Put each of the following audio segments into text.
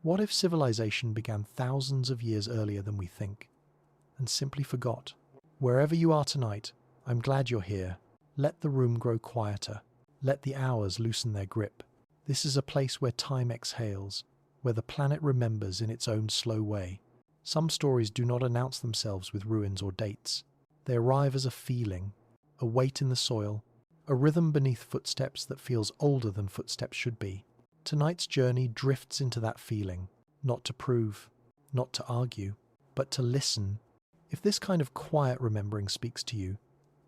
What if civilization began thousands of years earlier than we think, and simply forgot? Wherever you are tonight, I'm glad you're here. Let the room grow quieter. Let the hours loosen their grip. This is a place where time exhales, where the planet remembers in its own slow way. Some stories do not announce themselves with ruins or dates. They arrive as a feeling, a weight in the soil, a rhythm beneath footsteps that feels older than footsteps should be. Tonight's journey drifts into that feeling, not to prove, not to argue, but to listen. If this kind of quiet remembering speaks to you,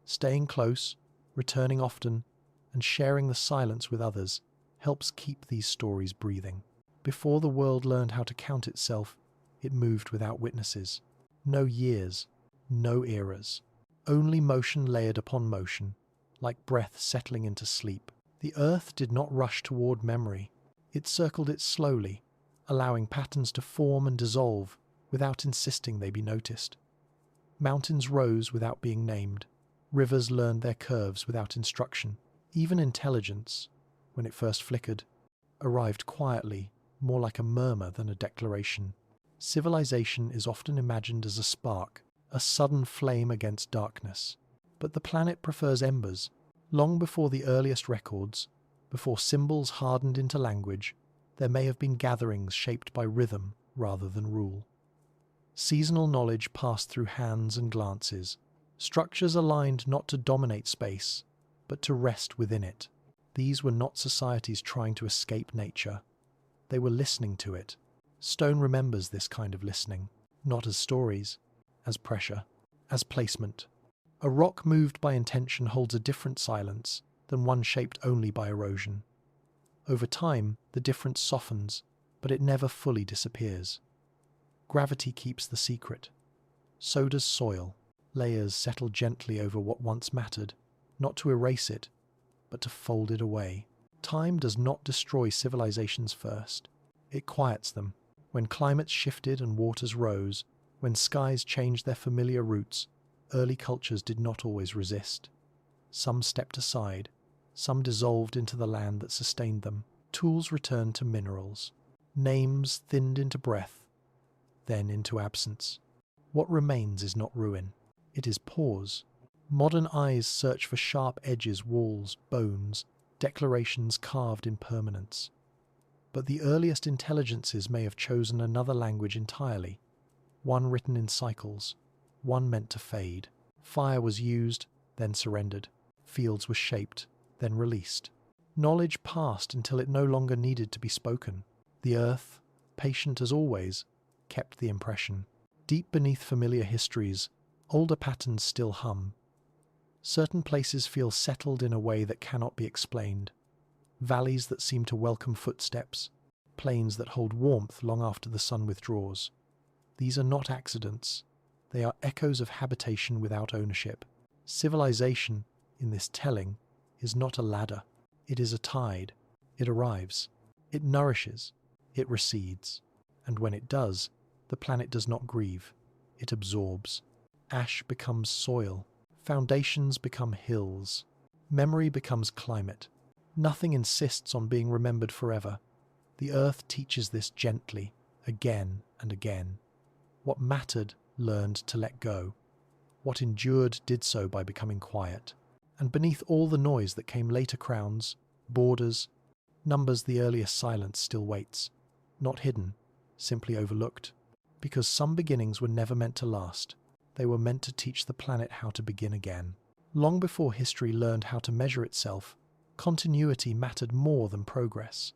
staying close, returning often, and sharing the silence with others helps keep these stories breathing. Before the world learned how to count itself, it moved without witnesses. No years, no eras, only motion layered upon motion, like breath settling into sleep. The earth did not rush toward memory. It circled it slowly, allowing patterns to form and dissolve without insisting they be noticed. Mountains rose without being named. Rivers learned their curves without instruction. Even intelligence, when it first flickered, arrived quietly, more like a murmur than a declaration. Civilization is often imagined as a spark, a sudden flame against darkness. But the planet prefers embers. Long before the earliest records, before symbols hardened into language, there may have been gatherings shaped by rhythm rather than rule. Seasonal knowledge passed through hands and glances, structures aligned not to dominate space, but to rest within it. These were not societies trying to escape nature. They were listening to it. Stone remembers this kind of listening, not as stories, as pressure, as placement. A rock moved by intention holds a different silence than one shaped only by erosion. Over time, the difference softens, but it never fully disappears. Gravity keeps the secret. So does soil. Layers settle gently over what once mattered, not to erase it, but to fold it away. Time does not destroy civilizations first. It quiets them. When climates shifted and waters rose, when skies changed their familiar routes, early cultures did not always resist. Some stepped aside. Some dissolved into the land that sustained them. Tools returned to minerals. Names thinned into breath, then into absence. What remains is not ruin. It is pause. Modern eyes search for sharp edges, walls, bones, declarations carved in permanence. But the earliest intelligences may have chosen another language entirely, one written in cycles, one meant to fade. Fire was used, then surrendered. Fields were shaped, then released. Knowledge passed until it no longer needed to be spoken. The earth, patient as always, kept the impression. Deep beneath familiar histories, older patterns still hum. Certain places feel settled in a way that cannot be explained. Valleys that seem to welcome footsteps, plains that hold warmth long after the sun withdraws. These are not accidents. They are echoes of habitation without ownership. Civilization, in this telling, is not a ladder. It is a tide. It arrives. It nourishes. It recedes. And when it does, the planet does not grieve. It absorbs. Ash becomes soil. Foundations become hills. Memory becomes climate. Nothing insists on being remembered forever. The earth teaches this gently, again and again. What mattered learned to let go. What endured did so by becoming quiet. And beneath all the noise that came later crowns, borders, numbers, the earliest silence still waits. Not hidden, simply overlooked. Because some beginnings were never meant to last. They were meant to teach the planet how to begin again. Long before history learned how to measure itself, continuity mattered more than progress.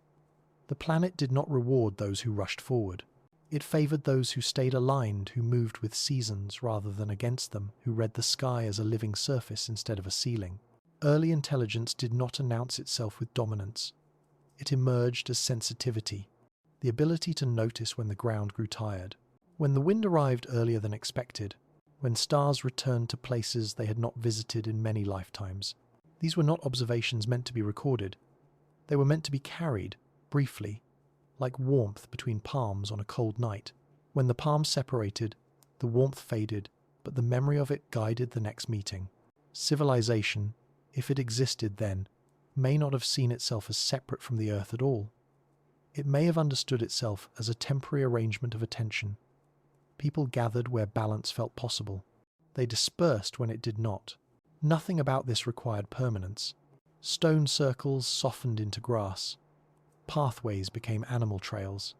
The planet did not reward those who rushed forward. It favored those who stayed aligned, who moved with seasons rather than against them, who read the sky as a living surface instead of a ceiling. Early intelligence did not announce itself with dominance. It emerged as sensitivity, the ability to notice when the ground grew tired, when the wind arrived earlier than expected, when stars returned to places they had not visited in many lifetimes. These were not observations meant to be recorded. They were meant to be carried, briefly, like warmth between palms on a cold night. When the palms separated, the warmth faded, but the memory of it guided the next meeting. Civilization, if it existed then, may not have seen itself as separate from the earth at all. It may have understood itself as a temporary arrangement of attention. People gathered where balance felt possible. They dispersed when it did not. Nothing about this required permanence. Stone circles softened into grass. Pathways became animal trails.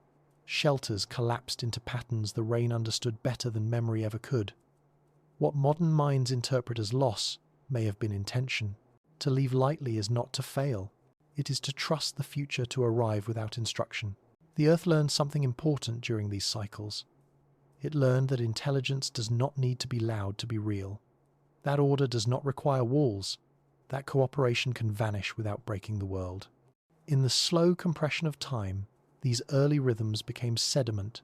Shelters collapsed into patterns the rain understood better than memory ever could. What modern minds interpret as loss may have been intention. To leave lightly is not to fail. It is to trust the future to arrive without instruction. The Earth learned something important during these cycles. It learned that intelligence does not need to be loud to be real. That order does not require walls. That cooperation can vanish without breaking the world. In the slow compression of time, these early rhythms became sediment,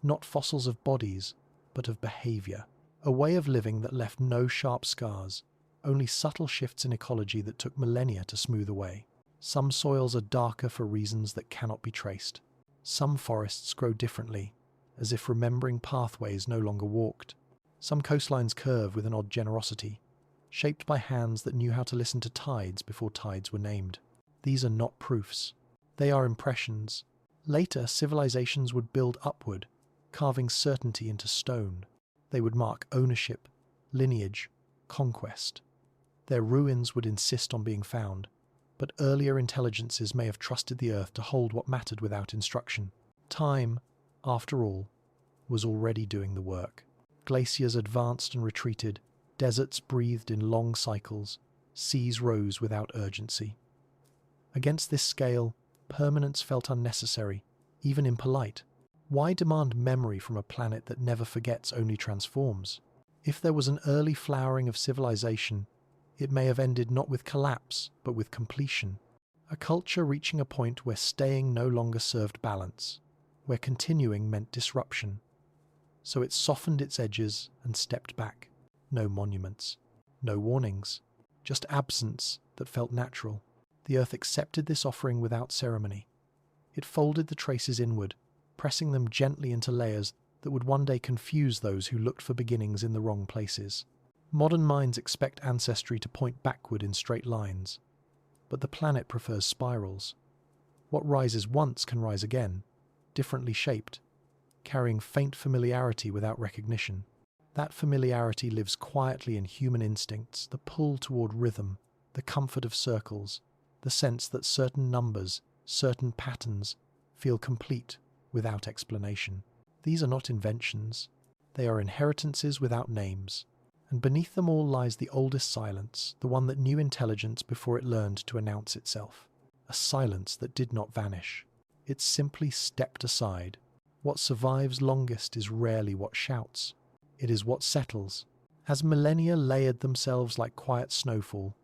not fossils of bodies, but of behavior, a way of living that left no sharp scars, only subtle shifts in ecology that took millennia to smooth away. Some soils are darker for reasons that cannot be traced. Some forests grow differently, as if remembering pathways no longer walked. Some coastlines curve with an odd generosity, shaped by hands that knew how to listen to tides before tides were named. These are not proofs. They are impressions. Later, civilizations would build upward, carving certainty into stone. They would mark ownership, lineage, conquest. Their ruins would insist on being found, but earlier intelligences may have trusted the earth to hold what mattered without instruction. Time, after all, was already doing the work. Glaciers advanced and retreated, deserts breathed in long cycles, seas rose without urgency. Against this scale, permanence felt unnecessary, even impolite. Why demand memory from a planet that never forgets, only transforms? If there was an early flowering of civilization, it may have ended not with collapse, but with completion. A culture reaching a point where staying no longer served balance, where continuing meant disruption. So it softened its edges and stepped back. No monuments, no warnings, just absence that felt natural. The earth accepted this offering without ceremony. It folded the traces inward, pressing them gently into layers that would one day confuse those who looked for beginnings in the wrong places. Modern minds expect ancestry to point backward in straight lines, but the planet prefers spirals. What rises once can rise again, differently shaped, carrying faint familiarity without recognition. That familiarity lives quietly in human instincts, the pull toward rhythm, the comfort of circles, the sense that certain numbers, certain patterns, feel complete without explanation. These are not inventions. They are inheritances without names. And beneath them all lies the oldest silence, the one that knew intelligence before it learned to announce itself. A silence that did not vanish. It simply stepped aside. What survives longest is rarely what shouts. It is what settles. As millennia layered themselves like quiet snowfall,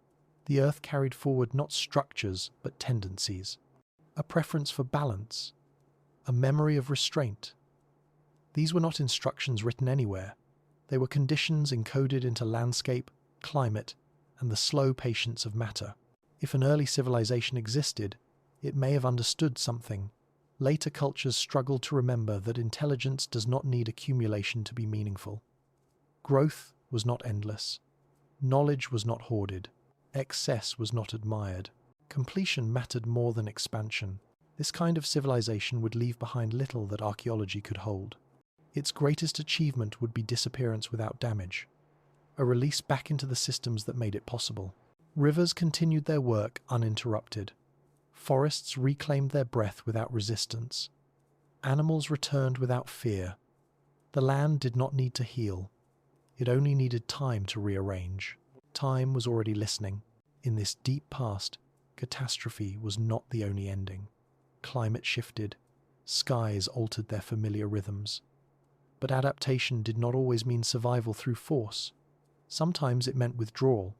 the earth carried forward not structures but tendencies. A preference for balance. A memory of restraint. These were not instructions written anywhere. They were conditions encoded into landscape, climate, and the slow patience of matter. If an early civilization existed, it may have understood something. Later cultures struggled to remember that intelligence does not need accumulation to be meaningful. Growth was not endless. Knowledge was not hoarded. Excess was not admired. Completion mattered more than expansion. This kind of civilization would leave behind little that archaeology could hold. Its greatest achievement would be disappearance without damage, a release back into the systems that made it possible. Rivers continued their work uninterrupted. Forests reclaimed their breath without resistance. Animals returned without fear. The land did not need to heal. It only needed time to rearrange. Time was already listening. In this deep past, catastrophe was not the only ending. Climate shifted. Skies altered their familiar rhythms. But adaptation did not always mean survival through force. Sometimes it meant withdrawal,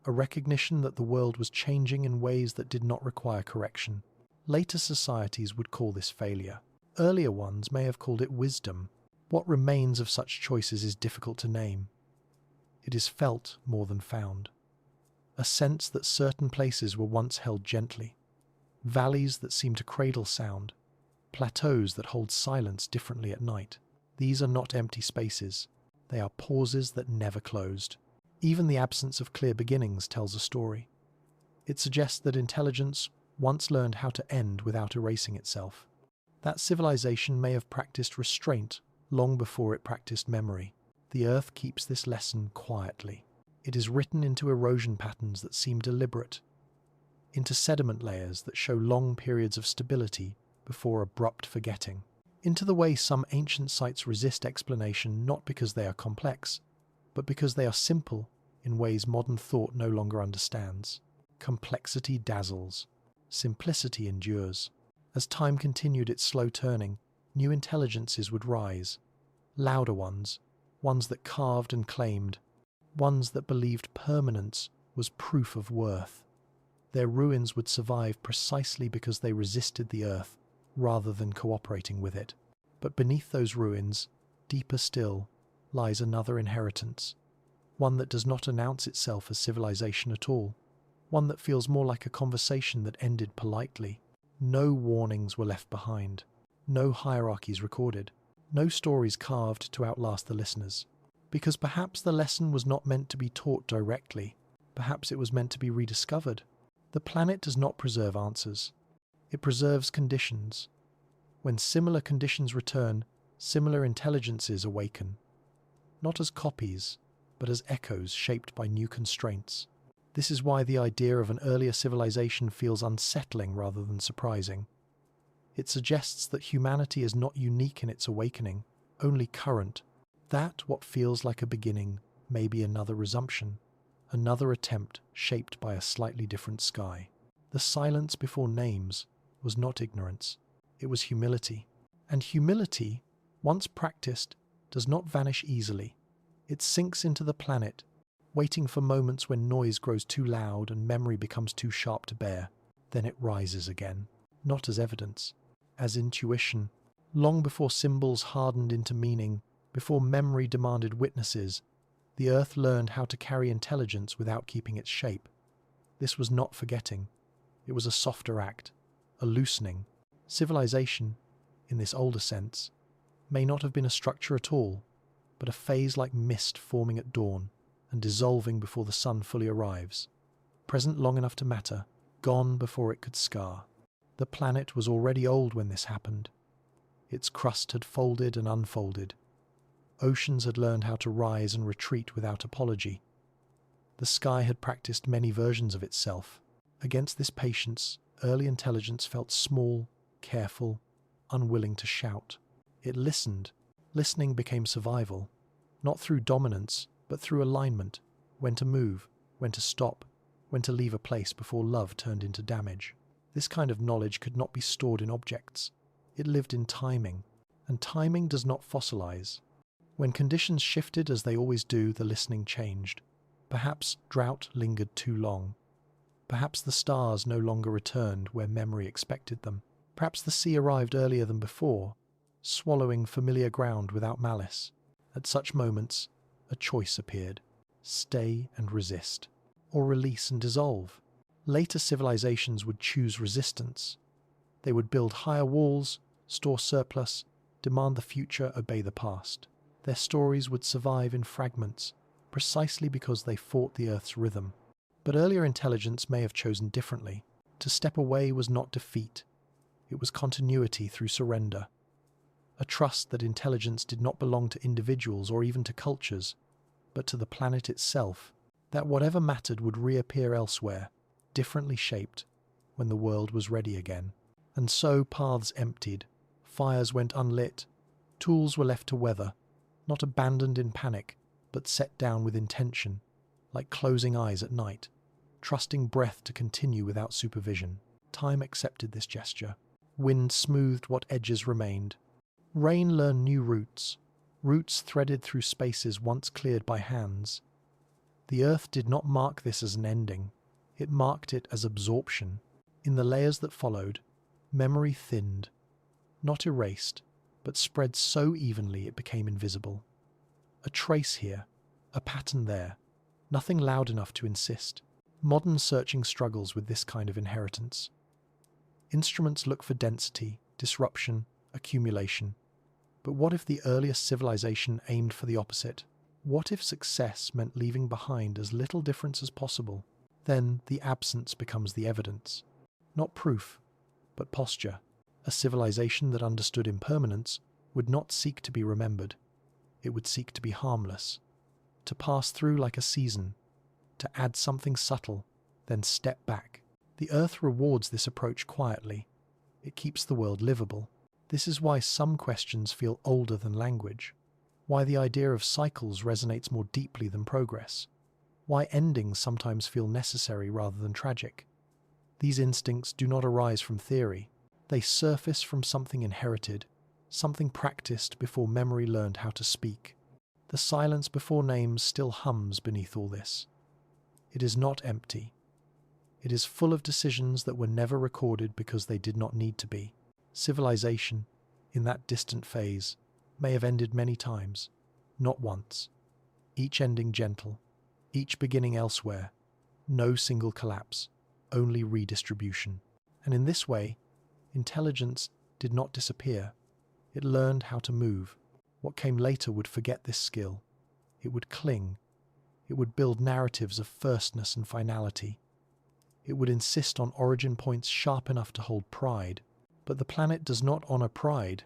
a recognition that the world was changing in ways that did not require correction. Later societies would call this failure. Earlier ones may have called it wisdom. What remains of such choices is difficult to name. It is felt more than found. A sense that certain places were once held gently. Valleys that seem to cradle sound. Plateaus that hold silence differently at night. These are not empty spaces. They are pauses that never closed. Even the absence of clear beginnings tells a story. It suggests that intelligence once learned how to end without erasing itself. That civilization may have practiced restraint long before it practiced memory. The Earth keeps this lesson quietly. It is written into erosion patterns that seem deliberate, into sediment layers that show long periods of stability before abrupt forgetting, into the way some ancient sites resist explanation not because they are complex, but because they are simple in ways modern thought no longer understands. Complexity dazzles. Simplicity endures. As time continued its slow turning, new intelligences would rise. Louder ones, ones that carved and claimed, ones that believed permanence was proof of worth. Their ruins would survive precisely because they resisted the earth rather than cooperating with it. But beneath those ruins, deeper still, lies another inheritance, one that does not announce itself as civilization at all, one that feels more like a conversation that ended politely. No warnings were left behind, no hierarchies recorded, no stories carved to outlast the listeners. Because perhaps the lesson was not meant to be taught directly, perhaps it was meant to be rediscovered. The planet does not preserve answers, it preserves conditions. When similar conditions return, similar intelligences awaken, not as copies, but as echoes shaped by new constraints. This is why the idea of an earlier civilization feels unsettling rather than surprising. It suggests that humanity is not unique in its awakening, only current. That what feels like a beginning may be another resumption, another attempt shaped by a slightly different sky. The silence before names was not ignorance, it was humility. And humility, once practiced, does not vanish easily. It sinks into the planet, waiting for moments when noise grows too loud and memory becomes too sharp to bear. Then it rises again, not as evidence, as intuition. Long before symbols hardened into meaning, before memory demanded witnesses, the Earth learned how to carry intelligence without keeping its shape. This was not forgetting. It was a softer act, a loosening. Civilization, in this older sense, may not have been a structure at all, but a phase like mist forming at dawn and dissolving before the sun fully arrives. Present long enough to matter, gone before it could scar. The planet was already old when this happened. Its crust had folded and unfolded. Oceans had learned how to rise and retreat without apology. The sky had practiced many versions of itself. Against this patience, early intelligence felt small, careful, unwilling to shout. It listened. Listening became survival, not through dominance, but through alignment, when to move, when to stop, when to leave a place before love turned into damage. This kind of knowledge could not be stored in objects. It lived in timing, and timing does not fossilize. When conditions shifted as they always do, the listening changed. Perhaps drought lingered too long. Perhaps the stars no longer returned where memory expected them. Perhaps the sea arrived earlier than before, swallowing familiar ground without malice. At such moments, a choice appeared: stay and resist, or release and dissolve. Later civilizations would choose resistance. They would build higher walls, store surplus, demand the future, obey the past. Their stories would survive in fragments, precisely because they fought the Earth's rhythm. But earlier intelligence may have chosen differently. To step away was not defeat. It was continuity through surrender. A trust that intelligence did not belong to individuals or even to cultures, but to the planet itself, that whatever mattered would reappear elsewhere, differently shaped, when the world was ready again. And so paths emptied, fires went unlit, tools were left to weather, not abandoned in panic, but set down with intention, like closing eyes at night, trusting breath to continue without supervision. Time accepted this gesture. Wind smoothed what edges remained. Rain learned new routes, routes threaded through spaces once cleared by hands. The Earth did not mark this as an ending. It marked it as absorption. In the layers that followed, memory thinned, not erased, but spread so evenly it became invisible. A trace here, a pattern there, nothing loud enough to insist. Modern searching struggles with this kind of inheritance. Instruments look for density, disruption, accumulation. But what if the earliest civilization aimed for the opposite? What if success meant leaving behind as little difference as possible? Then the absence becomes the evidence. Not proof, but posture. A civilization that understood impermanence would not seek to be remembered. It would seek to be harmless, to pass through like a season, to add something subtle, then step back. The Earth rewards this approach quietly. It keeps the world livable. This is why some questions feel older than language, why the idea of cycles resonates more deeply than progress, why endings sometimes feel necessary rather than tragic. These instincts do not arise from theory. They surface from something inherited, something practiced before memory learned how to speak. The silence before names still hums beneath all this. It is not empty. It is full of decisions that were never recorded because they did not need to be. Civilization, in that distant phase, may have ended many times, not once. Each ending gentle, each beginning elsewhere, no single collapse, only redistribution. And in this way, intelligence did not disappear. It learned how to move. What came later would forget this skill. It would cling. It would build narratives of firstness and finality. It would insist on origin points sharp enough to hold pride. But the planet does not honor pride.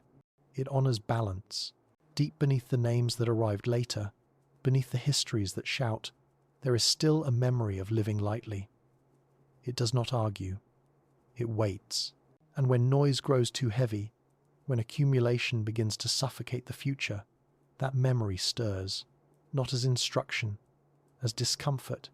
It honors balance. Deep beneath the names that arrived later, beneath the histories that shout, there is still a memory of living lightly. It does not argue. It waits. And when noise grows too heavy, when accumulation begins to suffocate the future, that memory stirs, not as instruction, as discomfort,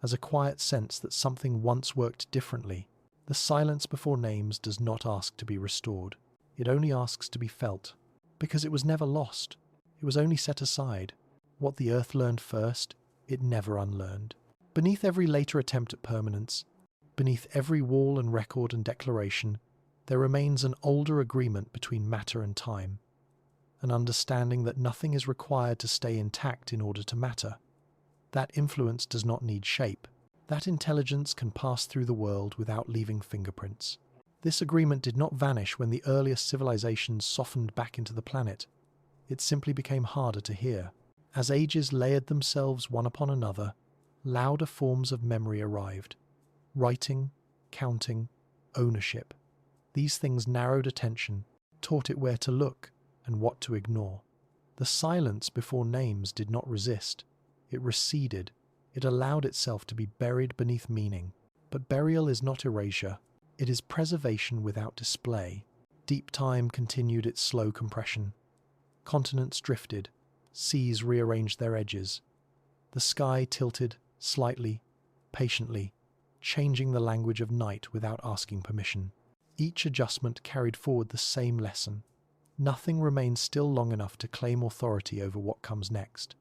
as a quiet sense that something once worked differently. The silence before names does not ask to be restored. It only asks to be felt, because it was never lost. It was only set aside. What the Earth learned first, it never unlearned. Beneath every later attempt at permanence, beneath every wall and record and declaration, there remains an older agreement between matter and time, an understanding that nothing is required to stay intact in order to matter. That influence does not need shape. That intelligence can pass through the world without leaving fingerprints. This agreement did not vanish when the earliest civilizations softened back into the planet. It simply became harder to hear. As ages layered themselves one upon another, louder forms of memory arrived. Writing, counting, ownership. These things narrowed attention, taught it where to look and what to ignore. The silence before names did not resist. It receded. It allowed itself to be buried beneath meaning. But burial is not erasure. It is preservation without display. Deep time continued its slow compression. Continents drifted. Seas rearranged their edges. The sky tilted, slightly, patiently, changing the language of night without asking permission. Each adjustment carried forward the same lesson. Nothing remains still long enough to claim authority over what comes next.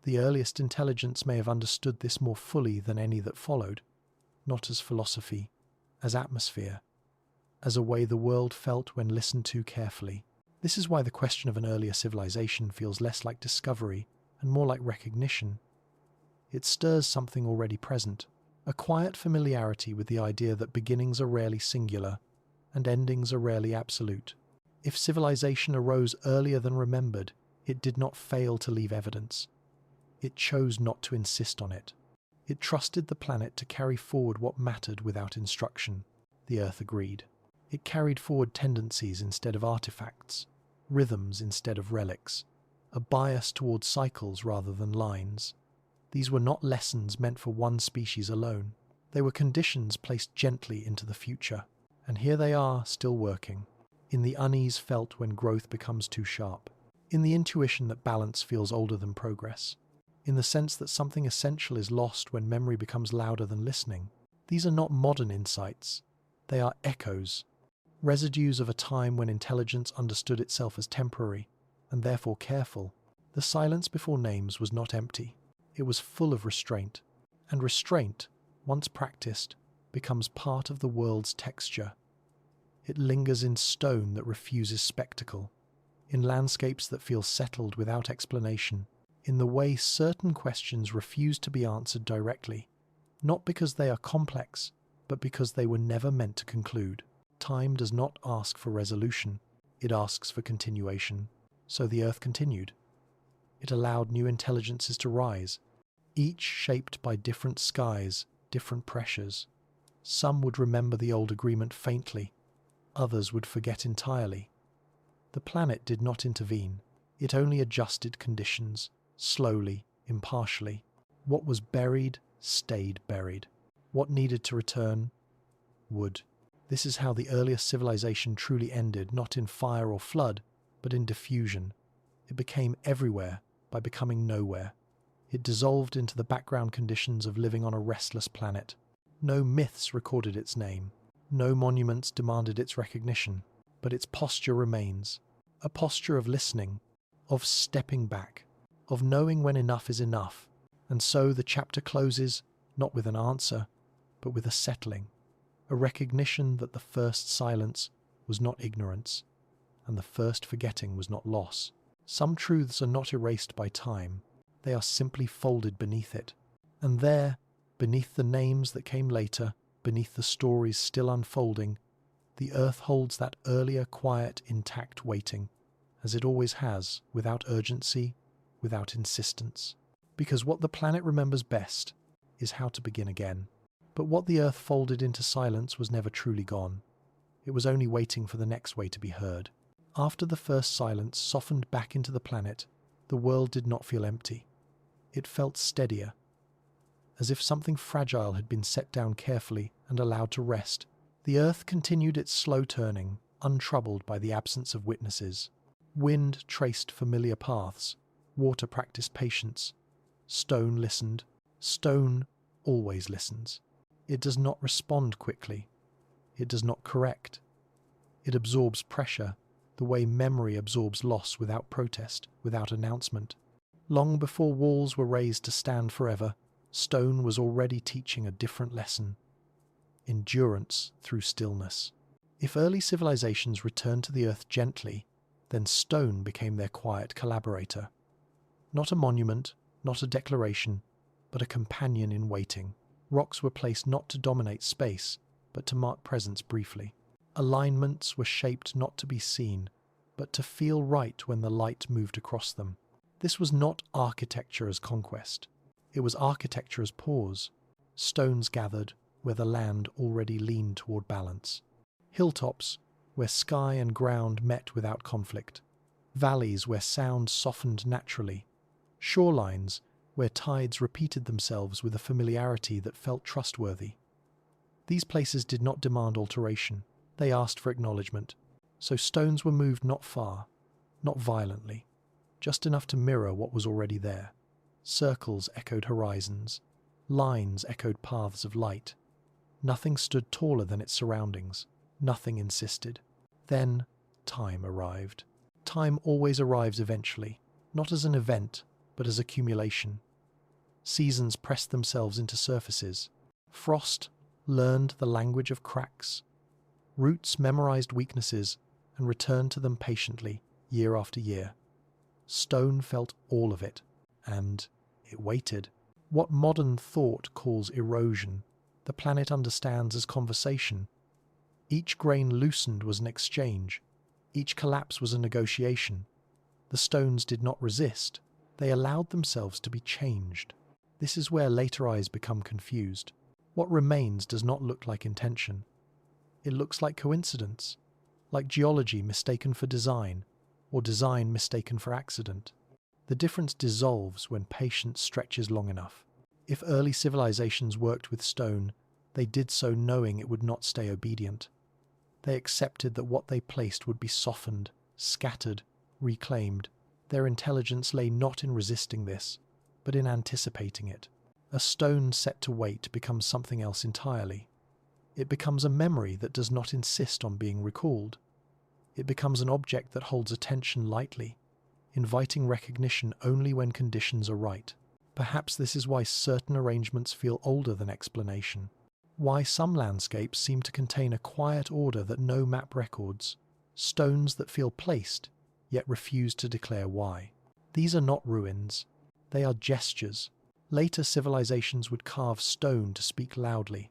The earliest intelligence may have understood this more fully than any that followed, not as philosophy, as atmosphere, as a way the world felt when listened to carefully. This is why the question of an earlier civilization feels less like discovery and more like recognition. It stirs something already present, a quiet familiarity with the idea that beginnings are rarely singular and endings are rarely absolute. If civilization arose earlier than remembered, it did not fail to leave evidence. It chose not to insist on it. It trusted the planet to carry forward what mattered without instruction. The Earth agreed. It carried forward tendencies instead of artifacts, rhythms instead of relics, a bias towards cycles rather than lines. These were not lessons meant for one species alone. They were conditions placed gently into the future. And here they are, still working, in the unease felt when growth becomes too sharp, in the intuition that balance feels older than progress, in the sense that something essential is lost when memory becomes louder than listening. These are not modern insights. They are echoes, residues of a time when intelligence understood itself as temporary, and therefore careful. The silence before names was not empty. It was full of restraint, and restraint, once practiced, becomes part of the world's texture. It lingers in stone that refuses spectacle, in landscapes that feel settled without explanation, in the way certain questions refuse to be answered directly, not because they are complex, but because they were never meant to conclude. Time does not ask for resolution, it asks for continuation. So the Earth continued. It allowed new intelligences to rise, each shaped by different skies, different pressures. Some would remember the old agreement faintly. others would forget entirely. The planet did not intervene. It only adjusted conditions, slowly, impartially. What was buried stayed buried. What needed to return would. This is how the earliest civilization truly ended, not in fire or flood, but in diffusion. It became everywhere by becoming nowhere. It dissolved into the background conditions of living on a restless planet. No myths recorded its name. No monuments demanded its recognition. But its posture remains. A posture of listening, of stepping back, of knowing when enough is enough. And so the chapter closes, not with an answer, but with a settling. A recognition that the first silence was not ignorance, and the first forgetting was not loss. Some truths are not erased by time. They are simply folded beneath it. And there, beneath the names that came later, beneath the stories still unfolding, the earth holds that earlier, quiet, intact waiting, as it always has, without urgency, without insistence. Because what the planet remembers best is how to begin again. But what the earth folded into silence was never truly gone. It was only waiting for the next way to be heard. After the first silence softened back into the planet, the world did not feel empty. It felt steadier, as if something fragile had been set down carefully and allowed to rest. The earth continued its slow turning, untroubled by the absence of witnesses. Wind traced familiar paths. Water practiced patience. Stone listened. Stone always listens. It does not respond quickly. It does not correct. It absorbs pressure, the way memory absorbs loss without protest, without announcement. Long before walls were raised to stand forever, stone was already teaching a different lesson. Endurance through stillness. If early civilizations returned to the earth gently, then stone became their quiet collaborator. Not a monument, not a declaration, but a companion in waiting. Rocks were placed not to dominate space, but to mark presence briefly. Alignments were shaped not to be seen, but to feel right when the light moved across them. This was not architecture as conquest. It was architecture as pause. Stones gathered where the land already leaned toward balance. Hilltops where sky and ground met without conflict. Valleys where sound softened naturally. Shorelines where tides repeated themselves with a familiarity that felt trustworthy. These places did not demand alteration. They asked for acknowledgement. So stones were moved not far, not violently, just enough to mirror what was already there. Circles echoed horizons. Lines echoed paths of light. Nothing stood taller than its surroundings. Nothing insisted. Then time arrived. Time always arrives eventually, not as an event, but as accumulation. Seasons pressed themselves into surfaces. Frost learned the language of cracks. Roots memorized weaknesses and returned to them patiently, year after year. Stone felt all of it, and it waited. What modern thought calls erosion, the planet understands as conversation. Each grain loosened was an exchange. Each collapse was a negotiation. The stones did not resist. They allowed themselves to be changed. This is where later eyes become confused. What remains does not look like intention. It looks like coincidence, like geology mistaken for design, or design mistaken for accident. The difference dissolves when patience stretches long enough. If early civilizations worked with stone, they did so knowing it would not stay obedient. They accepted that what they placed would be softened, scattered, reclaimed. Their intelligence lay not in resisting this, but in anticipating it. A stone set to wait becomes something else entirely. It becomes a memory that does not insist on being recalled. It becomes an object that holds attention lightly, inviting recognition only when conditions are right. Perhaps this is why certain arrangements feel older than explanation. Why some landscapes seem to contain a quiet order that no map records. Stones that feel placed, yet refuse to declare why. These are not ruins. They are gestures. Later civilizations would carve stone to speak loudly.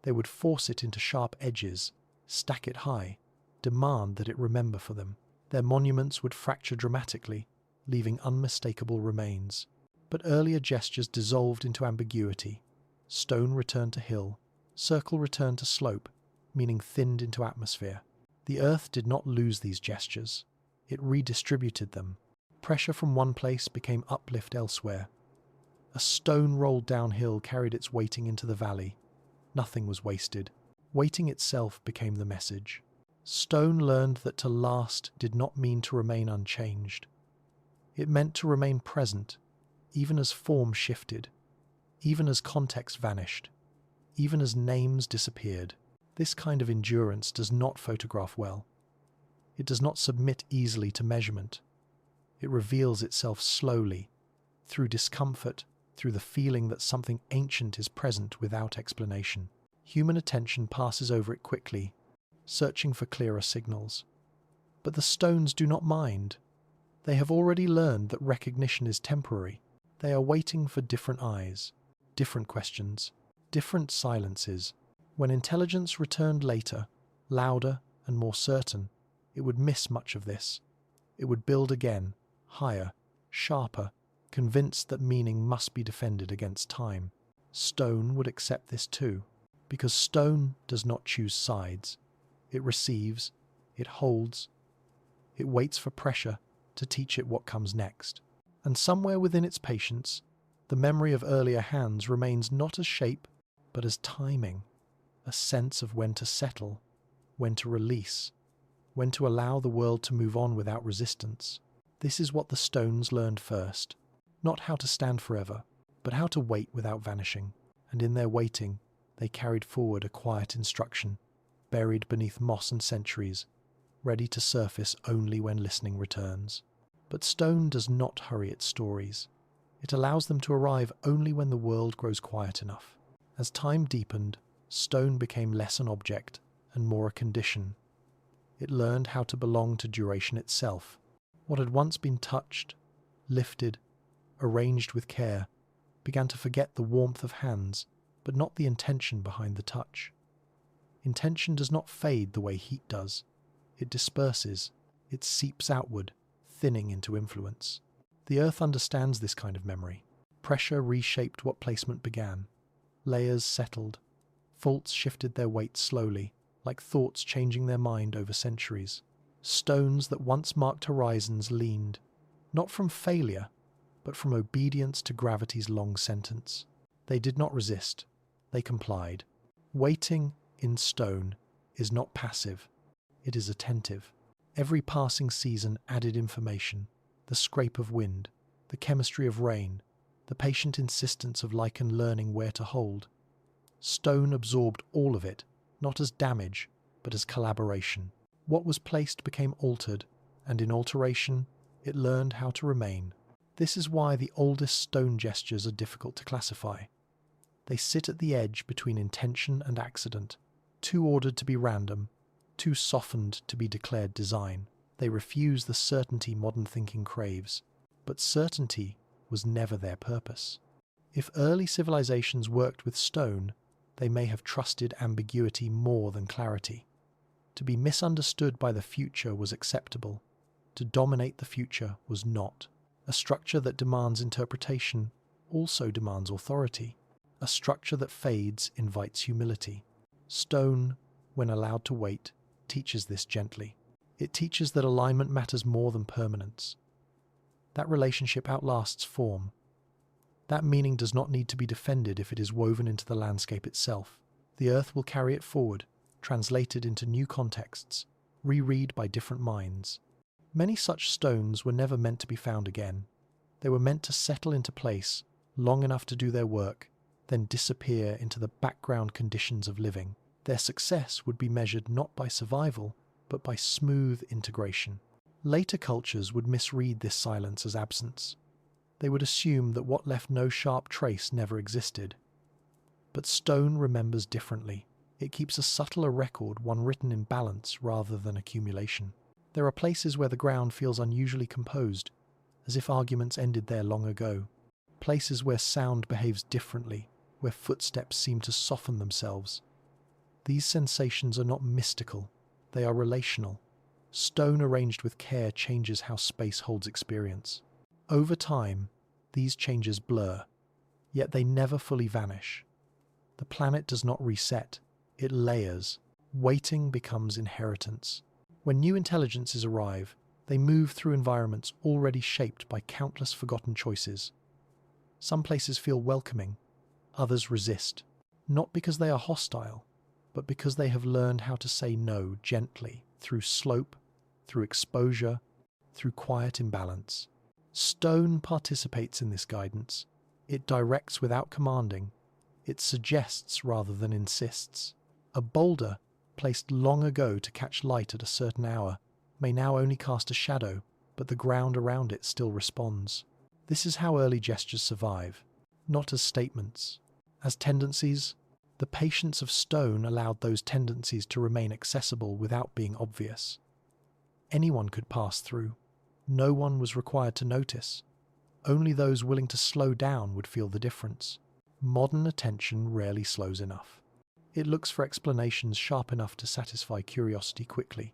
They would force it into sharp edges, stack it high, demand that it remember for them. Their monuments would fracture dramatically, leaving unmistakable remains. But earlier gestures dissolved into ambiguity. Stone returned to hill, circle returned to slope, meaning thinned into atmosphere. The earth did not lose these gestures. It redistributed them. Pressure from one place became uplift elsewhere. A stone rolled downhill carried its weighting into the valley. Nothing was wasted. Weighting itself became the message. Stone learned that to last did not mean to remain unchanged. It meant to remain present, even as form shifted, even as context vanished, even as names disappeared. This kind of endurance does not photograph well. It does not submit easily to measurement. It reveals itself slowly, through discomfort, through the feeling that something ancient is present without explanation. Human attention passes over it quickly, searching for clearer signals. But the stones do not mind. They have already learned that recognition is temporary. They are waiting for different eyes, different questions, different silences. When intelligence returned later, louder and more certain, it would miss much of this. It would build again, higher, sharper, convinced that meaning must be defended against time. Stone would accept this too, because stone does not choose sides. It receives, it holds, it waits for pressure to teach it what comes next. And somewhere within its patience, the memory of earlier hands remains not as shape, but as timing, a sense of when to settle, when to release, when to allow the world to move on without resistance. This is what the stones learned first, not how to stand forever, but how to wait without vanishing. And in their waiting, they carried forward a quiet instruction, buried beneath moss and centuries, ready to surface only when listening returns. But stone does not hurry its stories. It allows them to arrive only when the world grows quiet enough. As time deepened, stone became less an object and more a condition. It learned how to belong to duration itself. What had once been touched, lifted, arranged with care, began to forget the warmth of hands, but not the intention behind the touch. Intention does not fade the way heat does. It disperses, it seeps outward, thinning into influence. The earth understands this kind of memory. Pressure reshaped what placement began. Layers settled. Faults shifted their weight slowly, like thoughts changing their mind over centuries. Stones that once marked horizons leaned, not from failure, but from obedience to gravity's long sentence. They did not resist. They complied. Waiting, in stone, is not passive. It is attentive. Every passing season added information, the scrape of wind, the chemistry of rain, the patient insistence of lichen learning where to hold. Stone absorbed all of it, not as damage, but as collaboration. What was placed became altered, and in alteration, it learned how to remain. This is why the oldest stone gestures are difficult to classify. They sit at the edge between intention and accident, too ordered to be random, too softened to be declared design. They refuse the certainty modern thinking craves, but certainty was never their purpose. If early civilizations worked with stone, they may have trusted ambiguity more than clarity. To be misunderstood by the future was acceptable. To dominate the future was not. A structure that demands interpretation also demands authority. A structure that fades invites humility. Stone, when allowed to wait, teaches this gently. It teaches that alignment matters more than permanence. That relationship outlasts form. That meaning does not need to be defended if it is woven into the landscape itself. The earth will carry it forward, translated into new contexts, reread by different minds. Many such stones were never meant to be found again. They were meant to settle into place, long enough to do their work, then disappear into the background conditions of living. Their success would be measured not by survival, but by smooth integration. Later cultures would misread this silence as absence. They would assume that what left no sharp trace never existed. But stone remembers differently. It keeps a subtler record, one written in balance rather than accumulation. There are places where the ground feels unusually composed, as if arguments ended there long ago. Places where sound behaves differently, where footsteps seem to soften themselves. These sensations are not mystical, they are relational. Stone arranged with care changes how space holds experience. Over time, these changes blur, yet they never fully vanish. The planet does not reset, it layers. Waiting becomes inheritance. When new intelligences arrive, they move through environments already shaped by countless forgotten choices. Some places feel welcoming, others resist, not because they are hostile, but because they have learned how to say no gently, through slope, through exposure, through quiet imbalance. Stone participates in this guidance. It directs without commanding. It suggests rather than insists. A boulder, placed long ago to catch light at a certain hour, may now only cast a shadow, but the ground around it still responds. This is how early gestures survive, not as statements, as tendencies. The patience of stone allowed those tendencies to remain accessible without being obvious. Anyone could pass through. No one was required to notice. Only those willing to slow down would feel the difference. Modern attention rarely slows enough. It looks for explanations sharp enough to satisfy curiosity quickly.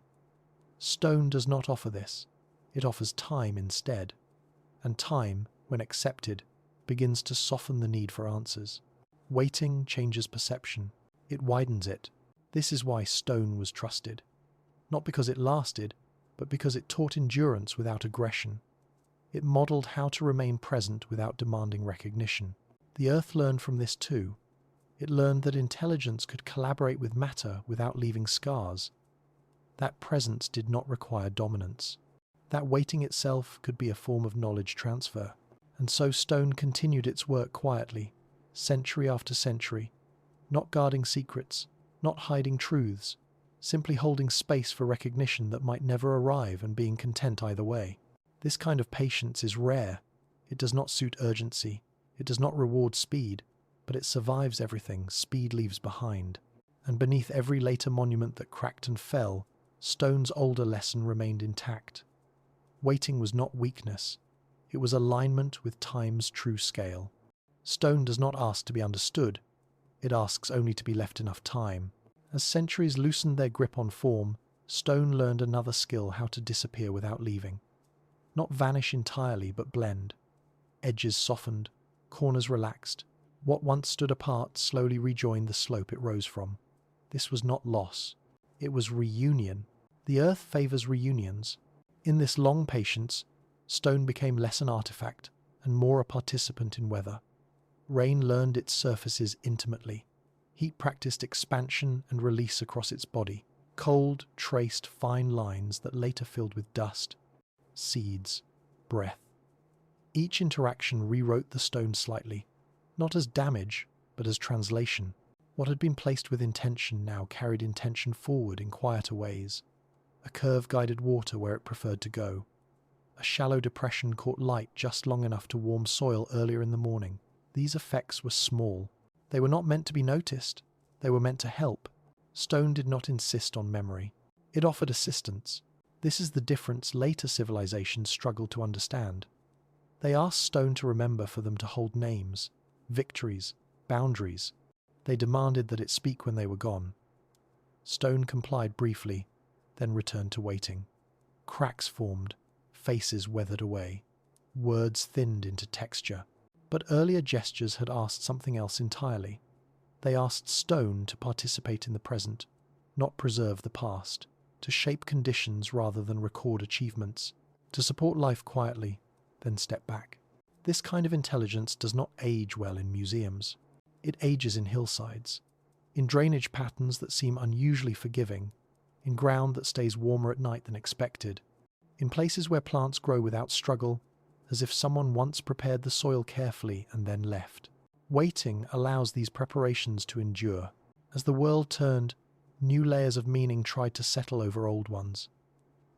Stone does not offer this. It offers time instead. And time, when accepted, begins to soften the need for answers. Waiting changes perception. It widens it. This is why stone was trusted. Not because it lasted, but because it taught endurance without aggression. It modeled how to remain present without demanding recognition. The earth learned from this too. It learned that intelligence could collaborate with matter without leaving scars. That presence did not require dominance. That waiting itself could be a form of knowledge transfer. And so stone continued its work quietly, century after century, not guarding secrets, not hiding truths, simply holding space for recognition that might never arrive and being content either way. This kind of patience is rare. It does not suit urgency. It does not reward speed, but it survives everything speed leaves behind. And beneath every later monument that cracked and fell, stone's older lesson remained intact. Waiting was not weakness. It was alignment with time's true scale. Stone does not ask to be understood. It asks only to be left enough time. As centuries loosened their grip on form, stone learned another skill: how to disappear without leaving. Not vanish entirely, but blend. Edges softened, corners relaxed. What once stood apart slowly rejoined the slope it rose from. This was not loss. It was reunion. The earth favors reunions. In this long patience, stone became less an artifact and more a participant in weather. Rain learned its surfaces intimately. Heat practiced expansion and release across its body. Cold traced fine lines that later filled with dust, seeds, breath. Each interaction rewrote the stone slightly, not as damage, but as translation. What had been placed with intention now carried intention forward in quieter ways. A curve guided water where it preferred to go. A shallow depression caught light just long enough to warm soil earlier in the morning. These effects were small. They were not meant to be noticed. They were meant to help. Stone did not insist on memory. It offered assistance. This is the difference later civilizations struggled to understand. They asked stone to remember for them to hold names, victories, boundaries. They demanded that it speak when they were gone. Stone complied briefly, then returned to waiting. Cracks formed, faces weathered away. Words thinned into texture. But earlier gestures had asked something else entirely. They asked stone to participate in the present, not preserve the past, to shape conditions rather than record achievements, to support life quietly, then step back. This kind of intelligence does not age well in museums. It ages in hillsides, in drainage patterns that seem unusually forgiving, in ground that stays warmer at night than expected, in places where plants grow without struggle, as if someone once prepared the soil carefully and then left. Waiting allows these preparations to endure. As the world turned, new layers of meaning tried to settle over old ones.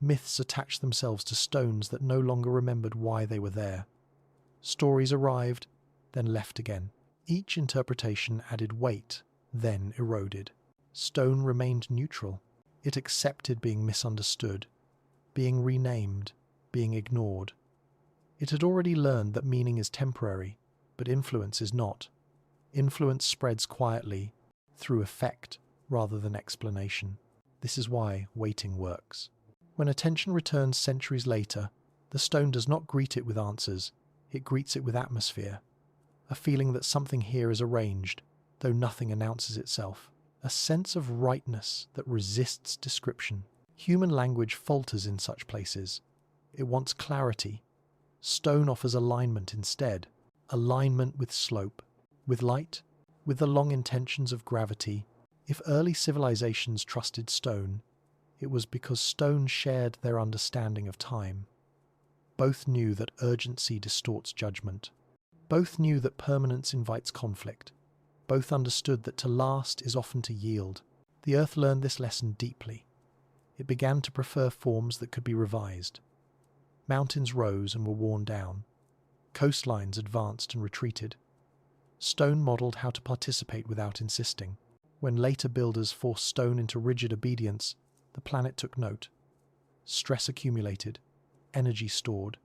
Myths attached themselves to stones that no longer remembered why they were there. Stories arrived, then left again. Each interpretation added weight, then eroded. Stone remained neutral. It accepted being misunderstood, being renamed, being ignored. It had already learned that meaning is temporary, but influence is not. Influence spreads quietly, through effect rather than explanation. This is why waiting works. When attention returns centuries later, the stone does not greet it with answers, it greets it with atmosphere. A feeling that something here is arranged, though nothing announces itself. A sense of rightness that resists description. Human language falters in such places. It wants clarity. Stone offers alignment instead. Alignment with slope, with light, with the long intentions of gravity. If early civilizations trusted stone, it was because stone shared their understanding of time. Both knew that urgency distorts judgment. Both knew that permanence invites conflict. Both understood that to last is often to yield. The earth learned this lesson deeply. It began to prefer forms that could be revised. Mountains rose and were worn down. Coastlines advanced and retreated. Stone modelled how to participate without insisting. When later builders forced stone into rigid obedience, the planet took note. Stress accumulated, energy stored,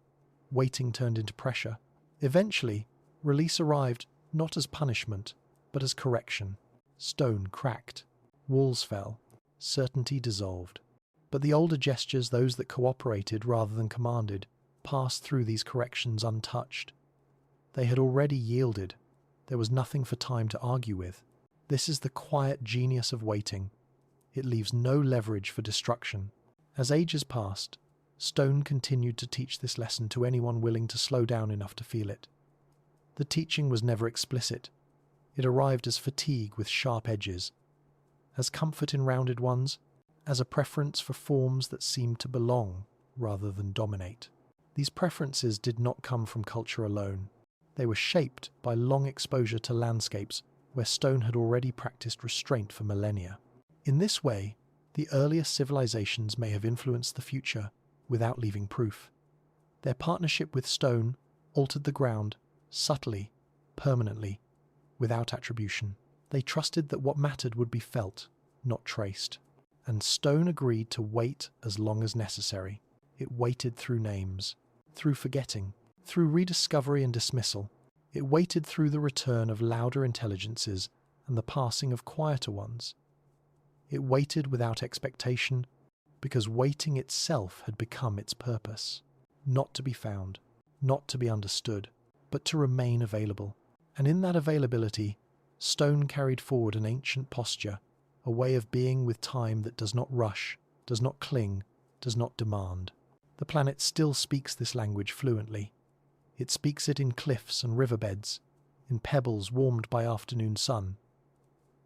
waiting turned into pressure. Eventually, release arrived not as punishment, but as correction. Stone cracked, walls fell, certainty dissolved. But the older gestures, those that cooperated rather than commanded, passed through these corrections untouched. They had already yielded. There was nothing for time to argue with. This is the quiet genius of waiting. It leaves no leverage for destruction. As ages passed, stone continued to teach this lesson to anyone willing to slow down enough to feel it. The teaching was never explicit. It arrived as fatigue with sharp edges, as comfort in rounded ones, as a preference for forms that seemed to belong rather than dominate. These preferences did not come from culture alone. They were shaped by long exposure to landscapes where stone had already practiced restraint for millennia. In this way, the earliest civilizations may have influenced the future without leaving proof. Their partnership with stone altered the ground subtly, permanently, without attribution. They trusted that what mattered would be felt, not traced. And stone agreed to wait as long as necessary. It waited through names, through forgetting, through rediscovery and dismissal. It waited through the return of louder intelligences and the passing of quieter ones. It waited without expectation, because waiting itself had become its purpose. Not to be found, not to be understood, but to remain available. And in that availability, stone carried forward an ancient posture, a way of being with time that does not rush, does not cling, does not demand. The planet still speaks this language fluently. It speaks it in cliffs and riverbeds, in pebbles warmed by afternoon sun.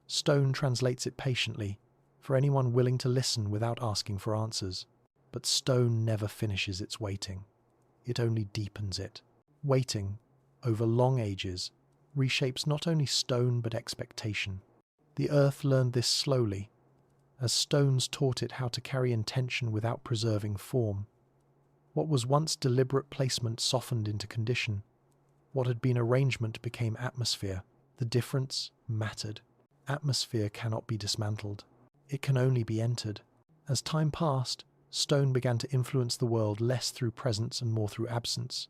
Stone translates it patiently, for anyone willing to listen without asking for answers. But stone never finishes its waiting. It only deepens it. Waiting, over long ages, reshapes not only stone but expectation. The earth learned this slowly, as stones taught it how to carry intention without preserving form. What was once deliberate placement softened into condition. What had been arrangement became atmosphere. The difference mattered. Atmosphere cannot be dismantled. It can only be entered. As time passed, stone began to influence the world less through presence and more through absence.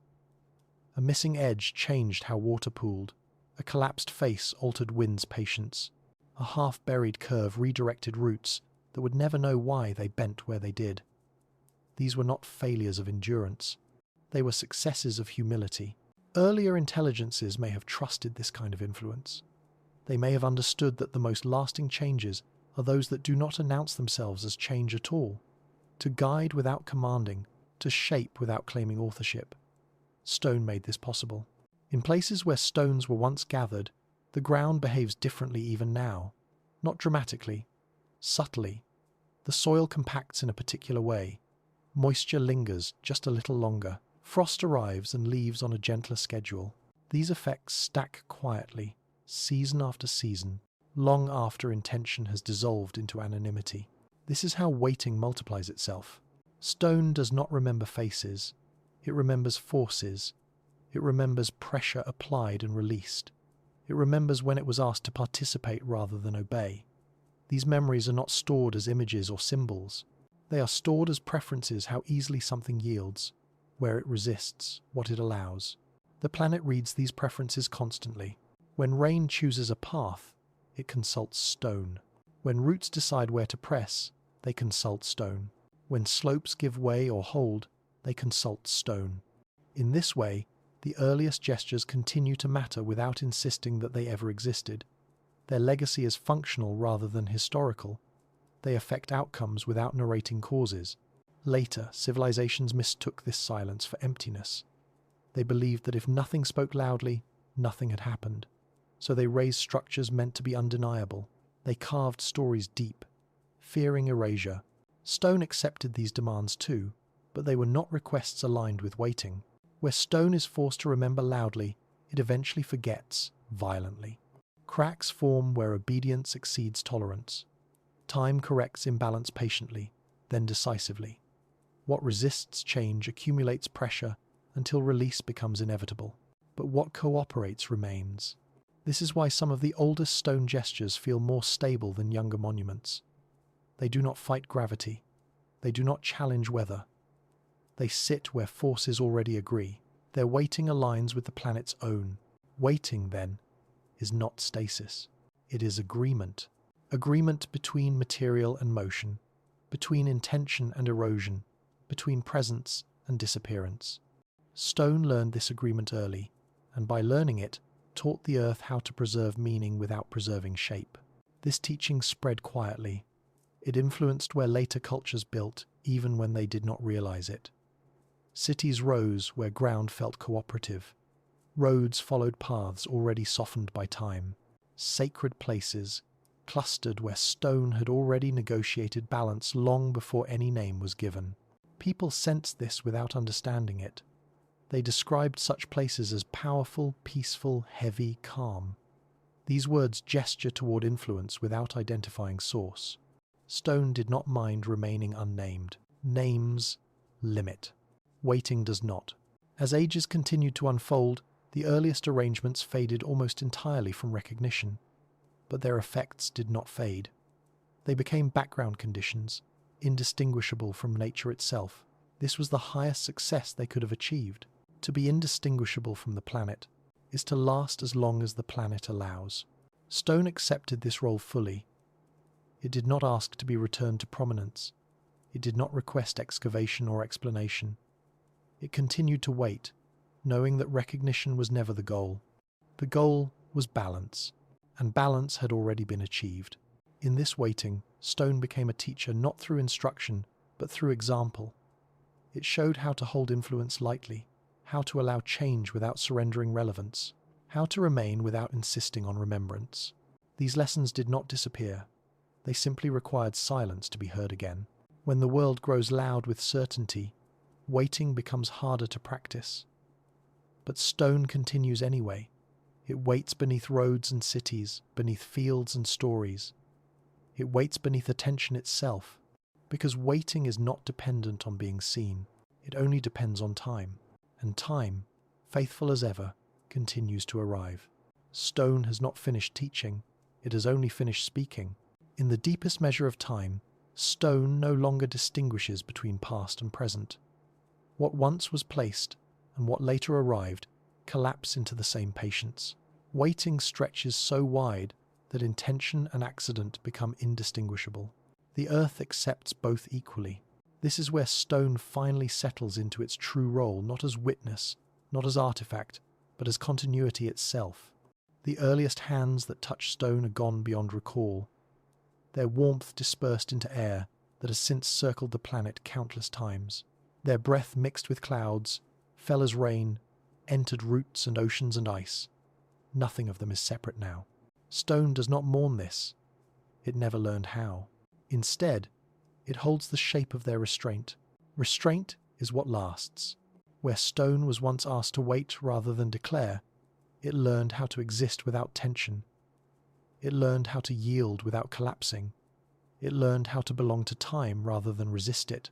A missing edge changed how water pooled. A collapsed face altered wind's patience. A half-buried curve redirected roots that would never know why they bent where they did. These were not failures of endurance. They were successes of humility. Earlier intelligences may have trusted this kind of influence. They may have understood that the most lasting changes are those that do not announce themselves as change at all. To guide without commanding, to shape without claiming authorship. Stone made this possible. In places where stones were once gathered, the ground behaves differently even now. Not dramatically, subtly. The soil compacts in a particular way. Moisture lingers just a little longer. Frost arrives and leaves on a gentler schedule. These effects stack quietly, season after season, long after intention has dissolved into anonymity. This is how waiting multiplies itself. Stone does not remember faces. It remembers forces. It remembers pressure applied and released. It remembers when it was asked to participate rather than obey. These memories are not stored as images or symbols. They are stored as preferences, how easily something yields, where it resists, what it allows. The planet reads these preferences constantly. When rain chooses a path, it consults stone. When roots decide where to press, they consult stone. When slopes give way or hold, they consult stone. In this way, the earliest gestures continue to matter without insisting that they ever existed. Their legacy is functional rather than historical. They affect outcomes without narrating causes. Later, civilizations mistook this silence for emptiness. They believed that if nothing spoke loudly, nothing had happened. So they raised structures meant to be undeniable. They carved stories deep, fearing erasure. Stone accepted these demands too, but they were not requests aligned with waiting. Where stone is forced to remember loudly, it eventually forgets violently. Cracks form where obedience exceeds tolerance. Time corrects imbalance patiently, then decisively. What resists change accumulates pressure until release becomes inevitable. But what cooperates remains. This is why some of the oldest stone gestures feel more stable than younger monuments. They do not fight gravity. They do not challenge weather. They sit where forces already agree. Their waiting aligns with the planet's own. Waiting, then, is not stasis. It is agreement. Agreement between material and motion, between intention and erosion, between presence and disappearance. Stone learned this agreement early, and by learning it, taught the earth how to preserve meaning without preserving shape. This teaching spread quietly. It influenced where later cultures built, even when they did not realize it. Cities rose where ground felt cooperative. Roads followed paths already softened by time. Sacred places clustered where stone had already negotiated balance long before any name was given. People sensed this without understanding it. They described such places as powerful, peaceful, heavy, calm. These words gesture toward influence without identifying source. Stone did not mind remaining unnamed. Names limit. Waiting does not. As ages continued to unfold, the earliest arrangements faded almost entirely from recognition. But their effects did not fade. They became background conditions, indistinguishable from nature itself. This was the highest success they could have achieved. To be indistinguishable from the planet is to last as long as the planet allows. Stone accepted this role fully. It did not ask to be returned to prominence. It did not request excavation or explanation. It continued to wait, knowing that recognition was never the goal. The goal was balance, and balance had already been achieved. In this waiting, stone became a teacher not through instruction, but through example. It showed how to hold influence lightly, how to allow change without surrendering relevance, how to remain without insisting on remembrance. These lessons did not disappear. They simply required silence to be heard again. When the world grows loud with certainty, waiting becomes harder to practice. But stone continues anyway. It waits beneath roads and cities, beneath fields and stories. It waits beneath attention itself, because waiting is not dependent on being seen. It only depends on time. And time, faithful as ever, continues to arrive. Stone has not finished teaching. It has only finished speaking. In the deepest measure of time, stone no longer distinguishes between past and present. What once was placed and what later arrived collapse into the same patience. Waiting stretches so wide that intention and accident become indistinguishable. The earth accepts both equally. This is where stone finally settles into its true role, not as witness, not as artifact, but as continuity itself. The earliest hands that touch stone are gone beyond recall. Their warmth dispersed into air that has since circled the planet countless times. Their breath mixed with clouds, fell as rain, entered roots and oceans and ice. Nothing of them is separate now. Stone does not mourn this. It never learned how. Instead, it holds the shape of their restraint. Restraint is what lasts. Where stone was once asked to wait rather than declare, it learned how to exist without tension. It learned how to yield without collapsing. It learned how to belong to time rather than resist it.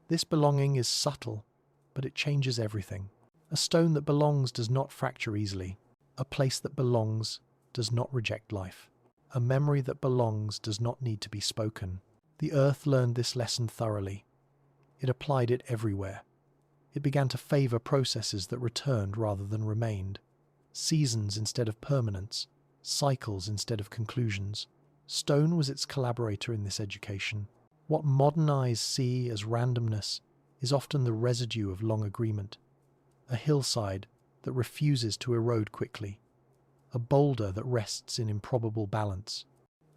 This belonging is subtle, but it changes everything. A stone that belongs does not fracture easily. A place that belongs does not reject life. A memory that belongs does not need to be spoken. The earth learned this lesson thoroughly. It applied it everywhere. It began to favor processes that returned rather than remained. Seasons instead of permanence. Cycles instead of conclusions. Stone was its collaborator in this education. What modern eyes see as randomness is often the residue of long agreement. A hillside that refuses to erode quickly. A boulder that rests in improbable balance.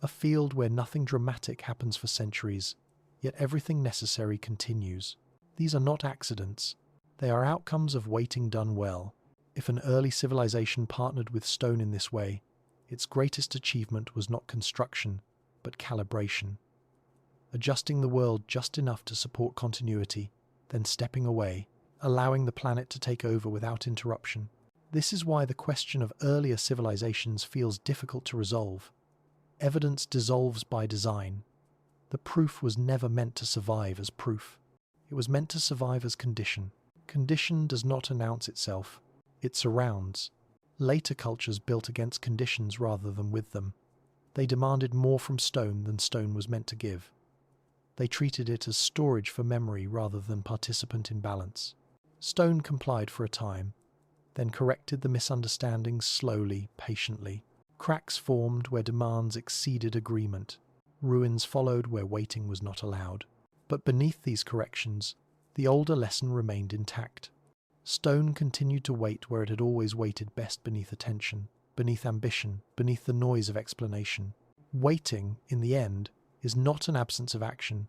A field where nothing dramatic happens for centuries, yet everything necessary continues. These are not accidents. They are outcomes of waiting done well. If an early civilization partnered with stone in this way, its greatest achievement was not construction, but calibration. Adjusting the world just enough to support continuity, then stepping away, allowing the planet to take over without interruption. This is why the question of earlier civilizations feels difficult to resolve. Evidence dissolves by design. The proof was never meant to survive as proof. It was meant to survive as condition. Condition does not announce itself. It surrounds. Later cultures built against conditions rather than with them. They demanded more from stone than stone was meant to give. They treated it as storage for memory rather than participant in balance. Stone complied for a time, then corrected the misunderstandings slowly, patiently. Cracks formed where demands exceeded agreement. Ruins followed where waiting was not allowed. But beneath these corrections, the older lesson remained intact. Stone continued to wait where it had always waited best, beneath attention, beneath ambition, beneath the noise of explanation. Waiting, in the end, is not an absence of action.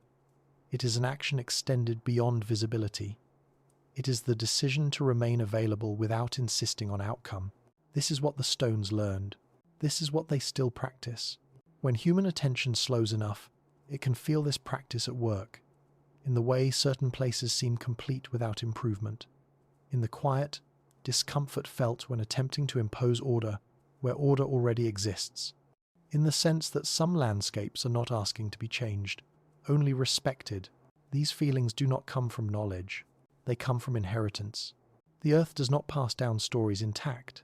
It is an action extended beyond visibility. It is the decision to remain available without insisting on outcome. This is what the stones learned. This is what they still practice. When human attention slows enough, it can feel this practice at work, in the way certain places seem complete without improvement, in the quiet, discomfort felt when attempting to impose order where order already exists, in the sense that some landscapes are not asking to be changed, only respected. These feelings do not come from knowledge. They come from inheritance. The earth does not pass down stories intact.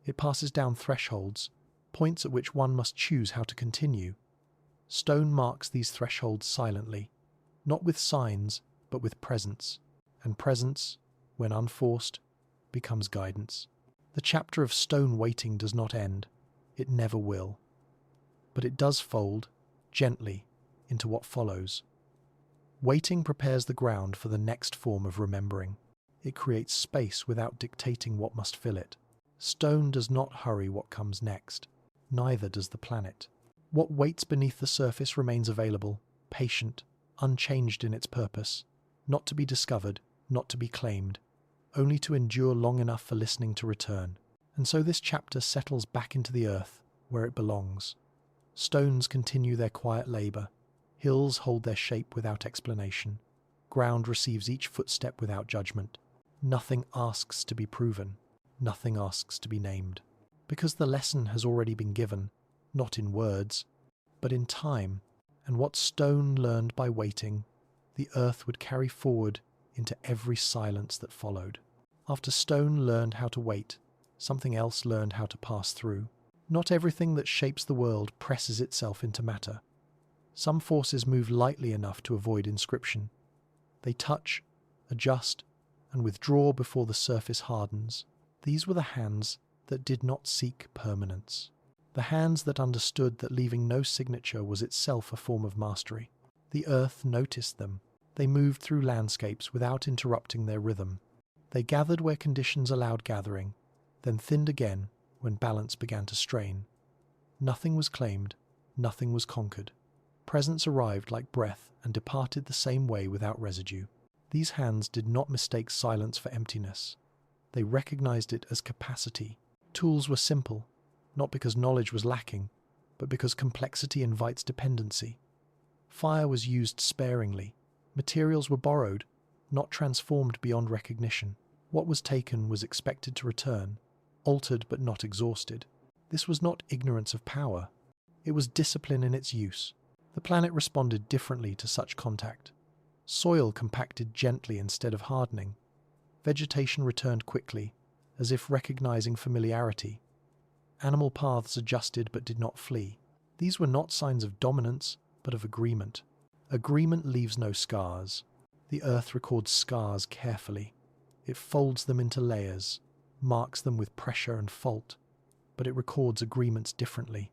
It passes down thresholds, points at which one must choose how to continue. Stone marks these thresholds silently, not with signs, but with presence. And presence, when unforced, becomes guidance. The chapter of stone waiting does not end. It never will. But it does fold, gently, into what follows. Waiting prepares the ground for the next form of remembering. It creates space without dictating what must fill it. Stone does not hurry what comes next. Neither does the planet. What waits beneath the surface remains available, patient, unchanged in its purpose, not to be discovered, not to be claimed, only to endure long enough for listening to return. And so this chapter settles back into the earth, where it belongs. Stones continue their quiet labour. Hills hold their shape without explanation. Ground receives each footstep without judgment. Nothing asks to be proven. Nothing asks to be named. Because the lesson has already been given, not in words, but in time, and what stone learned by waiting, the earth would carry forward into every silence that followed. After stone learned how to wait, something else learned how to pass through. Not everything that shapes the world presses itself into matter. Some forces move lightly enough to avoid inscription. They touch, adjust, and withdraw before the surface hardens. These were the hands that did not seek permanence. The hands that understood that leaving no signature was itself a form of mastery. The earth noticed them. They moved through landscapes without interrupting their rhythm. They gathered where conditions allowed gathering, then thinned again when balance began to strain. Nothing was claimed, nothing was conquered. Presence arrived like breath and departed the same way without residue. These hands did not mistake silence for emptiness. They recognized it as capacity. Tools were simple, not because knowledge was lacking, but because complexity invites dependency. Fire was used sparingly. Materials were borrowed, not transformed beyond recognition. What was taken was expected to return, altered but not exhausted. This was not ignorance of power. It was discipline in its use. The planet responded differently to such contact. Soil compacted gently instead of hardening. Vegetation returned quickly, as if recognizing familiarity. Animal paths adjusted but did not flee. These were not signs of dominance, but of agreement. Agreement leaves no scars. The earth records scars carefully. It folds them into layers, marks them with pressure and fault, but it records agreements differently.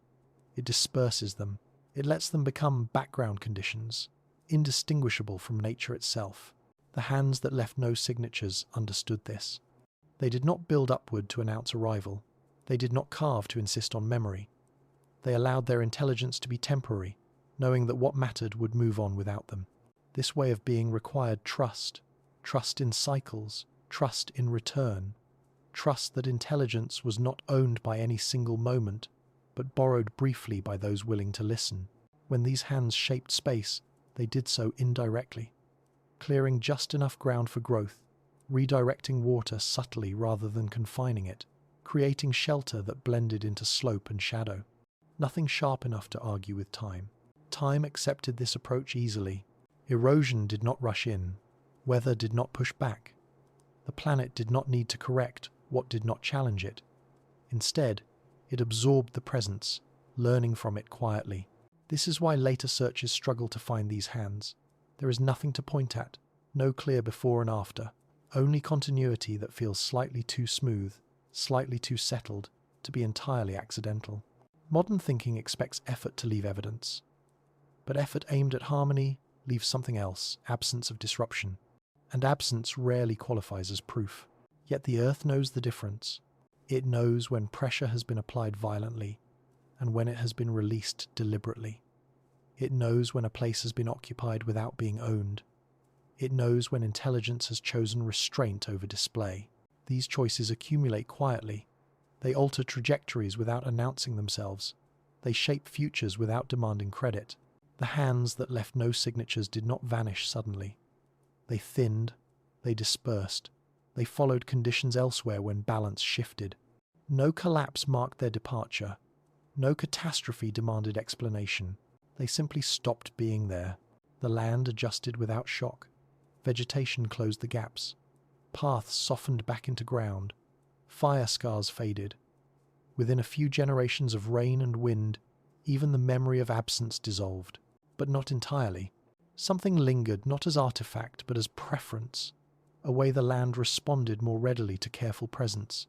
It disperses them. It lets them become background conditions, indistinguishable from nature itself. The hands that left no signatures understood this. They did not build upward to announce arrival. They did not carve to insist on memory. They allowed their intelligence to be temporary, knowing that what mattered would move on without them. This way of being required trust in cycles, trust in return, trust that intelligence was not owned by any single moment, but borrowed briefly by those willing to listen. When these hands shaped space, they did so indirectly, clearing just enough ground for growth, redirecting water subtly rather than confining it, creating shelter that blended into slope and shadow. Nothing sharp enough to argue with time. Time accepted this approach easily. Erosion did not rush in. Weather did not push back. The planet did not need to correct what did not challenge it. Instead, it absorbed the presence, learning from it quietly. This is why later searches struggle to find these hands. There is nothing to point at, no clear before and after, only continuity that feels slightly too smooth, slightly too settled, to be entirely accidental. Modern thinking expects effort to leave evidence. But effort aimed at harmony leaves something else, absence of disruption. And absence rarely qualifies as proof. Yet the Earth knows the difference. It knows when pressure has been applied violently, and when it has been released deliberately. It knows when a place has been occupied without being owned. It knows when intelligence has chosen restraint over display. These choices accumulate quietly. They alter trajectories without announcing themselves. They shape futures without demanding credit. The hands that left no signatures did not vanish suddenly. They thinned, they dispersed, they followed conditions elsewhere when balance shifted. No collapse marked their departure. No catastrophe demanded explanation. They simply stopped being there. The land adjusted without shock. Vegetation closed the gaps. Paths softened back into ground. Fire scars faded. Within a few generations of rain and wind, even the memory of absence dissolved. But not entirely. Something lingered not as artifact but as preference, a way the land responded more readily to careful presence,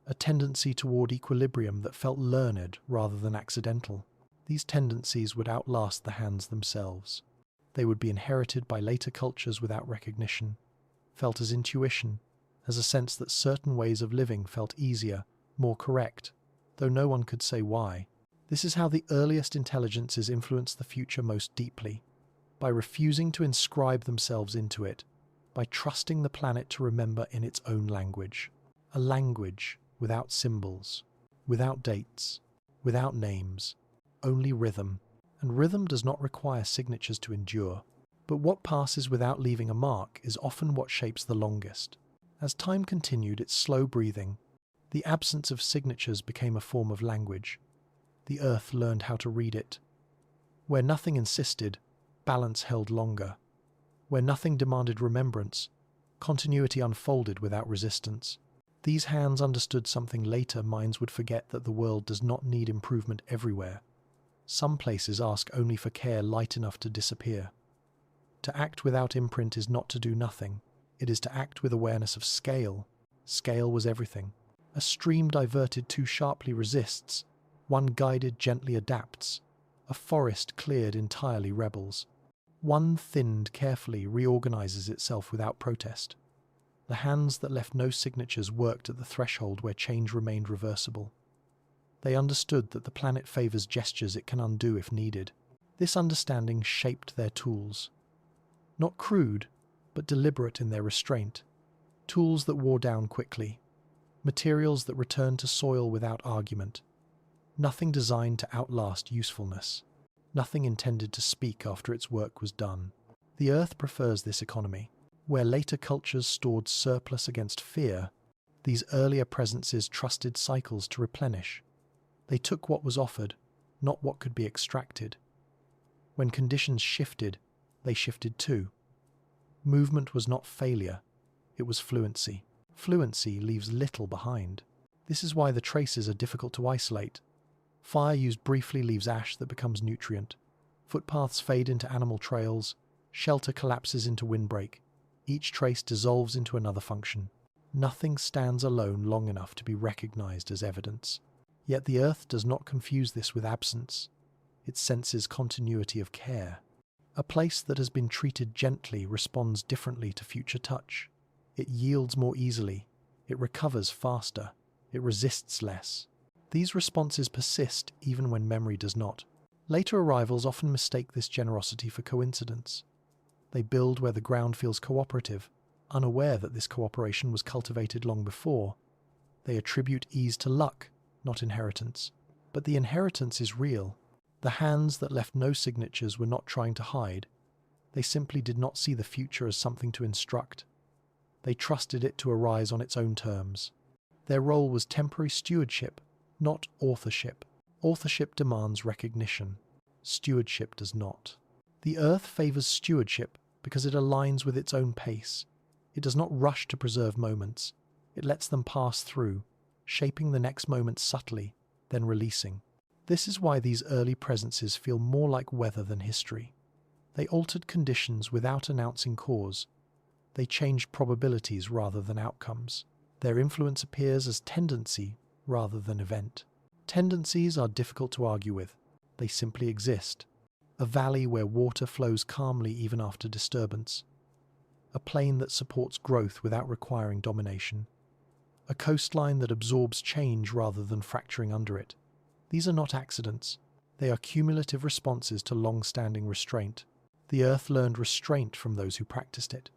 a tendency toward equilibrium that felt learned rather than accidental. These tendencies would outlast the hands themselves. They would be inherited by later cultures without recognition, felt as intuition, as a sense that certain ways of living felt easier, more correct, though no one could say why. This is how the earliest intelligences influence the future most deeply, by refusing to inscribe themselves into it, by trusting the planet to remember in its own language, a language without symbols, without dates, without names, only rhythm. And rhythm does not require signatures to endure. But what passes without leaving a mark is often what shapes the longest. As time continued its slow breathing, the absence of signatures became a form of language. The Earth learned how to read it. Where nothing insisted, balance held longer. Where nothing demanded remembrance, continuity unfolded without resistance. These hands understood something later minds would forget, that the world does not need improvement everywhere. Some places ask only for care light enough to disappear. To act without imprint is not to do nothing. It is to act with awareness of scale. Scale was everything. A stream diverted too sharply resists. One guided gently adapts. A forest cleared entirely rebels. One thinned carefully reorganizes itself without protest. The hands that left no signatures worked at the threshold where change remained reversible. They understood that the planet favors gestures it can undo if needed. This understanding shaped their tools. Not crude, but deliberate in their restraint. Tools that wore down quickly. Materials that returned to soil without argument. Nothing designed to outlast usefulness. Nothing intended to speak after its work was done. The Earth prefers this economy. Where later cultures stored surplus against fear, these earlier presences trusted cycles to replenish. They took what was offered, not what could be extracted. When conditions shifted, they shifted too. Movement was not failure, it was fluency. Fluency leaves little behind. This is why the traces are difficult to isolate. Fire used briefly leaves ash that becomes nutrient. Footpaths fade into animal trails. Shelter collapses into windbreak. Each trace dissolves into another function. Nothing stands alone long enough to be recognized as evidence. Yet the Earth does not confuse this with absence. It senses continuity of care. A place that has been treated gently responds differently to future touch. It yields more easily. It recovers faster. It resists less. These responses persist even when memory does not. Later arrivals often mistake this generosity for coincidence. They build where the ground feels cooperative, unaware that this cooperation was cultivated long before. They attribute ease to luck, not inheritance. But the inheritance is real. The hands that left no signatures were not trying to hide. They simply did not see the future as something to instruct. They trusted it to arise on its own terms. Their role was temporary stewardship, not authorship. Authorship demands recognition. Stewardship does not. The earth favors stewardship because it aligns with its own pace. It does not rush to preserve moments. It lets them pass through, shaping the next moment subtly, then releasing. This is why these early presences feel more like weather than history. They altered conditions without announcing cause. They changed probabilities rather than outcomes. Their influence appears as tendency rather than event. Tendencies are difficult to argue with. They simply exist. A valley where water flows calmly even after disturbance. A plain that supports growth without requiring domination. A coastline that absorbs change rather than fracturing under it. These are not accidents. They are cumulative responses to long-standing restraint. The earth learned restraint from those who practiced it.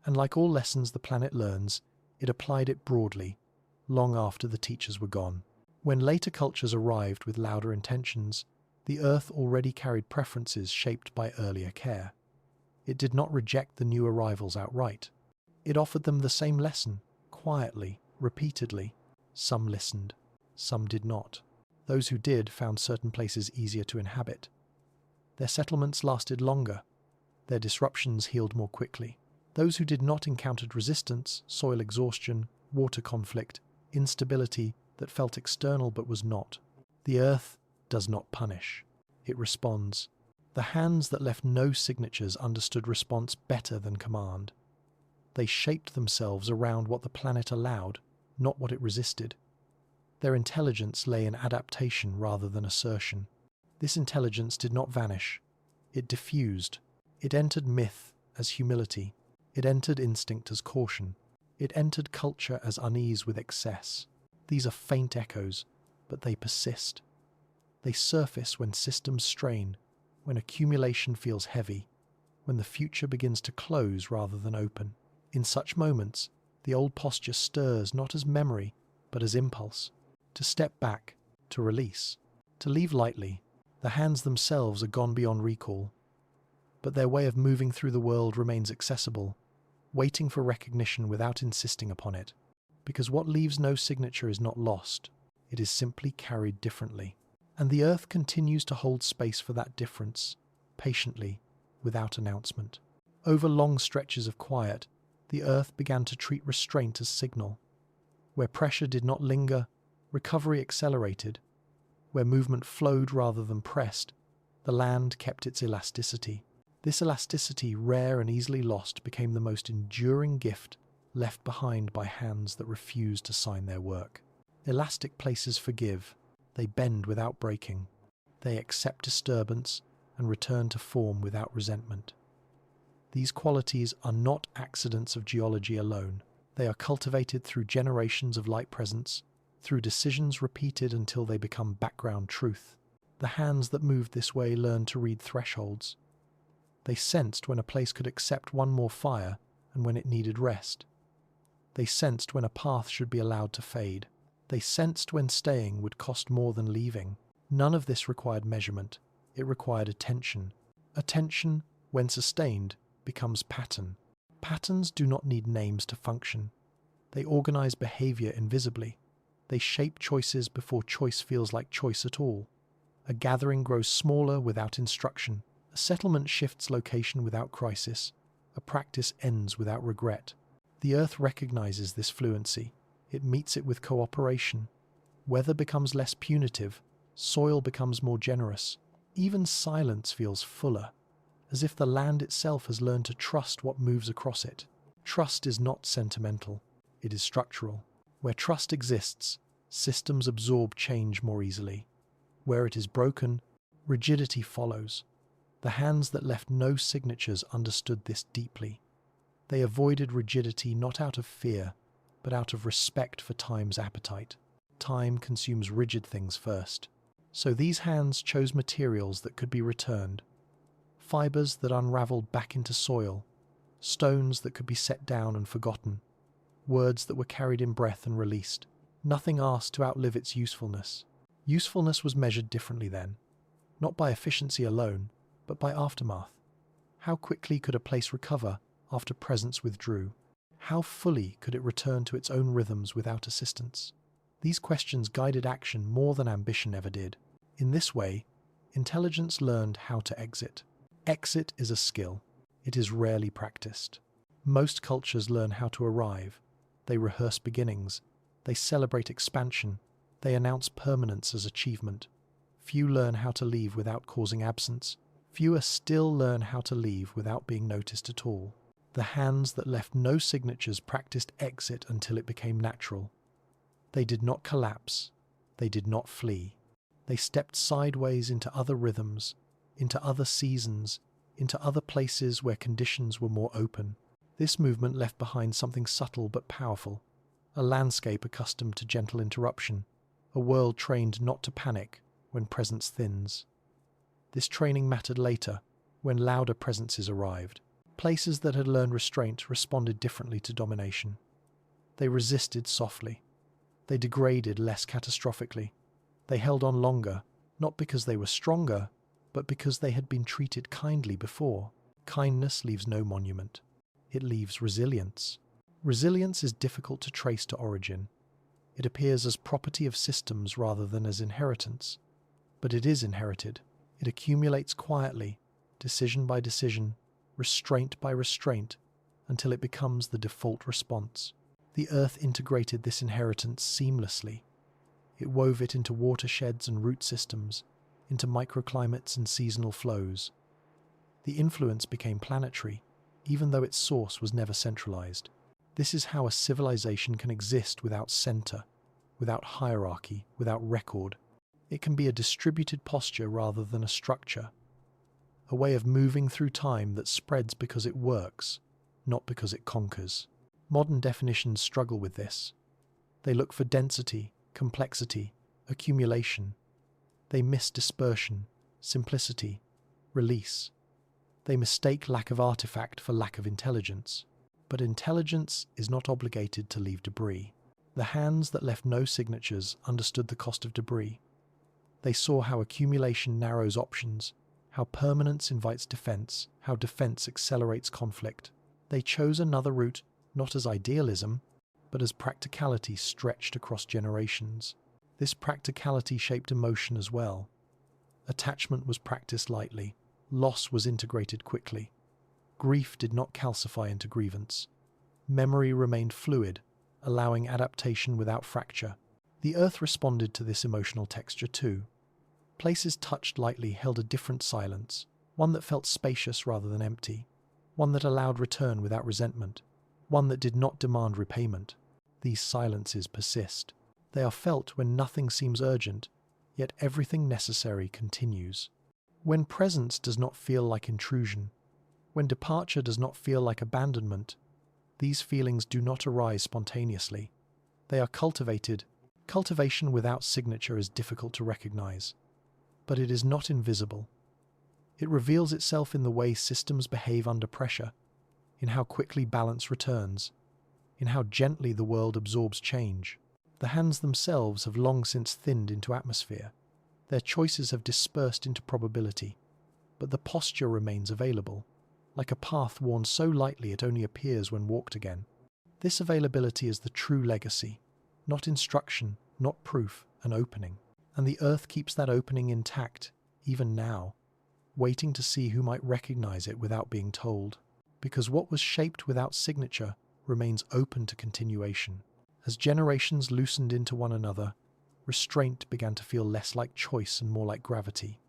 And like all lessons the planet learns, it applied it broadly, long after the teachers were gone. When later cultures arrived with louder intentions, the earth already carried preferences shaped by earlier care. It did not reject the new arrivals outright. It offered them the same lesson, quietly, repeatedly. Some listened, some did not. Those who did found certain places easier to inhabit. Their settlements lasted longer. Their disruptions healed more quickly. Those who did not encountered resistance, soil exhaustion, water conflict, instability that felt external but was not. The earth does not punish. It responds. The hands that left no signatures understood response better than command. They shaped themselves around what the planet allowed, not what it resisted. Their intelligence lay in adaptation rather than assertion. This intelligence did not vanish. It diffused. It entered myth as humility. It entered instinct as caution. It entered culture as unease with excess. These are faint echoes, but they persist. They surface when systems strain, when accumulation feels heavy, when the future begins to close rather than open. In such moments, the old posture stirs not as memory, but as impulse. To step back, to release, to leave lightly. The hands themselves are gone beyond recall, but their way of moving through the world remains accessible, waiting for recognition without insisting upon it. Because what leaves no signature is not lost, it is simply carried differently. And the earth continues to hold space for that difference, patiently, without announcement. Over long stretches of quiet, the earth began to treat restraint as signal. Where pressure did not linger, recovery accelerated. Where movement flowed rather than pressed, the land kept its elasticity. This elasticity, rare and easily lost, became the most enduring gift left behind by hands that refused to sign their work. Elastic places forgive. They bend without breaking. They accept disturbance and return to form without resentment. These qualities are not accidents of geology alone. They are cultivated through generations of light presence, through decisions repeated until they become background truth. The hands that moved this way learned to read thresholds. They sensed when a place could accept one more fire and when it needed rest. They sensed when a path should be allowed to fade. They sensed when staying would cost more than leaving. None of this required measurement. It required attention. Attention, when sustained, becomes pattern. Patterns do not need names to function. They organize behavior invisibly. They shape choices before choice feels like choice at all. A gathering grows smaller without instruction. A settlement shifts location without crisis. A practice ends without regret. The earth recognizes this fluency. It meets it with cooperation. Weather becomes less punitive. Soil becomes more generous. Even silence feels fuller, as if the land itself has learned to trust what moves across it. Trust is not sentimental. It is structural. Where trust exists, systems absorb change more easily. Where it is broken, rigidity follows. The hands that left no signatures understood this deeply. They avoided rigidity not out of fear, but out of respect for time's appetite. time consumes rigid things first. So these hands chose materials that could be returned, fibers that unraveled back into soil, stones that could be set down and forgotten, words that were carried in breath and released. Nothing asked to outlive its usefulness. Usefulness was measured differently then, not by efficiency alone, but by aftermath. How quickly could a place recover after presence withdrew? How fully could it return to its own rhythms without assistance? These questions guided action more than ambition ever did. In this way, intelligence learned how to exit. Exit is a skill. It is rarely practiced. Most cultures learn how to arrive. They rehearse beginnings. They celebrate expansion. They announce permanence as achievement. Few learn how to leave without causing absence. Fewer still learn how to leave without being noticed at all. The hands that left no signatures practiced exit until it became natural. They did not collapse. They did not flee. They stepped sideways into other rhythms, into other seasons, into other places where conditions were more open. This movement left behind something subtle but powerful, a landscape accustomed to gentle interruption, a world trained not to panic when presence thins. This training mattered later, when louder presences arrived. Places that had learned restraint responded differently to domination. They resisted softly. They degraded less catastrophically. They held on longer, not because they were stronger, but because they had been treated kindly before. Kindness leaves no monument. It leaves resilience. Resilience is difficult to trace to origin. It appears as property of systems rather than as inheritance. But it is inherited. It accumulates quietly, decision by decision, restraint by restraint, until it becomes the default response. The Earth integrated this inheritance seamlessly. It wove it into watersheds and root systems, into microclimates and seasonal flows. The influence became planetary, even though its source was never centralized. This is how a civilization can exist without center, without hierarchy, without record. It can be a distributed posture rather than a structure, a way of moving through time that spreads because it works, not because it conquers. Modern definitions struggle with this. They look for density, complexity, accumulation. They miss dispersion, simplicity, release. They mistake lack of artifact for lack of intelligence. But intelligence is not obligated to leave debris. The hands that left no signatures understood the cost of debris. They saw how accumulation narrows options, how permanence invites defense, how defense accelerates conflict. They chose another route, not as idealism, but as practicality stretched across generations. This practicality shaped emotion as well. Attachment was practiced lightly. Loss was integrated quickly. Grief did not calcify into grievance. Memory remained fluid, allowing adaptation without fracture. The Earth responded to this emotional texture too. Places touched lightly held a different silence, one that felt spacious rather than empty, one that allowed return without resentment, one that did not demand repayment. These silences persist. They are felt when nothing seems urgent, yet everything necessary continues. When presence does not feel like intrusion, when departure does not feel like abandonment, these feelings do not arise spontaneously. They are cultivated. Cultivation without signature is difficult to recognize, but it is not invisible. It reveals itself in the way systems behave under pressure, in how quickly balance returns, in how gently the world absorbs change. The hands themselves have long since thinned into atmosphere. Their choices have dispersed into probability, but the posture remains available, like a path worn so lightly it only appears when walked again. This availability is the true legacy, not instruction, not proof, an opening. And the Earth keeps that opening intact, even now, waiting to see who might recognize it without being told. Because what was shaped without signature remains open to continuation. As generations loosened into one another, restraint began to feel less like choice and more like gravity.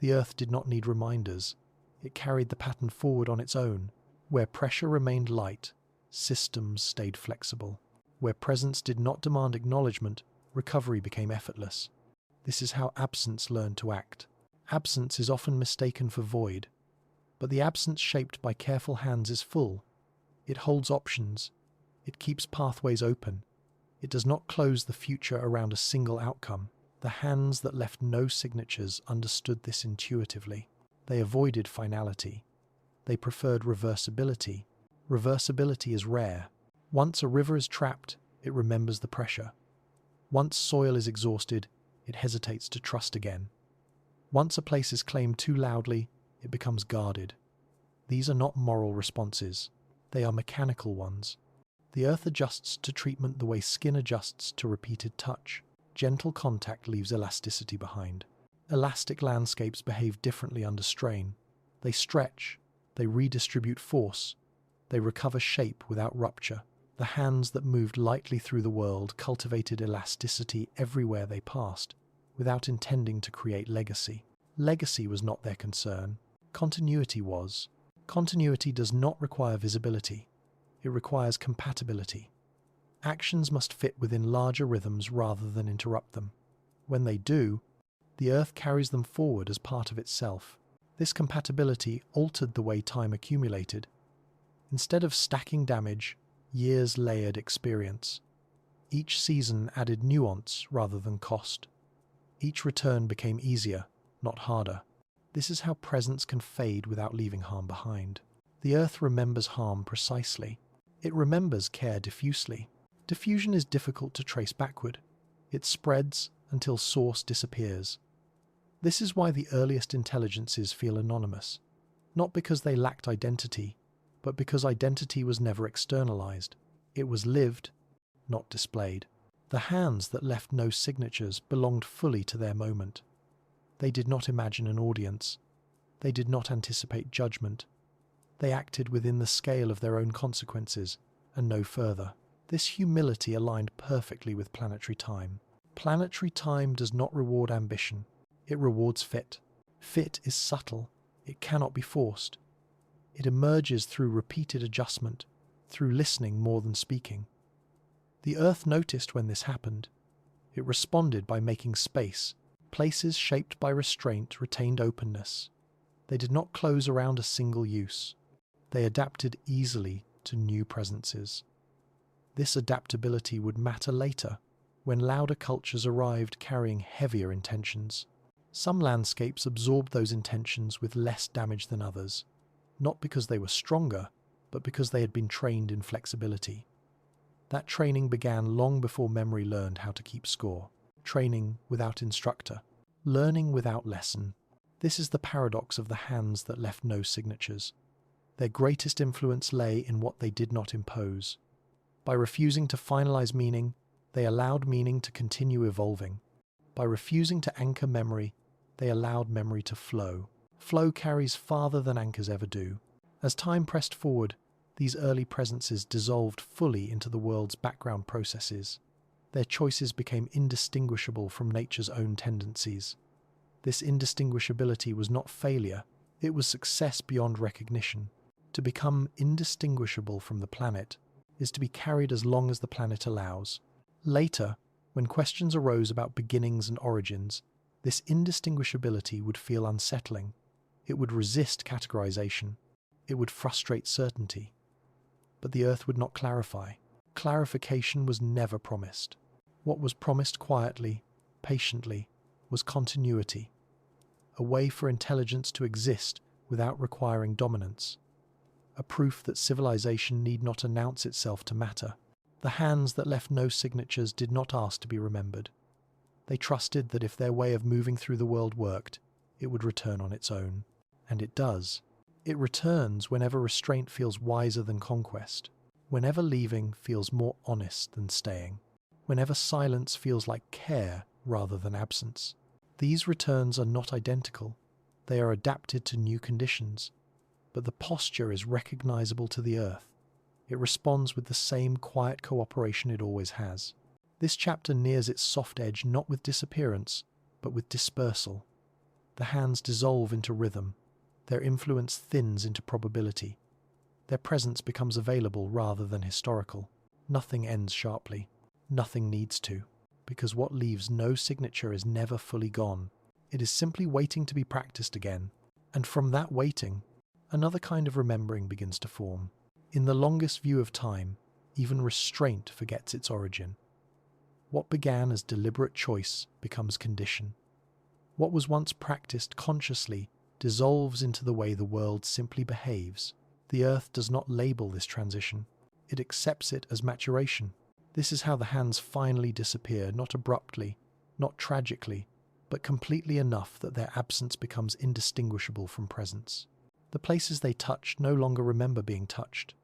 The Earth did not need reminders. It carried the pattern forward on its own. Where pressure remained light, systems stayed flexible. Where presence did not demand acknowledgement, recovery became effortless. This is how absence learned to act. Absence is often mistaken for void, but the absence shaped by careful hands is full. It holds options. It keeps pathways open. It does not close the future around a single outcome. The hands that left no signatures understood this intuitively. They avoided finality. They preferred reversibility. Reversibility is rare. Once a river is trapped, it remembers the pressure. Once soil is exhausted, it hesitates to trust again. Once a place is claimed too loudly, it becomes guarded. These are not moral responses. They are mechanical ones. The earth adjusts to treatment the way skin adjusts to repeated touch. Gentle contact leaves elasticity behind. Elastic landscapes behave differently under strain. They stretch. They redistribute force. They recover shape without rupture. The hands that moved lightly through the world cultivated elasticity everywhere they passed, without intending to create legacy. Legacy was not their concern. Continuity was. Continuity does not require visibility. It requires compatibility. Actions must fit within larger rhythms rather than interrupt them. When they do, the earth carries them forward as part of itself. This compatibility altered the way time accumulated. Instead of stacking damage, years layered experience. Each season added nuance rather than cost. Each return became easier, not harder. This is how presence can fade without leaving harm behind. The earth remembers harm precisely. It remembers care diffusely. Diffusion is difficult to trace backward. It spreads until source disappears. This is why the earliest intelligences feel anonymous, not because they lacked identity, but because identity was never externalized. It was lived, not displayed. The hands that left no signatures belonged fully to their moment. They did not imagine an audience. They did not anticipate judgment. They acted within the scale of their own consequences, and no further. This humility aligned perfectly with planetary time. Planetary time does not reward ambition. It rewards fit. Fit is subtle. It cannot be forced. It emerges through repeated adjustment, through listening more than speaking. The earth noticed when this happened. It responded by making space. Places shaped by restraint retained openness. They did not close around a single use. They adapted easily to new presences. This adaptability would matter later, when louder cultures arrived carrying heavier intentions. Some landscapes absorbed those intentions with less damage than others, not because they were stronger, but because they had been trained in flexibility. That training began long before memory learned how to keep score. Training without instructor, learning without lesson. This is the paradox of the hands that left no signatures. Their greatest influence lay in what they did not impose. By refusing to finalize meaning, they allowed meaning to continue evolving. By refusing to anchor memory, they allowed memory to flow. Flow carries farther than anchors ever do. As time pressed forward, these early presences dissolved fully into the world's background processes. Their choices became indistinguishable from nature's own tendencies. This indistinguishability was not failure, it was success beyond recognition. To become indistinguishable from the planet is to be carried as long as the planet allows. Later, when questions arose about beginnings and origins, this indistinguishability would feel unsettling. It would resist categorization. It would frustrate certainty. But the earth would not clarify. Clarification was never promised. What was promised quietly, patiently, was continuity, a way for intelligence to exist without requiring dominance, a proof that civilization need not announce itself to matter. The hands that left no signatures did not ask to be remembered. They trusted that if their way of moving through the world worked, it would return on its own. And it does. It returns whenever restraint feels wiser than conquest, whenever leaving feels more honest than staying, whenever silence feels like care rather than absence. These returns are not identical. They are adapted to new conditions, but the posture is recognizable to the earth. It responds with the same quiet cooperation it always has. This chapter nears its soft edge not with disappearance, but with dispersal. The hands dissolve into rhythm. Their influence thins into probability. Their presence becomes available rather than historical. Nothing ends sharply. Nothing needs to, because what leaves no signature is never fully gone. It is simply waiting to be practiced again. And from that waiting, another kind of remembering begins to form. In the longest view of time, even restraint forgets its origin. What began as deliberate choice becomes condition. What was once practiced consciously dissolves into the way the world simply behaves. The earth does not label this transition. It accepts it as maturation. This is how the hands finally disappear, not abruptly, not tragically, but completely enough that their absence becomes indistinguishable from presence. The places they touch no longer remember being touched.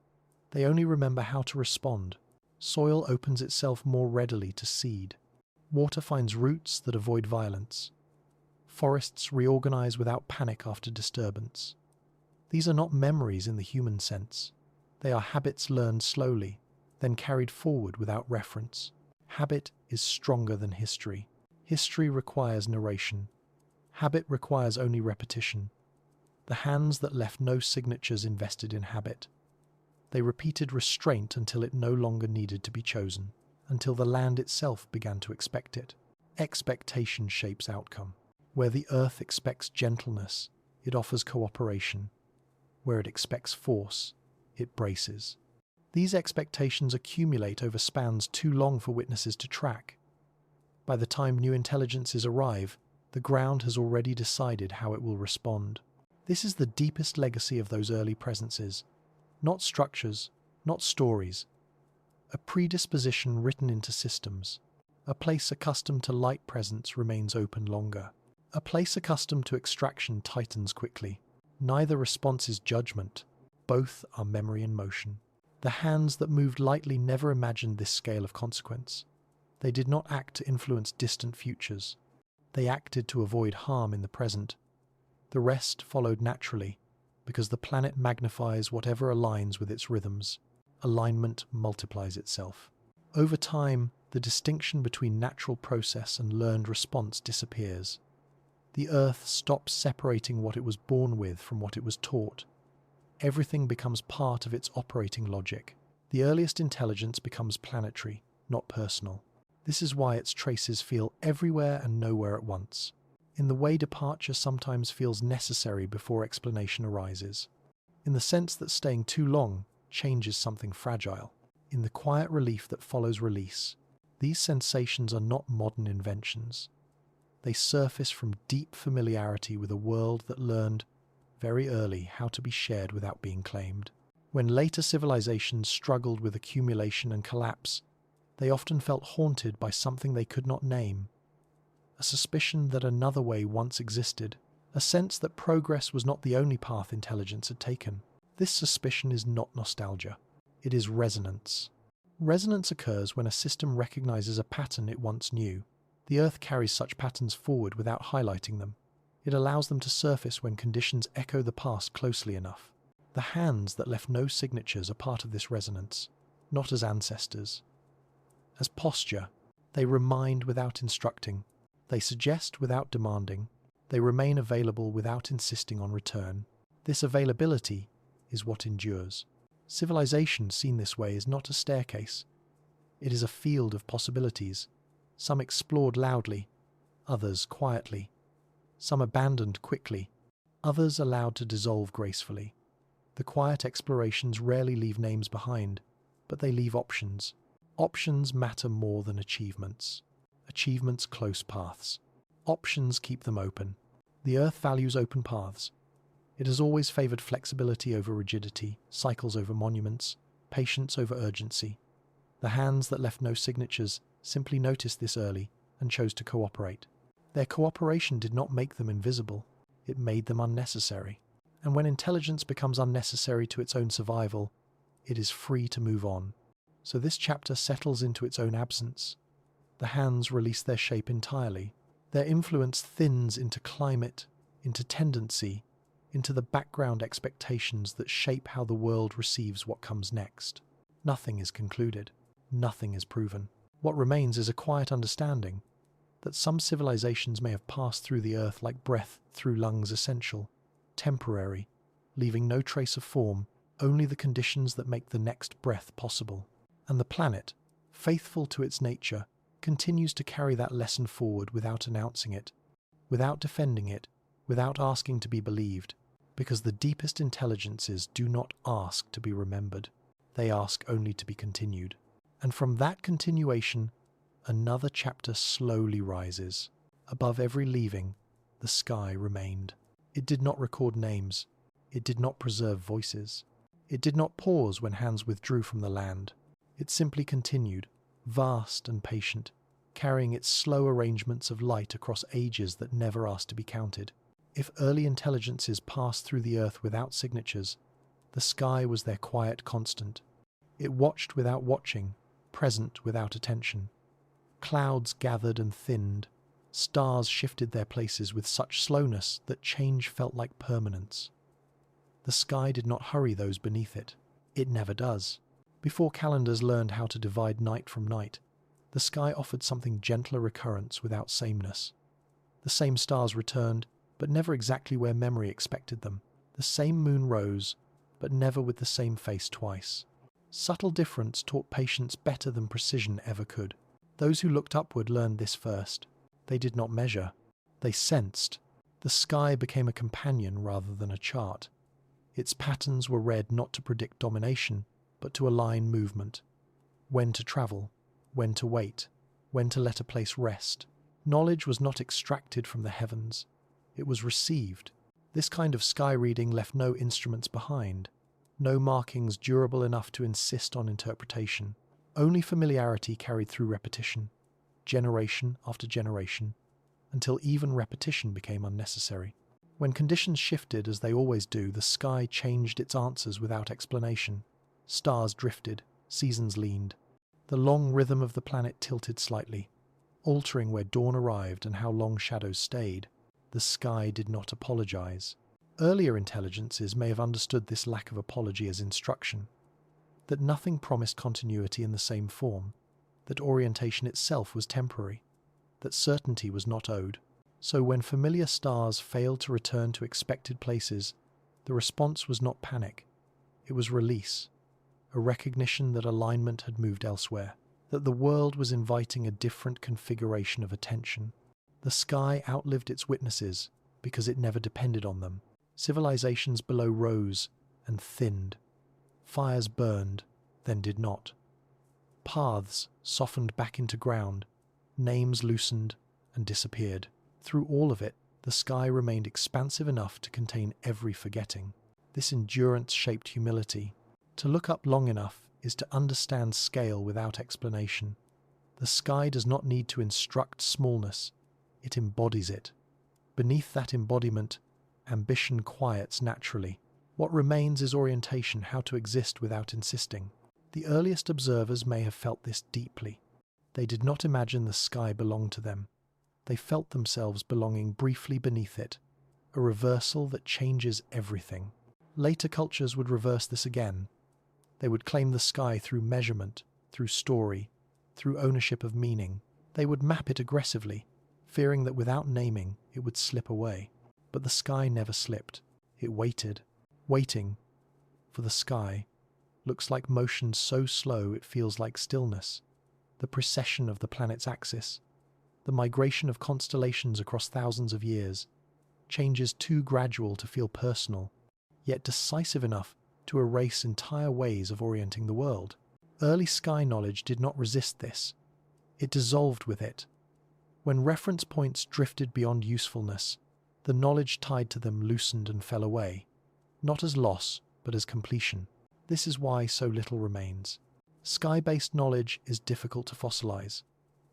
They only remember how to respond. Soil opens itself more readily to seed. Water finds roots that avoid violence. Forests reorganize without panic after disturbance. These are not memories in the human sense. They are habits learned slowly, then carried forward without reference. Habit is stronger than history. History requires narration. Habit requires only repetition. The hands that left no signatures invested in habit. They repeated restraint until it no longer needed to be chosen, until the land itself began to expect it. Expectation shapes outcome. Where the earth expects gentleness, it offers cooperation. Where it expects force, it braces. These expectations accumulate over spans too long for witnesses to track. By the time new intelligences arrive, the ground has already decided how it will respond. This is the deepest legacy of those early presences. Not structures, not stories. A predisposition written into systems. A place accustomed to light presence remains open longer. A place accustomed to extraction tightens quickly. Neither response is judgment. Both are memory in motion. The hands that moved lightly never imagined this scale of consequence. They did not act to influence distant futures. They acted to avoid harm in the present. The rest followed naturally, because the planet magnifies whatever aligns with its rhythms. Alignment multiplies itself. Over time, the distinction between natural process and learned response disappears. The earth stops separating what it was born with from what it was taught. Everything becomes part of its operating logic. The earliest intelligence becomes planetary, not personal. This is why its traces feel everywhere and nowhere at once. In the way departure sometimes feels necessary before explanation arises. In the sense that staying too long changes something fragile. In the quiet relief that follows release. These sensations are not modern inventions. They surface from deep familiarity with a world that learned very early how to be shared without being claimed. When later civilizations struggled with accumulation and collapse, they often felt haunted by something they could not name. A suspicion that another way once existed, a sense that progress was not the only path intelligence had taken. This suspicion is not nostalgia. It is resonance. Resonance occurs when a system recognizes a pattern it once knew. The Earth carries such patterns forward without highlighting them. It allows them to surface when conditions echo the past closely enough. The hands that left no signatures are part of this resonance, not as ancestors. As posture, they remind without instructing. They suggest without demanding. They remain available without insisting on return. This availability is what endures. Civilization seen this way is not a staircase. It is a field of possibilities. Some explored loudly, others quietly. Some abandoned quickly, others allowed to dissolve gracefully. The quiet explorations rarely leave names behind, but they leave options. Options matter more than achievements. Achievements close paths. Options keep them open. The Earth values open paths. It has always favoured flexibility over rigidity, cycles over monuments, patience over urgency. The hands that left no signatures simply noticed this early and chose to cooperate. Their cooperation did not make them invisible, it made them unnecessary. And when intelligence becomes unnecessary to its own survival, it is free to move on. So this chapter settles into its own absence. The hands release their shape entirely. Their influence thins into climate, into tendency, into the background expectations that shape how the world receives what comes next. Nothing is concluded. Nothing is proven. What remains is a quiet understanding that some civilizations may have passed through the earth like breath through lungs, essential, temporary, leaving no trace of form, only the conditions that make the next breath possible. And the planet, faithful to its nature, continues to carry that lesson forward without announcing it, without defending it, without asking to be believed, because the deepest intelligences do not ask to be remembered. They ask only to be continued. And from that continuation, Another chapter slowly rises. Above every leaving, the sky remained. It did not record names. It did not preserve voices. It did not pause when hands withdrew from the land. It simply continued, vast and patient, carrying its slow arrangements of light across ages that never asked to be counted. If early intelligences passed through the earth without signatures, the sky was their quiet constant. It watched without watching, present without attention. Clouds gathered and thinned. Stars shifted their places with such slowness that change felt like permanence. The sky did not hurry those beneath it. It never does. Before calendars learned how to divide night from night, the sky offered something gentler recurrence without sameness. The same stars returned, but never exactly where memory expected them. The same moon rose, but never with the same face twice. Subtle difference taught patience better than precision ever could. Those who looked upward learned this first. They did not measure. They sensed. The sky became a companion rather than a chart. Its patterns were read not to predict domination, but to align movement. When to travel, when to wait, when to let a place rest. Knowledge was not extracted from the heavens. It was received. This kind of sky reading left no instruments behind, no markings durable enough to insist on interpretation. Only familiarity carried through repetition, generation after generation, until even repetition became unnecessary. When conditions shifted, as they always do, the sky changed its answers without explanation. Stars drifted, seasons leaned. The long rhythm of the planet tilted slightly, altering where dawn arrived and how long shadows stayed. The sky did not apologize. Earlier intelligences may have understood this lack of apology as instruction, that nothing promised continuity in the same form, that orientation itself was temporary, that certainty was not owed. So when familiar stars failed to return to expected places, the response was not panic. It was release, a recognition that alignment had moved elsewhere, that the world was inviting a different configuration of attention. The sky outlived its witnesses because it never depended on them. Civilizations below rose and thinned. Fires burned, then did not. Paths softened back into ground. Names loosened and disappeared. Through all of it, the sky remained expansive enough to contain every forgetting. This endurance shaped humility. To look up long enough is to understand scale without explanation. The sky does not need to instruct smallness. It embodies it. Beneath that embodiment, ambition quiets naturally. What remains is orientation, how to exist without insisting. The earliest observers may have felt this deeply. They did not imagine the sky belonged to them. They felt themselves belonging briefly beneath it, a reversal that changes everything. Later cultures would reverse this again. They would claim the sky through measurement, through story, through ownership of meaning. They would map it aggressively, fearing that without naming it would slip away. But the sky never slipped. It waited. Waiting for the sky looks like motion so slow it feels like stillness. The precession of the planet's axis, the migration of constellations across thousands of years, changes too gradual to feel personal, yet decisive enough to erase entire ways of orienting the world. Early sky knowledge did not resist this. It dissolved with it. When reference points drifted beyond usefulness, the knowledge tied to them loosened and fell away, not as loss, but as completion. This is why so little remains. Sky-based knowledge is difficult to fossilize.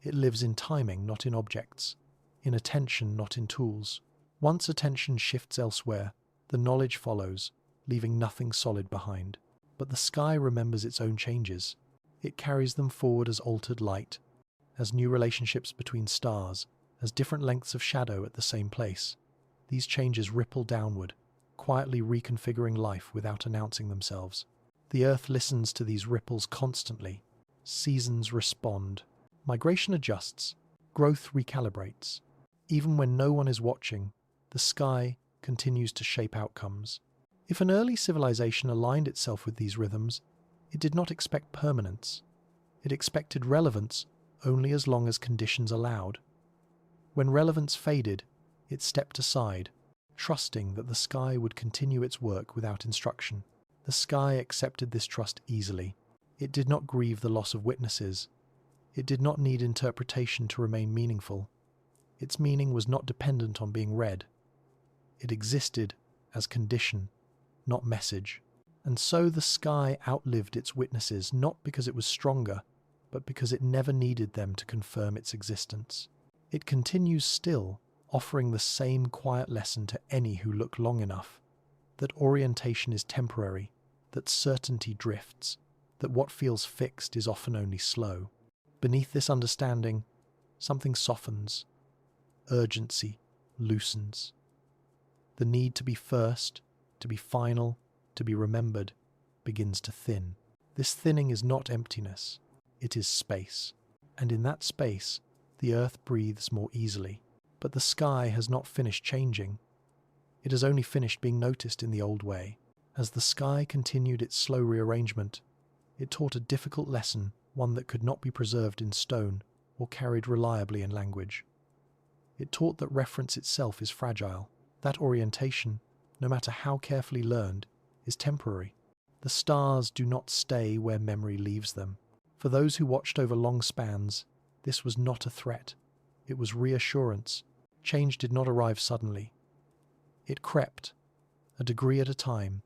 It lives in timing, not in objects, in attention, not in tools. Once attention shifts elsewhere, the knowledge follows, leaving nothing solid behind. But the sky remembers its own changes. It carries them forward as altered light, as new relationships between stars, as different lengths of shadow at the same place. These changes ripple downward, quietly reconfiguring life without announcing themselves. The earth listens to these ripples constantly. Seasons respond. Migration adjusts. Growth recalibrates. Even when no one is watching, the sky continues to shape outcomes. If an early civilization aligned itself with these rhythms, it did not expect permanence. It expected relevance only as long as conditions allowed. When relevance faded, it stepped aside, trusting that the sky would continue its work without instruction. The sky accepted this trust easily. It did not grieve the loss of witnesses. It did not need interpretation to remain meaningful. Its meaning was not dependent on being read. It existed as condition, not message. And so the sky outlived its witnesses, not because it was stronger, but because it never needed them to confirm its existence. It continues still, offering the same quiet lesson to any who look long enough, that orientation is temporary, that certainty drifts, that what feels fixed is often only slow. Beneath this understanding, something softens. Urgency loosens. The need to be first, to be final, to be remembered, begins to thin. This thinning is not emptiness, it is space. And in that space, the earth breathes more easily. But the sky has not finished changing. It has only finished being noticed in the old way. As the sky continued its slow rearrangement, it taught a difficult lesson, one that could not be preserved in stone or carried reliably in language. It taught that reference itself is fragile, that orientation, no matter how carefully learned, is temporary. The stars do not stay where memory leaves them. For those who watched over long spans, this was not a threat. It was reassurance. Change did not arrive suddenly. It crept, a degree at a time,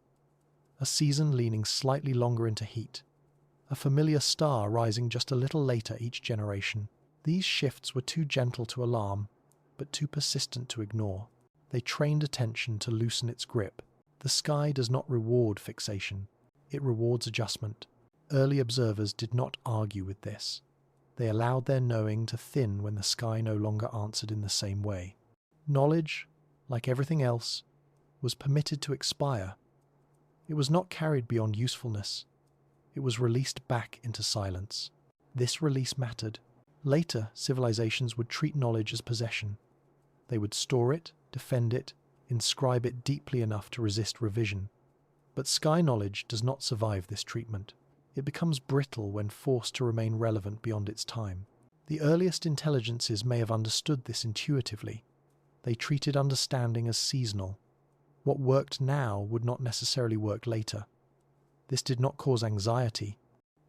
a season leaning slightly longer into heat, a familiar star rising just a little later each generation. These shifts were too gentle to alarm, but too persistent to ignore. They trained attention to loosen its grip. The sky does not reward fixation, it rewards adjustment. Early observers did not argue with this. They allowed their knowing to thin when the sky no longer answered in the same way. Knowledge, like everything else, was permitted to expire. It was not carried beyond usefulness. It was released back into silence. This release mattered. Later, civilizations would treat knowledge as possession. They would store it, defend it, inscribe it deeply enough to resist revision. But sky knowledge does not survive this treatment. It becomes brittle when forced to remain relevant beyond its time. The earliest intelligences may have understood this intuitively. They treated understanding as seasonal. What worked now would not necessarily work later. This did not cause anxiety.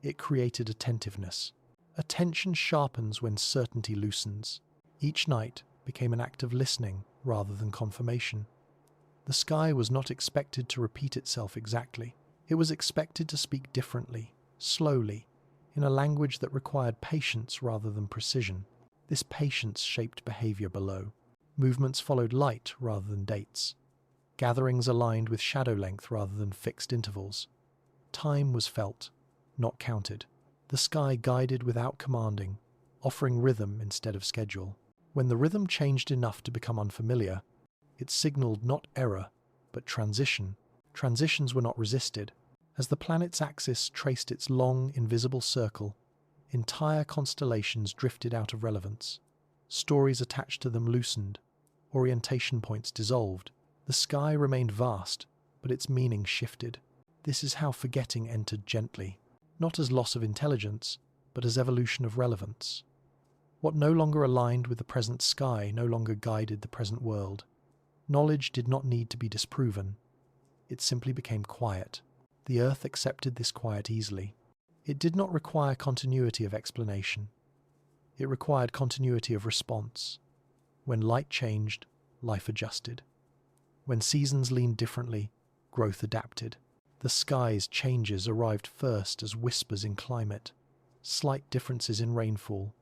It created attentiveness. Attention sharpens when certainty loosens. Each night became an act of listening rather than confirmation. The sky was not expected to repeat itself exactly. It was expected to speak differently, slowly, in a language that required patience rather than precision. This patience shaped behavior below. Movements followed light rather than dates. Gatherings aligned with shadow length rather than fixed intervals. Time was felt, not counted. The sky guided without commanding, offering rhythm instead of schedule. When the rhythm changed enough to become unfamiliar, it signaled not error, but transition. Transitions were not resisted. As the planet's axis traced its long, invisible circle, entire constellations drifted out of relevance. Stories attached to them loosened. Orientation points dissolved. The sky remained vast, but its meaning shifted. This is how forgetting entered gently, not as loss of intelligence, but as evolution of relevance. What no longer aligned with the present sky no longer guided the present world. Knowledge did not need to be disproven. It simply became quiet. The earth accepted this quiet easily. It did not require continuity of explanation. It required continuity of response. When light changed, life adjusted. When seasons leaned differently, growth adapted. The sky's changes arrived first as whispers in climate, slight differences in rainfall,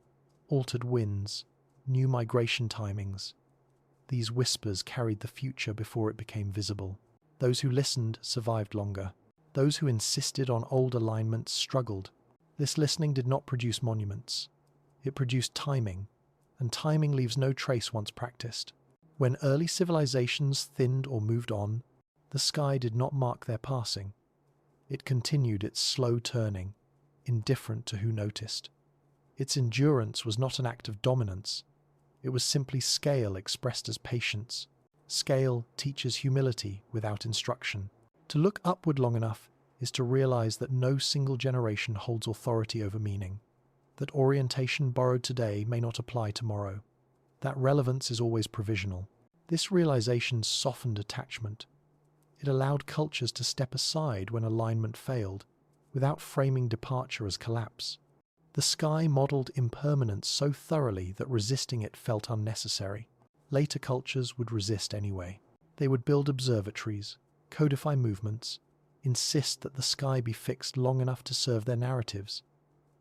altered winds, new migration timings. These whispers carried the future before it became visible. Those who listened survived longer. Those who insisted on old alignments struggled. This listening did not produce monuments. It produced timing, and timing leaves no trace once practiced. When early civilizations thinned or moved on, the sky did not mark their passing. It continued its slow turning, indifferent to who noticed. Its endurance was not an act of dominance. It was simply scale expressed as patience. Scale teaches humility without instruction. To look upward long enough is to realize that no single generation holds authority over meaning, that orientation borrowed today may not apply tomorrow, that relevance is always provisional. This realization softened attachment. It allowed cultures to step aside when alignment failed, without framing departure as collapse. The sky modeled impermanence so thoroughly that resisting it felt unnecessary. Later cultures would resist anyway. They would build observatories, codify movements, insist that the sky be fixed long enough to serve their narratives.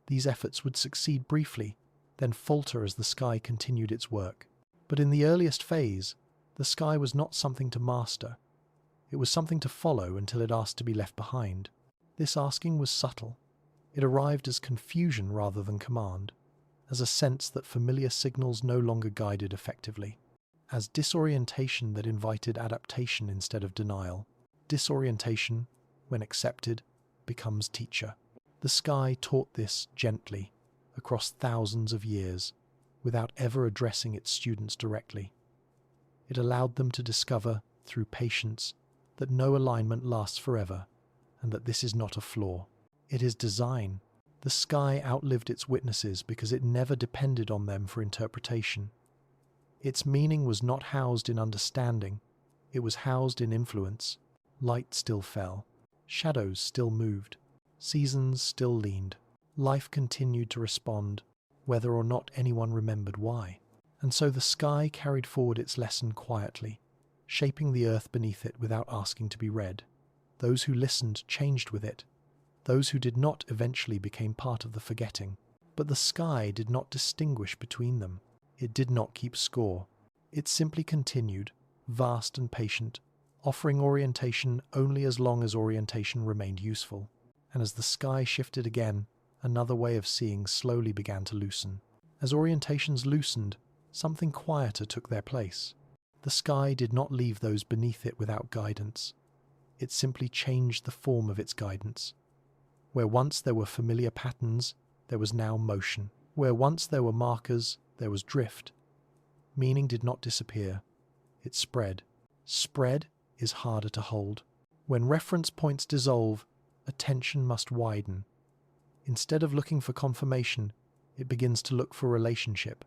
These efforts would succeed briefly, then falter as the sky continued its work. But in the earliest phase, the sky was not something to master. It was something to follow until it asked to be left behind. This asking was subtle. It arrived as confusion rather than command, as a sense that familiar signals no longer guided effectively, as disorientation that invited adaptation instead of denial. Disorientation, when accepted, becomes teacher. The sky taught this gently, across thousands of years, without ever addressing its students directly. It allowed them to discover, through patience, that no alignment lasts forever, and that this is not a flaw. It is design. The sky outlived its witnesses because it never depended on them for interpretation. Its meaning was not housed in understanding, it was housed in influence. Light still fell, shadows still moved, seasons still leaned. Life continued to respond, whether or not anyone remembered why. And so the sky carried forward its lesson quietly, shaping the earth beneath it without asking to be read. Those who listened changed with it. Those who did not eventually became part of the forgetting. But the sky did not distinguish between them. It did not keep score. It simply continued, vast and patient, offering orientation only as long as orientation remained useful. And as the sky shifted again, another way of seeing slowly began to loosen. As orientations loosened, something quieter took their place. The sky did not leave those beneath it without guidance. It simply changed the form of its guidance. Where once there were familiar patterns, there was now motion. Where once there were markers, there was drift. Meaning did not disappear. It spread. Spread is harder to hold. When reference points dissolve, attention must widen. Instead of looking for confirmation, it begins to look for relationship.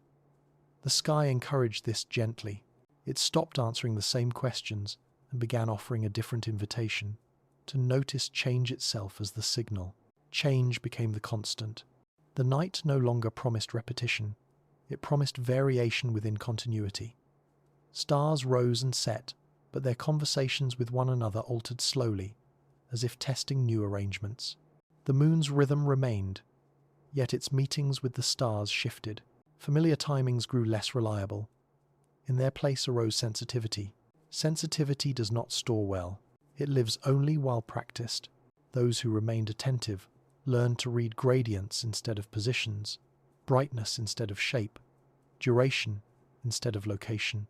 The sky encouraged this gently. It stopped answering the same questions and began offering a different invitation, to notice change itself as the signal. Change became the constant. The night no longer promised repetition. It promised variation within continuity. Stars rose and set, but their conversations with one another altered slowly, as if testing new arrangements. The moon's rhythm remained, yet its meetings with the stars shifted. Familiar timings grew less reliable. In their place arose sensitivity. Sensitivity does not store well. It lives only while practiced. Those who remained attentive learned to read gradients instead of positions, brightness instead of shape, duration instead of location.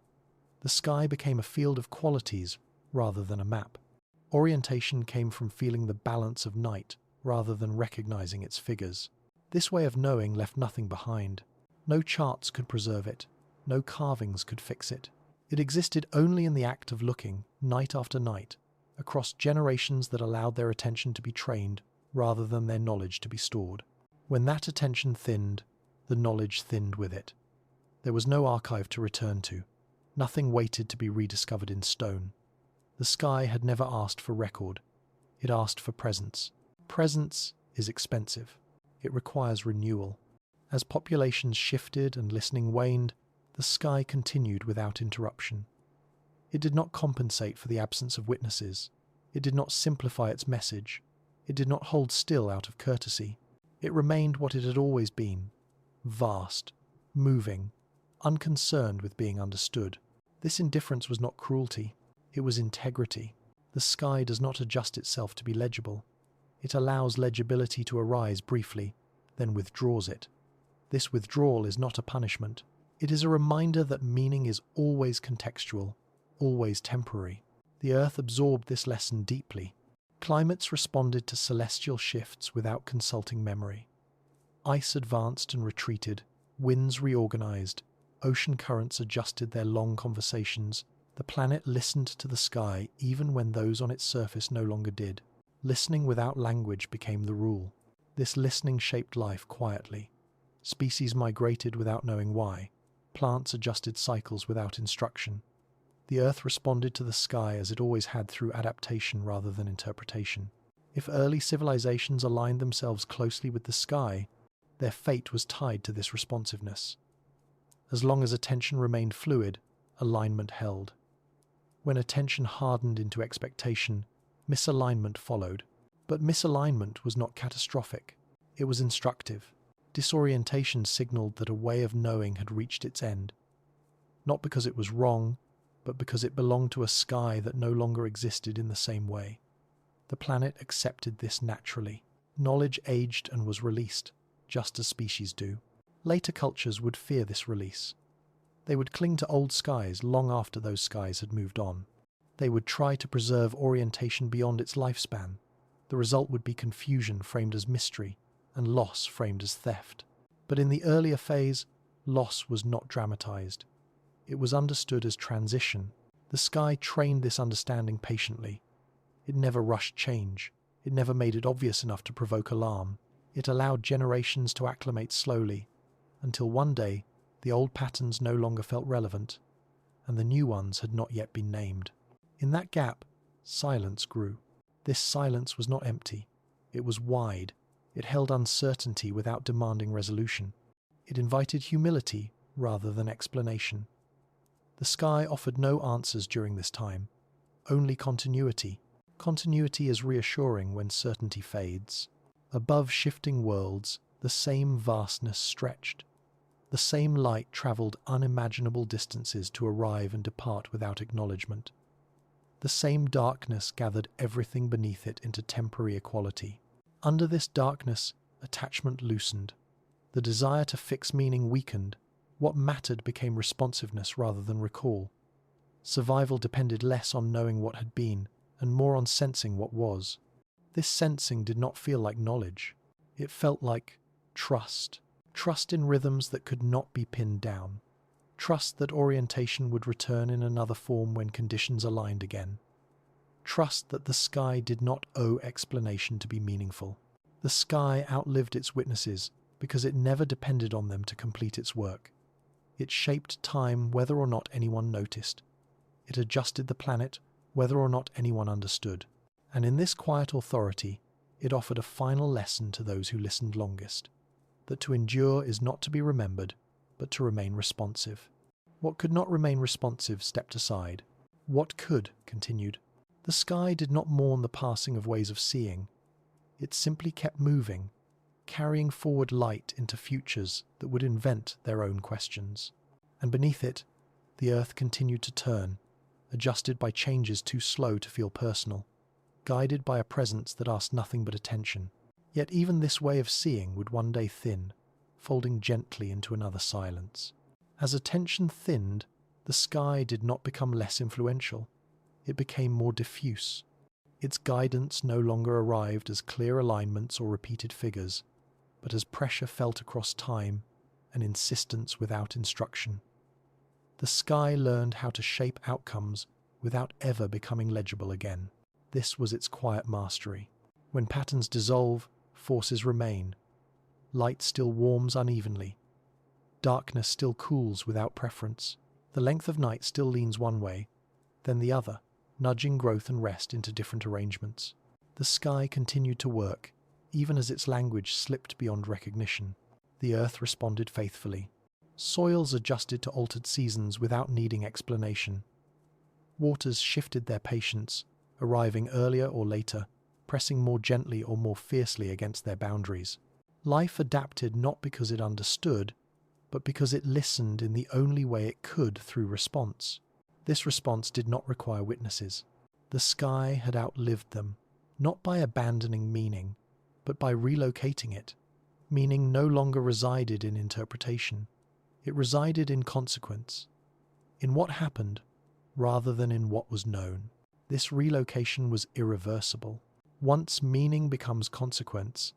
The sky became a field of qualities rather than a map. Orientation came from feeling the balance of night rather than recognizing its figures. This way of knowing left nothing behind. No charts could preserve it. No carvings could fix it. It existed only in the act of looking, night after night, across generations that allowed their attention to be trained rather than their knowledge to be stored. When that attention thinned, the knowledge thinned with it. There was no archive to return to. Nothing waited to be rediscovered in stone. The sky had never asked for record. It asked for presence. Presence is expensive. It requires renewal. As populations shifted and listening waned, the sky continued without interruption. It did not compensate for the absence of witnesses. It did not simplify its message. It did not hold still out of courtesy. It remained what it had always been, vast, moving, unconcerned with being understood. This indifference was not cruelty. It was integrity. The sky does not adjust itself to be legible. It allows legibility to arise briefly, then withdraws it. This withdrawal is not a punishment. It is a reminder that meaning is always contextual, always temporary. The earth absorbed this lesson deeply. Climates responded to celestial shifts without consulting memory. Ice advanced and retreated, winds reorganized, ocean currents adjusted their long conversations. The planet listened to the sky even when those on its surface no longer did. Listening without language became the rule. This listening shaped life quietly. Species migrated without knowing why. Plants adjusted cycles without instruction. The earth responded to the sky as it always had through adaptation rather than interpretation. If early civilizations aligned themselves closely with the sky, Their fate was tied to this responsiveness. As long as attention remained fluid, alignment held. When attention hardened into expectation, misalignment followed. But misalignment was not catastrophic. It was instructive. Disorientation signaled that a way of knowing had reached its end. Not because it was wrong, but because it belonged to a sky that no longer existed in the same way. The planet accepted this naturally. Knowledge aged and was released, just as species do. Later cultures would fear this release. They would cling to old skies long after those skies had moved on. They would try to preserve orientation beyond its lifespan. The result would be confusion framed as mystery and loss framed as theft. But in the earlier phase, loss was not dramatized. It was understood as transition. The sky trained this understanding patiently. It never rushed change. It never made it obvious enough to provoke alarm. It allowed generations to acclimate slowly, until one day the old patterns no longer felt relevant, and the new ones had not yet been named. In that gap, silence grew. This silence was not empty. It was wide. It held uncertainty without demanding resolution. It invited humility rather than explanation. The sky offered no answers during this time, only continuity. Continuity is reassuring when certainty fades. Above shifting worlds, the same vastness stretched. The same light travelled unimaginable distances to arrive and depart without acknowledgement. The same darkness gathered everything beneath it into temporary equality. Under this darkness, attachment loosened. The desire to fix meaning weakened. What mattered became responsiveness rather than recall. Survival depended less on knowing what had been and more on sensing what was. This sensing did not feel like knowledge. It felt like trust. Trust in rhythms that could not be pinned down. Trust that orientation would return in another form when conditions aligned again. Trust that the sky did not owe explanation to be meaningful. The sky outlived its witnesses because it never depended on them to complete its work. It shaped time whether or not anyone noticed. It adjusted the planet whether or not anyone understood. And in this quiet authority, it offered a final lesson to those who listened longest, that to endure is not to be remembered, but to remain responsive. What could not remain responsive stepped aside. What could continued. The sky did not mourn the passing of ways of seeing. It simply kept moving, carrying forward light into futures that would invent their own questions. And beneath it, the earth continued to turn, adjusted by changes too slow to feel personal, guided by a presence that asked nothing but attention. Yet even this way of seeing would one day thin, folding gently into another silence. As attention thinned, the sky did not become less influential. It became more diffuse. Its guidance no longer arrived as clear alignments or repeated figures, but as pressure felt across time and insistence without instruction. The sky learned how to shape outcomes without ever becoming legible again. This was its quiet mastery. When patterns dissolve, forces remain. Light still warms unevenly. Darkness still cools without preference. The length of night still leans one way, then the other, nudging growth and rest into different arrangements. The sky continued to work, even as its language slipped beyond recognition. The earth responded faithfully. Soils adjusted to altered seasons without needing explanation. Waters shifted their patience, arriving earlier or later, pressing more gently or more fiercely against their boundaries. Life adapted not because it understood, but because it listened in the only way it could through response. This response did not require witnesses. The sky had outlived them, not by abandoning meaning, but by relocating it. Meaning no longer resided in interpretation. It resided in consequence, in what happened, rather than in what was known. This relocation was irreversible. Once meaning becomes consequence,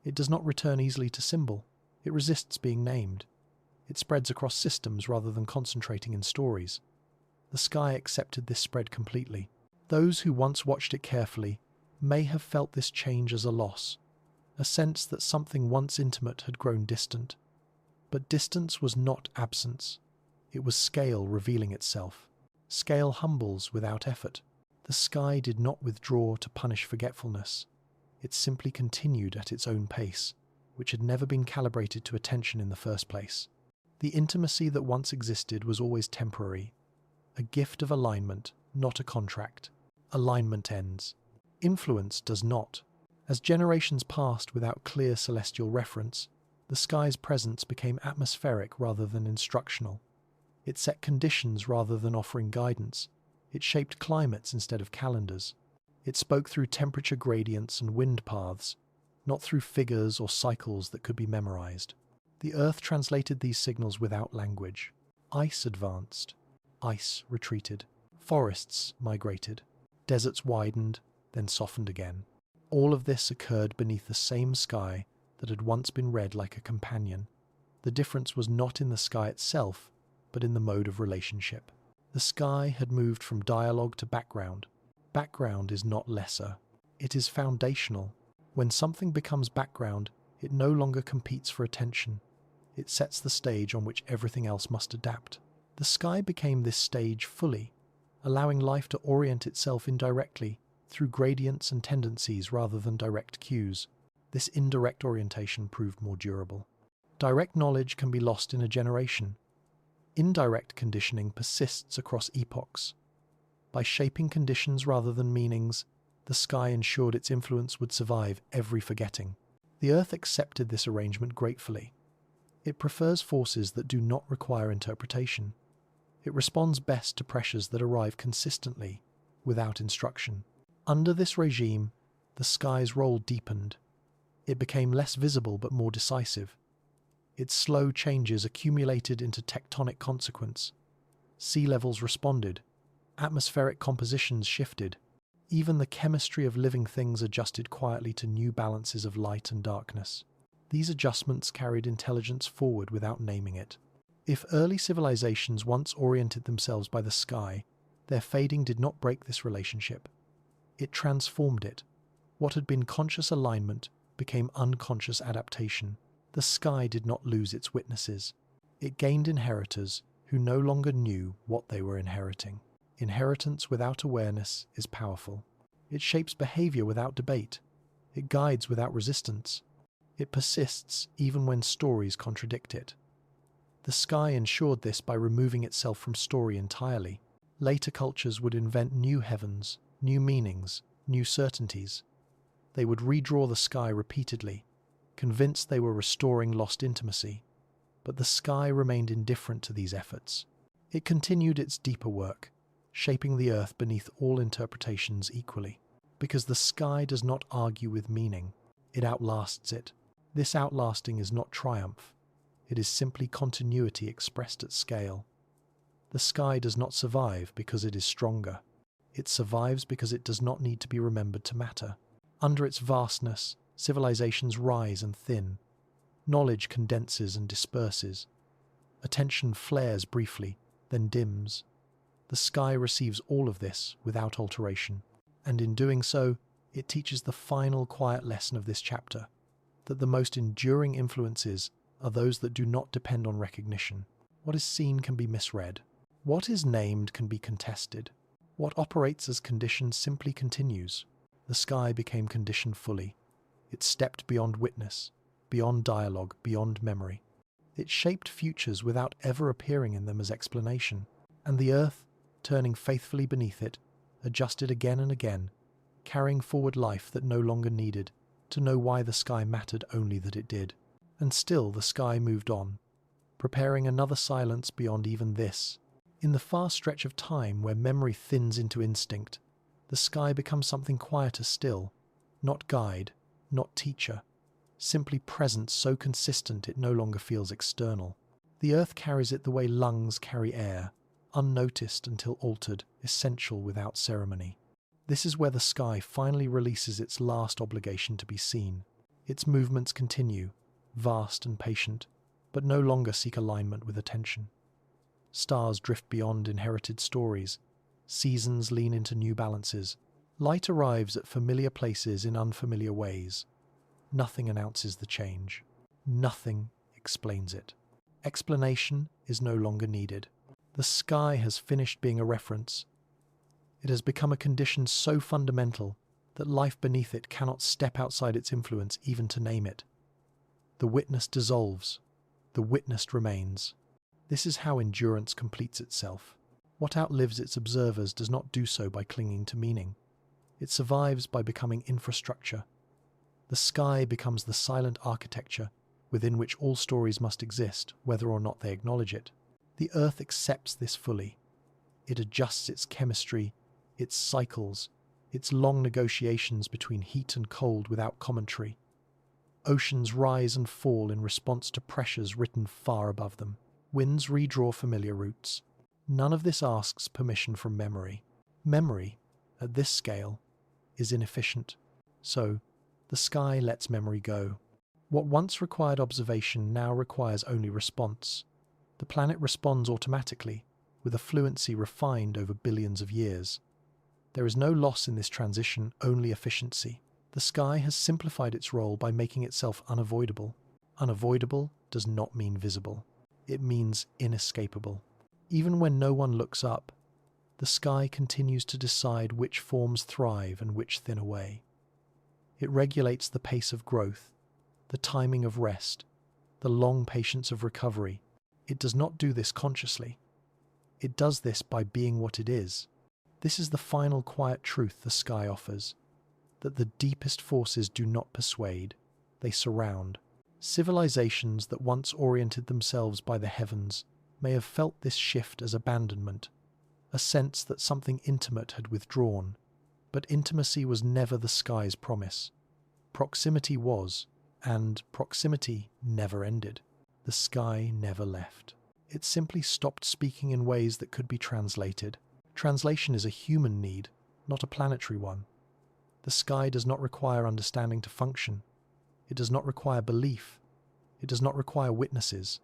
it does not return easily to symbol. It resists being named. It spreads across systems rather than concentrating in stories. The sky accepted this spread completely. Those who once watched it carefully may have felt this change as a loss, a sense that something once intimate had grown distant. But distance was not absence. It was scale revealing itself. Scale humbles without effort. The sky did not withdraw to punish forgetfulness. It simply continued at its own pace, which had never been calibrated to attention in the first place. The intimacy that once existed was always temporary, a gift of alignment, not a contract. Alignment ends. Influence does not. As generations passed without clear celestial reference, the sky's presence became atmospheric rather than instructional. It set conditions rather than offering guidance. It shaped climates instead of calendars. It spoke through temperature gradients and wind paths, not through figures or cycles that could be memorized. The Earth translated these signals without language. Ice advanced. Ice retreated. Forests migrated. Deserts widened, then softened again. All of this occurred beneath the same sky that had once been read like a companion. The difference was not in the sky itself, but in the mode of relationship. The sky had moved from dialogue to background. Background is not lesser. It is foundational. When something becomes background, it no longer competes for attention. It sets the stage on which everything else must adapt. The sky became this stage fully, allowing life to orient itself indirectly through gradients and tendencies rather than direct cues. This indirect orientation proved more durable. Direct knowledge can be lost in a generation. Indirect conditioning persists across epochs. By shaping conditions rather than meanings, the sky ensured its influence would survive every forgetting. The Earth accepted this arrangement gratefully. It prefers forces that do not require interpretation. It responds best to pressures that arrive consistently, without instruction. Under this regime, the sky's role deepened. It became less visible but more decisive. Its slow changes accumulated into tectonic consequence. Sea levels responded. Atmospheric compositions shifted. Even the chemistry of living things adjusted quietly to new balances of light and darkness. These adjustments carried intelligence forward without naming it. If early civilizations once oriented themselves by the sky, their fading did not break this relationship. It transformed it. What had been conscious alignment became unconscious adaptation. The sky did not lose its witnesses. It gained inheritors who no longer knew what they were inheriting. Inheritance without awareness is powerful. It shapes behavior without debate. It guides without resistance. It persists even when stories contradict it. The sky ensured this by removing itself from story entirely. Later cultures would invent new heavens, new meanings, new certainties. They would redraw the sky repeatedly, convinced they were restoring lost intimacy. But the sky remained indifferent to these efforts. It continued its deeper work, shaping the earth beneath all interpretations equally. Because the sky does not argue with meaning, it outlasts it. This outlasting is not triumph. It is simply continuity expressed at scale. The sky does not survive because it is stronger. It survives because it does not need to be remembered to matter. Under its vastness, civilizations rise and thin. Knowledge condenses and disperses. Attention flares briefly, then dims. The sky receives all of this without alteration. And in doing so, it teaches the final quiet lesson of this chapter, that the most enduring influences are those that do not depend on recognition. What is seen can be misread. What is named can be contested. What operates as conditioned simply continues. The sky became conditioned fully. It stepped beyond witness, beyond dialogue, beyond memory. It shaped futures without ever appearing in them as explanation. And the earth, turning faithfully beneath it, adjusted again and again, carrying forward life that no longer needed to know why the sky mattered, only that it did. And still the sky moved on, preparing another silence beyond even this. In the far stretch of time where memory thins into instinct, the sky becomes something quieter still, not guide, not teacher, simply presence so consistent it no longer feels external. The earth carries it the way lungs carry air, unnoticed until altered, essential without ceremony. This is where the sky finally releases its last obligation to be seen. Its movements continue, vast and patient, but no longer seek alignment with attention. Stars drift beyond inherited stories. Seasons lean into new balances. Light arrives at familiar places in unfamiliar ways. Nothing announces the change. Nothing explains it. Explanation is no longer needed. The sky has finished being a reference. It has become a condition so fundamental that life beneath it cannot step outside its influence even to name it. The witness dissolves. The witnessed remains. This is how endurance completes itself. What outlives its observers does not do so by clinging to meaning. It survives by becoming infrastructure. The sky becomes the silent architecture within which all stories must exist, whether or not they acknowledge it. The earth accepts this fully. It adjusts its chemistry, its cycles, its long negotiations between heat and cold without commentary. Oceans rise and fall in response to pressures written far above them. Winds redraw familiar routes. None of this asks permission from memory. Memory, at this scale, is inefficient. So, the sky lets memory go. What once required observation now requires only response. The planet responds automatically, with a fluency refined over billions of years. There is no loss in this transition, only efficiency. The sky has simplified its role by making itself unavoidable. Unavoidable does not mean visible. It means inescapable. Even when no one looks up, the sky continues to decide which forms thrive and which thin away. It regulates the pace of growth, the timing of rest, the long patience of recovery. It does not do this consciously. It does this by being what it is. This is the final quiet truth the sky offers, that the deepest forces do not persuade, they surround. Civilizations that once oriented themselves by the heavens may have felt this shift as abandonment, a sense that something intimate had withdrawn. But intimacy was never the sky's promise. Proximity was, and proximity never ended. The sky never left. It simply stopped speaking in ways that could be translated. Translation is a human need, not a planetary one. The sky does not require understanding to function. It does not require belief. It does not require witnesses.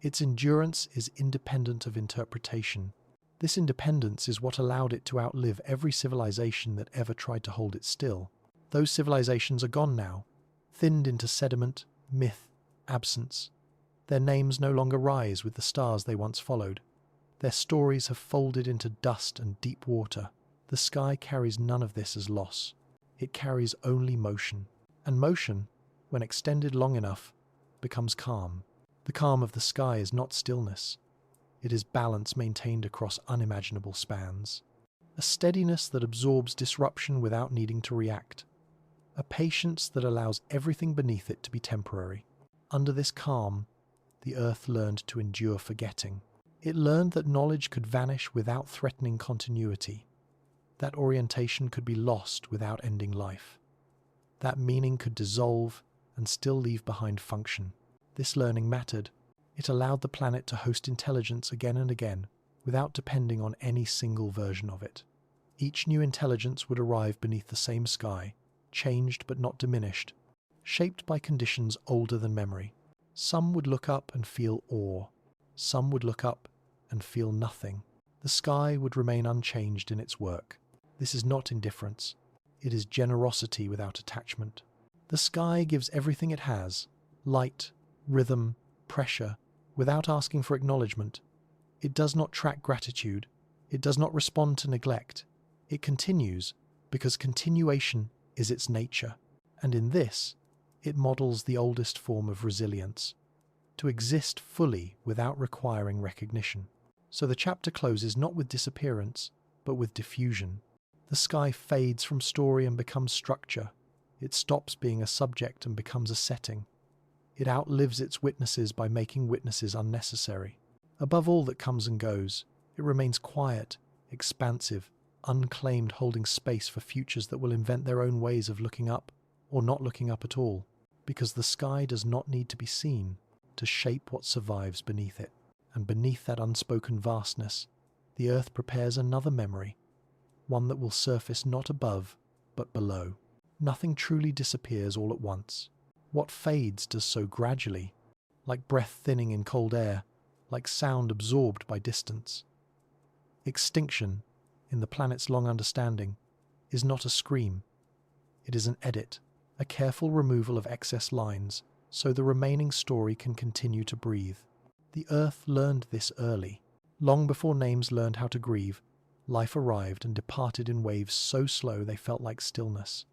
Its endurance is independent of interpretation. This independence is what allowed it to outlive every civilization that ever tried to hold it still. Those civilizations are gone now, thinned into sediment, myth, absence. Their names no longer rise with the stars they once followed. Their stories have folded into dust and deep water. The sky carries none of this as loss. It carries only motion. And motion, when extended long enough, becomes calm. The calm of the sky is not stillness. It is balance maintained across unimaginable spans. A steadiness that absorbs disruption without needing to react. A patience that allows everything beneath it to be temporary. Under this calm, the earth learned to endure forgetting. It learned that knowledge could vanish without threatening continuity. That orientation could be lost without ending life. That meaning could dissolve and still leave behind function. This learning mattered. It allowed the planet to host intelligence again and again, without depending on any single version of it. Each new intelligence would arrive beneath the same sky, changed but not diminished, shaped by conditions older than memory. Some would look up and feel awe. Some would look up and feel nothing. The sky would remain unchanged in its work. This is not indifference. It is generosity without attachment. The sky gives everything it has, light, rhythm, pressure, without asking for acknowledgement. It does not track gratitude. It does not respond to neglect. It continues because continuation is its nature. And in this, it models the oldest form of resilience, to exist fully without requiring recognition. So the chapter closes not with disappearance, but with diffusion. The sky fades from story and becomes structure. It stops being a subject and becomes a setting. It outlives its witnesses by making witnesses unnecessary. Above all that comes and goes, it remains quiet, expansive, unclaimed, holding space for futures that will invent their own ways of looking up, or not looking up at all, because the sky does not need to be seen to shape what survives beneath it. And beneath that unspoken vastness, the earth prepares another memory, one that will surface not above, but below. Nothing truly disappears all at once. What fades does so gradually, like breath thinning in cold air, like sound absorbed by distance. Extinction, in the planet's long understanding, is not a scream. It is an edit, a careful removal of excess lines, so the remaining story can continue to breathe. The earth learned this early. Long before names learned how to grieve, life arrived and departed in waves so slow they felt like stillness.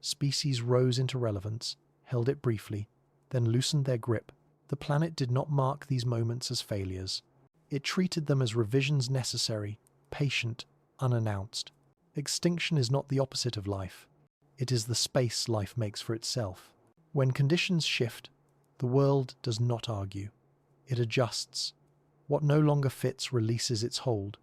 Species rose into relevance, held it briefly, then loosened their grip. The planet did not mark these moments as failures. It treated them as revisions necessary, patient, unannounced. Extinction is not the opposite of life. It is the space life makes for itself. When conditions shift, the world does not argue. It adjusts. What no longer fits releases its hold,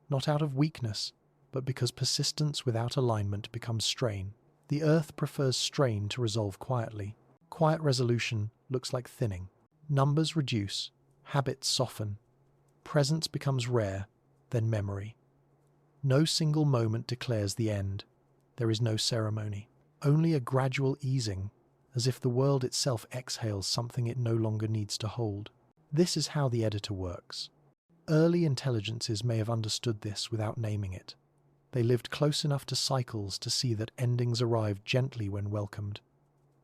not out of weakness, but because persistence without alignment becomes strain. The Earth prefers strain to resolve quietly. Quiet resolution looks like thinning. Numbers reduce, habits soften. Presence becomes rare, then memory. No single moment declares the end. There is no ceremony. Only a gradual easing, as if the world itself exhales something it no longer needs to hold. This is how the editor works. Early intelligences may have understood this without naming it. They lived close enough to cycles to see that endings arrived gently when welcomed.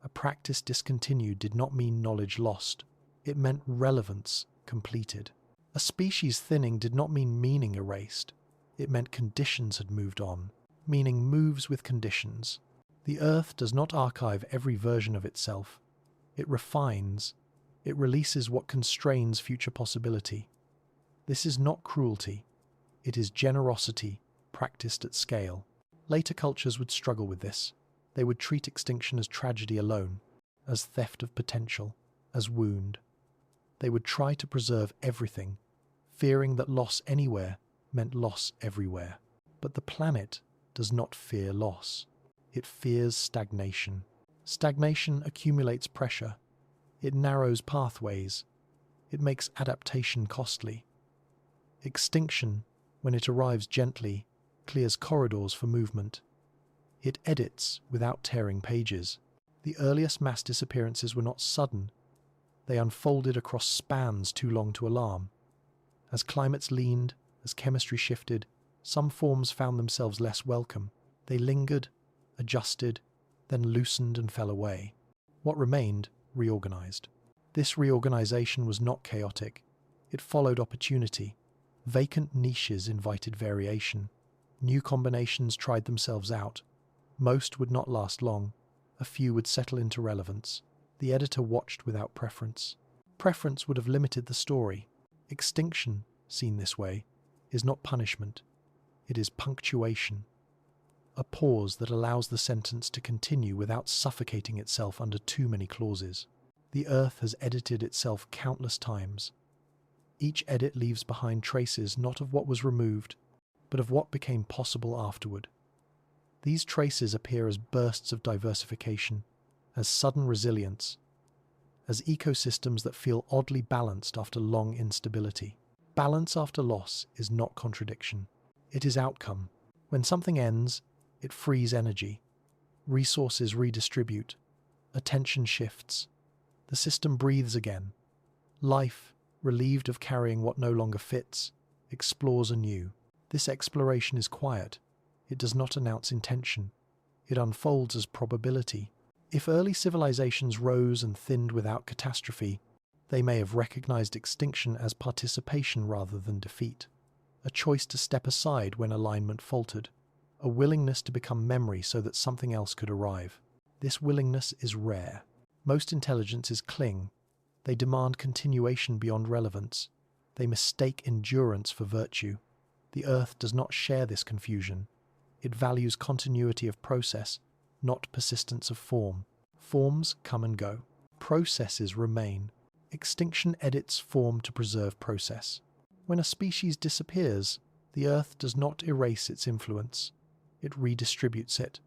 A practice discontinued did not mean knowledge lost. It meant relevance completed. A species thinning did not mean meaning erased. It meant conditions had moved on. Meaning moves with conditions. The Earth does not archive every version of itself. It refines. It releases what constrains future possibility. This is not cruelty. It is generosity practiced at scale. Later cultures would struggle with this. They would treat extinction as tragedy alone, as theft of potential, as wound. They would try to preserve everything, fearing that loss anywhere meant loss everywhere. But the planet does not fear loss. It fears stagnation. Stagnation accumulates pressure. It narrows pathways. It makes adaptation costly. Extinction, when it arrives gently, clears corridors for movement. It edits without tearing pages. The earliest mass disappearances were not sudden. They unfolded across spans too long to alarm. As climates leaned, as chemistry shifted, some forms found themselves less welcome. They lingered, adjusted, then loosened and fell away. What remained reorganized. This reorganization was not chaotic. It followed opportunity. Vacant niches invited variation. New combinations tried themselves out. Most would not last long. A few would settle into relevance. The editor watched without preference. Preference would have limited the story. Extinction, seen this way, is not punishment. It is punctuation. A pause that allows the sentence to continue without suffocating itself under too many clauses. The Earth has edited itself countless times. Each edit leaves behind traces not of what was removed, but of what became possible afterward. These traces appear as bursts of diversification, as sudden resilience, as ecosystems that feel oddly balanced after long instability. Balance after loss is not contradiction. It is outcome. When something ends, it frees energy. Resources redistribute. Attention shifts. The system breathes again. Life, relieved of carrying what no longer fits, explores anew. This exploration is quiet. It does not announce intention. It unfolds as probability. If early civilizations rose and thinned without catastrophe, they may have recognized extinction as participation rather than defeat. A choice to step aside when alignment faltered. A willingness to become memory so that something else could arrive. This willingness is rare. Most intelligences cling. They demand continuation beyond relevance. They mistake endurance for virtue. The Earth does not share this confusion. It values continuity of process, not persistence of form. Forms come and go. Processes remain. Extinction edits form to preserve process. When a species disappears, the Earth does not erase its influence. It redistributes it.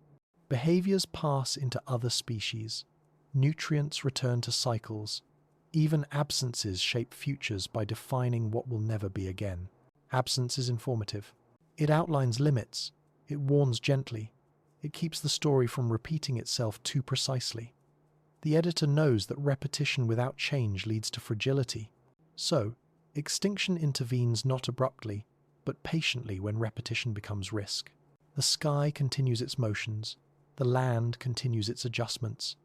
Behaviors pass into other species. Nutrients return to cycles. Even absences shape futures by defining what will never be again. Absence is informative. It outlines limits. It warns gently. It keeps the story from repeating itself too precisely. The editor knows that repetition without change leads to fragility. So, extinction intervenes not abruptly, but patiently when repetition becomes risk. The sky continues its motions. The land continues its adjustments.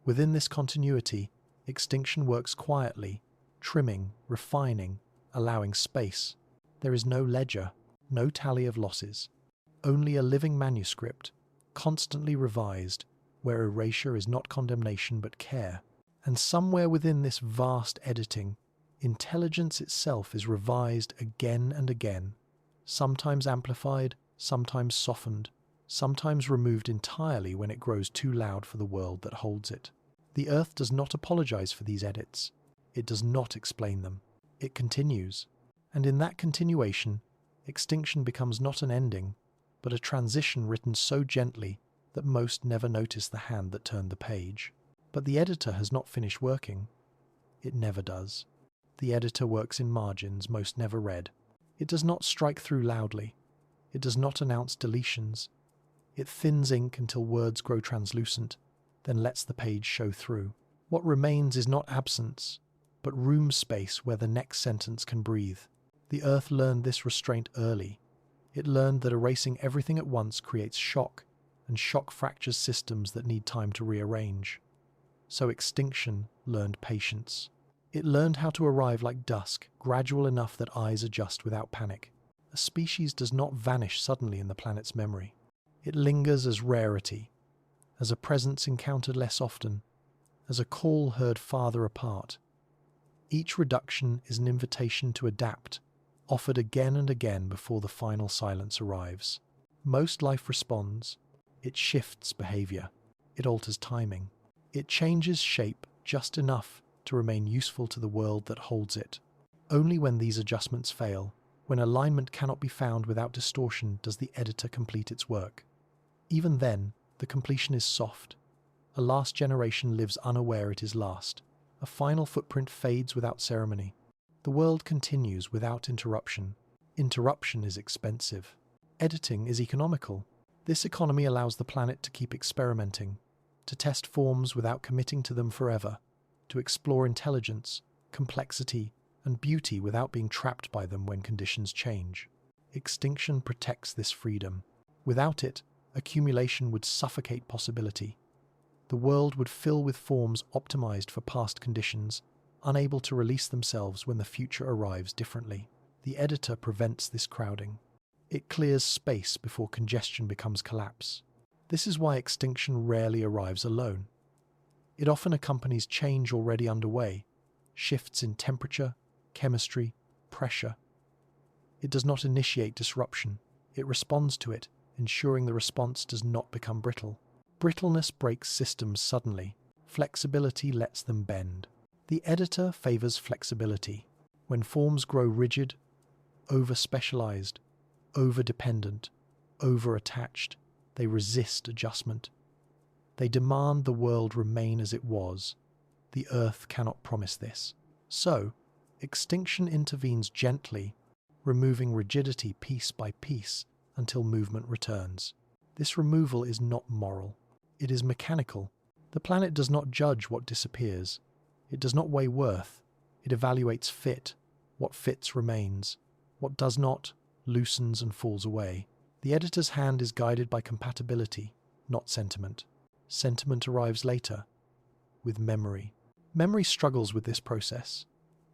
Within this continuity, extinction works quietly, trimming, refining, allowing space. There is no ledger, no tally of losses. Only a living manuscript, constantly revised, where erasure is not condemnation but care. And somewhere within this vast editing, intelligence itself is revised again and again, sometimes amplified, sometimes softened, sometimes removed entirely when it grows too loud for the world that holds it. The Earth does not apologize for these edits. It does not explain them. It continues. And in that continuation, extinction becomes not an ending, but a transition written so gently that most never notice the hand that turned the page. But the editor has not finished working. It never does. The editor works in margins most never read. It does not strike through loudly. It does not announce deletions. It thins ink until words grow translucent, then lets the page show through. What remains is not absence, but room space where the next sentence can breathe. The Earth learned this restraint early. It learned that erasing everything at once creates shock, and shock fractures systems that need time to rearrange. So extinction learned patience. It learned how to arrive like dusk, gradual enough that eyes adjust without panic. A species does not vanish suddenly in the planet's memory. It lingers as rarity, as a presence encountered less often, as a call heard farther apart. Each reduction is an invitation to adapt, offered again and again before the final silence arrives. Most life responds. It shifts behavior. It alters timing. It changes shape just enough to remain useful to the world that holds it. Only when these adjustments fail, when alignment cannot be found without distortion, does the editor complete its work. Even then, the completion is soft. A last generation lives unaware it is last. A final footprint fades without ceremony. The world continues without interruption. Interruption is expensive. Editing is economical. This economy allows the planet to keep experimenting, to test forms without committing to them forever, to explore intelligence, complexity, and beauty without being trapped by them when conditions change. Extinction protects this freedom. Without it, accumulation would suffocate possibility. The world would fill with forms optimized for past conditions, unable to release themselves when the future arrives differently. The editor prevents this crowding. It clears space before congestion becomes collapse. This is why extinction rarely arrives alone. It often accompanies change already underway, shifts in temperature, chemistry, pressure. It does not initiate disruption. It responds to it, ensuring the response does not become brittle. Brittleness breaks systems suddenly. Flexibility lets them bend. The editor favors flexibility. When forms grow rigid, over-specialized, over-dependent, over-attached, they resist adjustment. They demand the world remain as it was. The Earth cannot promise this. So, extinction intervenes gently, removing rigidity piece by piece until movement returns. This removal is not moral. It is mechanical. The planet does not judge what disappears. It does not weigh worth. It evaluates fit. What fits remains. What does not loosens and falls away. The editor's hand is guided by compatibility, not sentiment. Sentiment arrives later, with memory. Memory struggles with this process.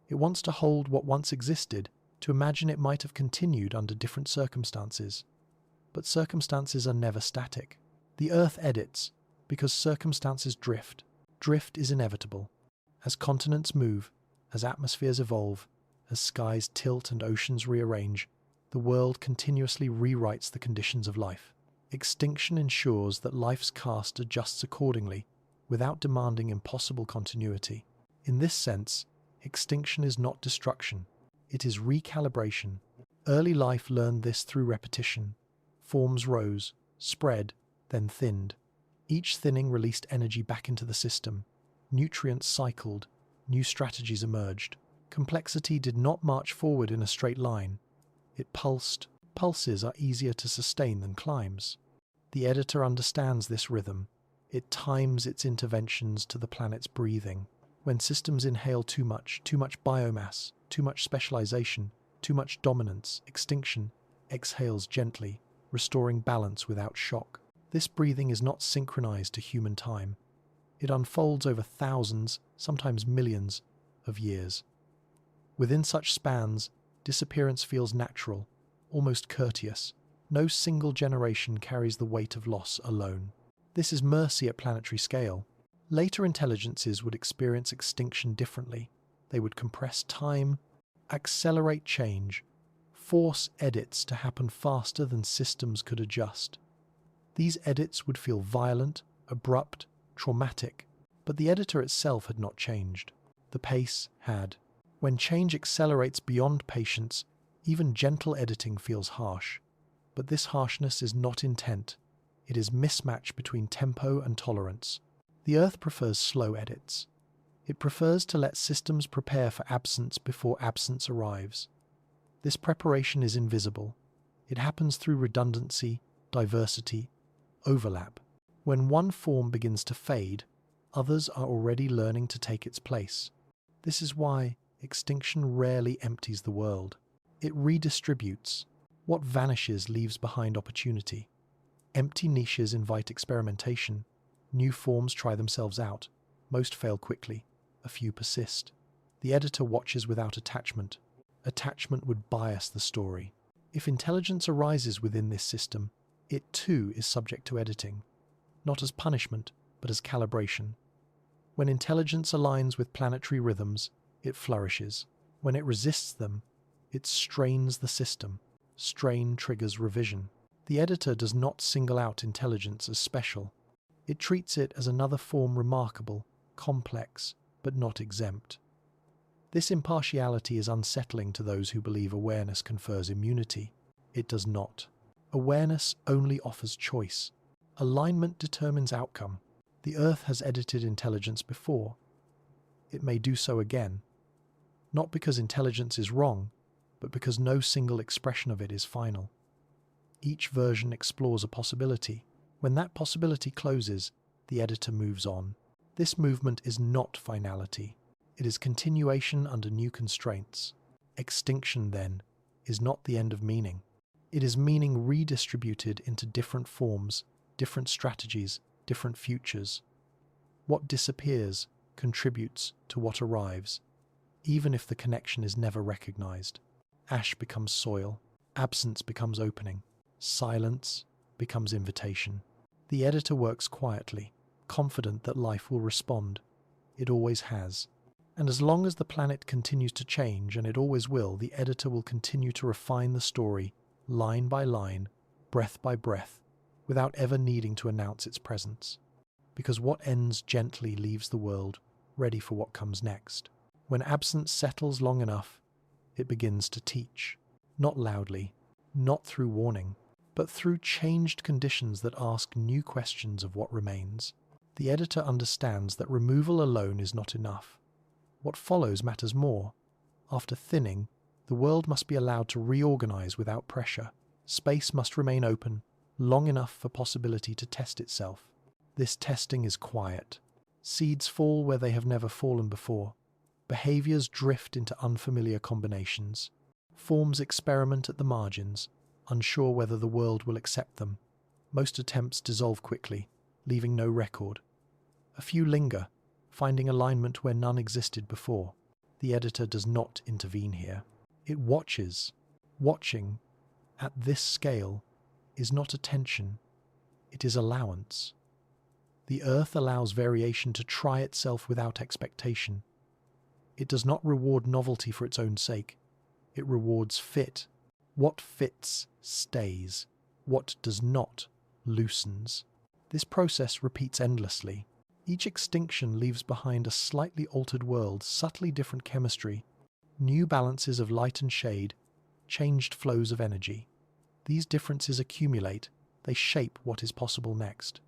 It wants to hold what once existed, to imagine it might have continued under different circumstances. But circumstances are never static. The Earth edits because circumstances drift. Drift is inevitable. As continents move, as atmospheres evolve, as skies tilt and oceans rearrange, the world continuously rewrites the conditions of life. Extinction ensures that life's cast adjusts accordingly, without demanding impossible continuity. In this sense, extinction is not destruction. It is recalibration. Early life learned this through repetition. Forms rose, spread, then thinned. Each thinning released energy back into the system. Nutrients cycled. New strategies emerged. Complexity did not march forward in a straight line. It pulsed. Pulses are easier to sustain than climbs. The editor understands this rhythm. It times its interventions to the planet's breathing. When systems inhale too much biomass, too much specialization, too much dominance, extinction exhales gently, restoring balance without shock. This breathing is not synchronized to human time. It unfolds over thousands, sometimes millions, of years. Within such spans, disappearance feels natural, almost courteous. No single generation carries the weight of loss alone. This is mercy at planetary scale. Later intelligences would experience extinction differently. They would compress time, accelerate change, force edits to happen faster than systems could adjust. These edits would feel violent, abrupt, traumatic, but the editor itself had not changed. The pace had. When change accelerates beyond patience, even gentle editing feels harsh. But this harshness is not intent. It is mismatch between tempo and tolerance. The Earth prefers slow edits. It prefers to let systems prepare for absence before absence arrives. This preparation is invisible. It happens through redundancy, diversity, overlap. When one form begins to fade, others are already learning to take its place. This is why extinction rarely empties the world. It redistributes. What vanishes leaves behind opportunity. Empty niches invite experimentation. New forms try themselves out. Most fail quickly. A few persist. The editor watches without attachment. Attachment would bias the story. If intelligence arises within this system, it too is subject to editing. Not as punishment, but as calibration. When intelligence aligns with planetary rhythms, it flourishes. When it resists them, it strains the system. Strain triggers revision. The editor does not single out intelligence as special. It treats it as another form remarkable, complex, but not exempt. This impartiality is unsettling to those who believe awareness confers immunity. It does not. Awareness only offers choice. Alignment determines outcome. The Earth has edited intelligence before. It may do so again. Not because intelligence is wrong, but because no single expression of it is final. Each version explores a possibility. When that possibility closes, the editor moves on. This movement is not finality. It is continuation under new constraints. Extinction, then, is not the end of meaning. It is meaning redistributed into different forms, different strategies, different futures. What disappears contributes to what arrives, even if the connection is never recognized. Ash becomes soil, absence becomes opening, silence becomes invitation. The editor works quietly, confident that life will respond. It always has. And as long as the planet continues to change, and it always will, the editor will continue to refine the story, line by line, breath by breath, without ever needing to announce its presence. Because what ends gently leaves the world ready for what comes next. When absence settles long enough, it begins to teach. Not loudly, not through warning, but through changed conditions that ask new questions of what remains. The editor understands that removal alone is not enough. What follows matters more. After thinning, the world must be allowed to reorganize without pressure. Space must remain open, long enough for possibility to test itself. This testing is quiet. Seeds fall where they have never fallen before. Behaviors drift into unfamiliar combinations. Forms experiment at the margins, unsure whether the world will accept them. Most attempts dissolve quickly, leaving no record. A few linger, finding alignment where none existed before. The editor does not intervene here. It watches. Watching, at this scale, is not attention. It is allowance. The Earth allows variation to try itself without expectation. It does not reward novelty for its own sake. It rewards fit. What fits stays. What does not loosens. This process repeats endlessly. Each extinction leaves behind a slightly altered world, subtly different chemistry, new balances of light and shade, changed flows of energy. These differences accumulate. They shape what is possible next.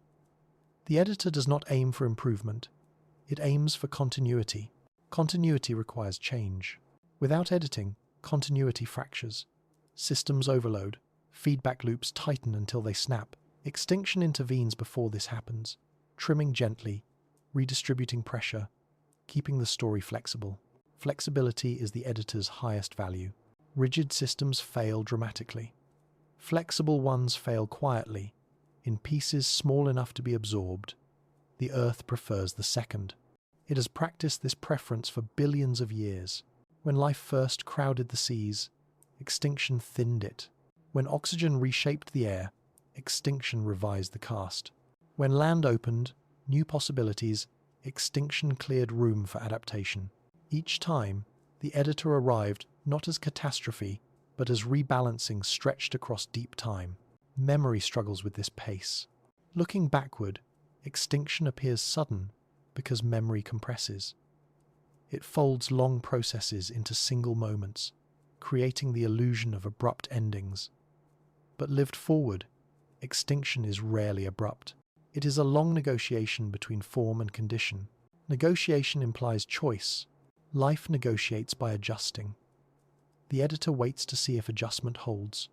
The editor does not aim for improvement. It aims for continuity. Continuity requires change. Without editing, continuity fractures. Systems overload. Feedback loops tighten until they snap. Extinction intervenes before this happens, trimming gently, redistributing pressure, keeping the story flexible. Flexibility is the editor's highest value. Rigid systems fail dramatically. Flexible ones fail quietly, in pieces small enough to be absorbed. The Earth prefers the second. It has practiced this preference for billions of years. When life first crowded the seas, extinction thinned it. When oxygen reshaped the air, extinction revised the cast. When land opened, new possibilities, extinction cleared room for adaptation. Each time, the editor arrived not as catastrophe, but as rebalancing stretched across deep time. Memory struggles with this pace. Looking backward, extinction appears sudden because memory compresses. It folds long processes into single moments, creating the illusion of abrupt endings. But lived forward, extinction is rarely abrupt. It is a long negotiation between form and condition. Negotiation implies choice. Life negotiates by adjusting. The editor waits to see if adjustment holds.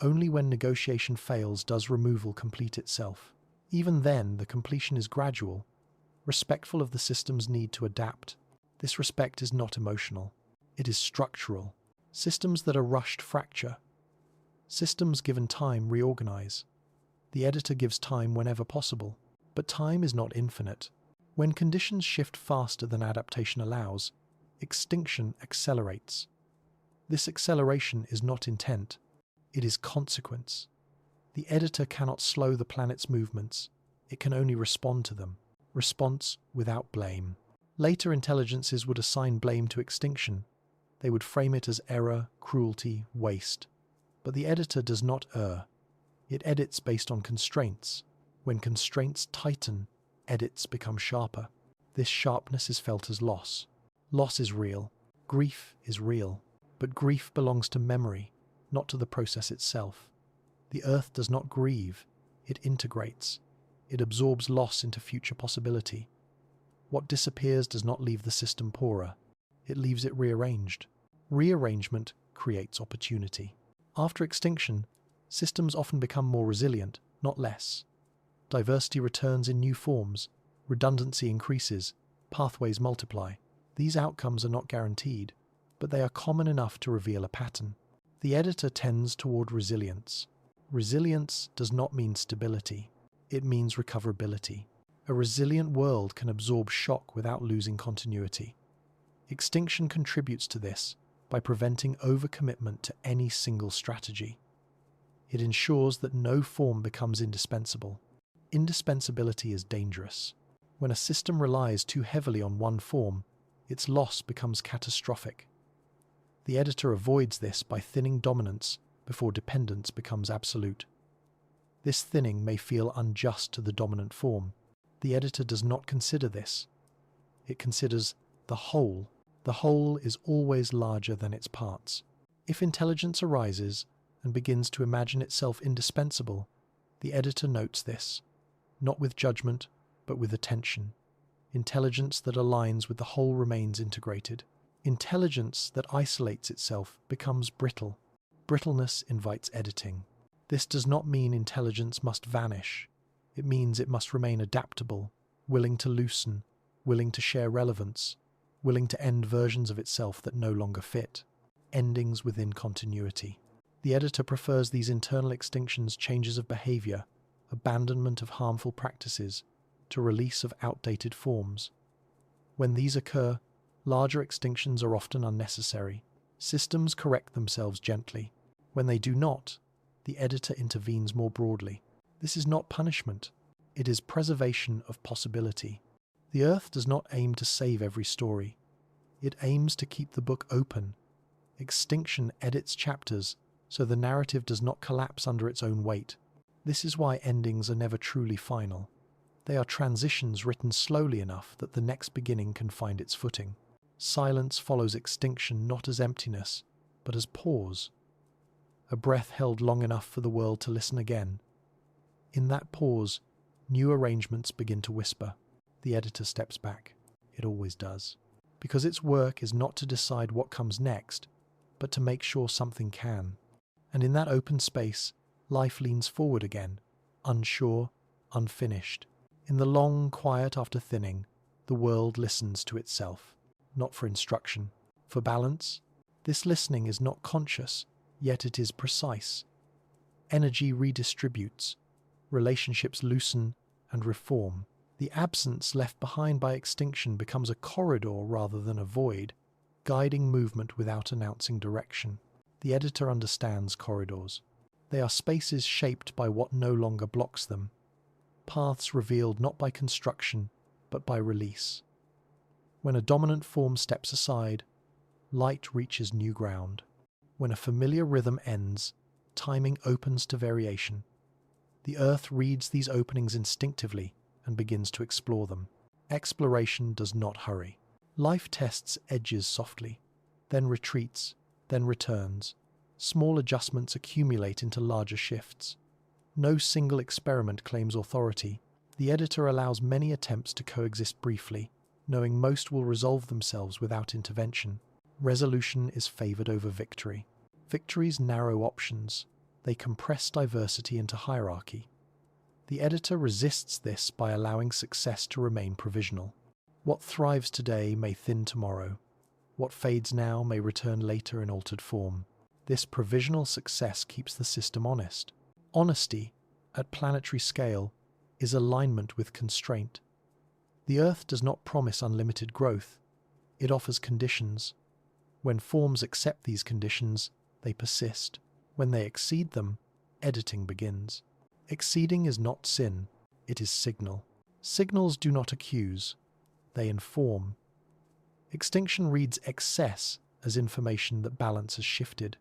Only when negotiation fails does removal complete itself. Even then, the completion is gradual, respectful of the system's need to adapt. This respect is not emotional. It is structural. Systems that are rushed fracture. Systems given time reorganize. The editor gives time whenever possible, but time is not infinite. When conditions shift faster than adaptation allows, extinction accelerates. This acceleration is not intent, it is consequence. The editor cannot slow the planet's movements, it can only respond to them. Response without blame. Later intelligences would assign blame to extinction. They would frame it as error, cruelty, waste. But the editor does not err. It edits based on constraints. When constraints tighten, edits become sharper. This sharpness is felt as loss. Loss is real. Grief is real. But grief belongs to memory, not to the process itself. The earth does not grieve. It integrates. It absorbs loss into future possibility. What disappears does not leave the system poorer. It leaves it rearranged. Rearrangement creates opportunity. After extinction, systems often become more resilient, not less. Diversity returns in new forms, redundancy increases, pathways multiply. These outcomes are not guaranteed, but they are common enough to reveal a pattern. The editor tends toward resilience. Resilience does not mean stability. It means recoverability. A resilient world can absorb shock without losing continuity. Extinction contributes to this by preventing overcommitment to any single strategy. It ensures that no form becomes indispensable. Indispensability is dangerous. When a system relies too heavily on one form, its loss becomes catastrophic. The editor avoids this by thinning dominance before dependence becomes absolute. This thinning may feel unjust to the dominant form. The editor does not consider this. It considers the whole. The whole is always larger than its parts. If intelligence arises and begins to imagine itself indispensable, the editor notes this, not with judgment, but with attention. Intelligence that aligns with the whole remains integrated. Intelligence that isolates itself becomes brittle. Brittleness invites editing. This does not mean intelligence must vanish. It means it must remain adaptable, willing to loosen, willing to share relevance, willing to end versions of itself that no longer fit. Endings within continuity. The editor prefers these internal extinctions, changes of behavior, abandonment of harmful practices, to release of outdated forms. When these occur, larger extinctions are often unnecessary. Systems correct themselves gently. When they do not, the editor intervenes more broadly. This is not punishment. It is preservation of possibility. The earth does not aim to save every story. It aims to keep the book open. Extinction edits chapters, so the narrative does not collapse under its own weight. This is why endings are never truly final. They are transitions written slowly enough that the next beginning can find its footing. Silence follows extinction not as emptiness, but as pause. A breath held long enough for the world to listen again. In that pause, new arrangements begin to whisper. The editor steps back. It always does. Because its work is not to decide what comes next, but to make sure something can. And in that open space, life leans forward again, unsure, unfinished. In the long quiet after thinning, the world listens to itself, not for instruction, for balance. This listening is not conscious, yet it is precise. Energy redistributes, relationships loosen and reform. The absence left behind by extinction becomes a corridor rather than a void, guiding movement without announcing direction. The editor understands corridors. They are spaces shaped by what no longer blocks them. Paths revealed not by construction, but by release. When a dominant form steps aside, light reaches new ground. When a familiar rhythm ends, timing opens to variation. The earth reads these openings instinctively and begins to explore them. Exploration does not hurry. Life tests edges softly, then retreats, then returns. Small adjustments accumulate into larger shifts. No single experiment claims authority. The editor allows many attempts to coexist briefly, knowing most will resolve themselves without intervention. Resolution is favored over victory. Victories narrow options. They compress diversity into hierarchy. The editor resists this by allowing success to remain provisional. What thrives today may thin tomorrow. What fades now may return later in altered form. This provisional success keeps the system honest. Honesty, at planetary scale, is alignment with constraint. The Earth does not promise unlimited growth. It offers conditions. When forms accept these conditions, they persist. When they exceed them, editing begins. Exceeding is not sin, it is signal. Signals do not accuse, they inform. Extinction reads excess as information that balance has shifted.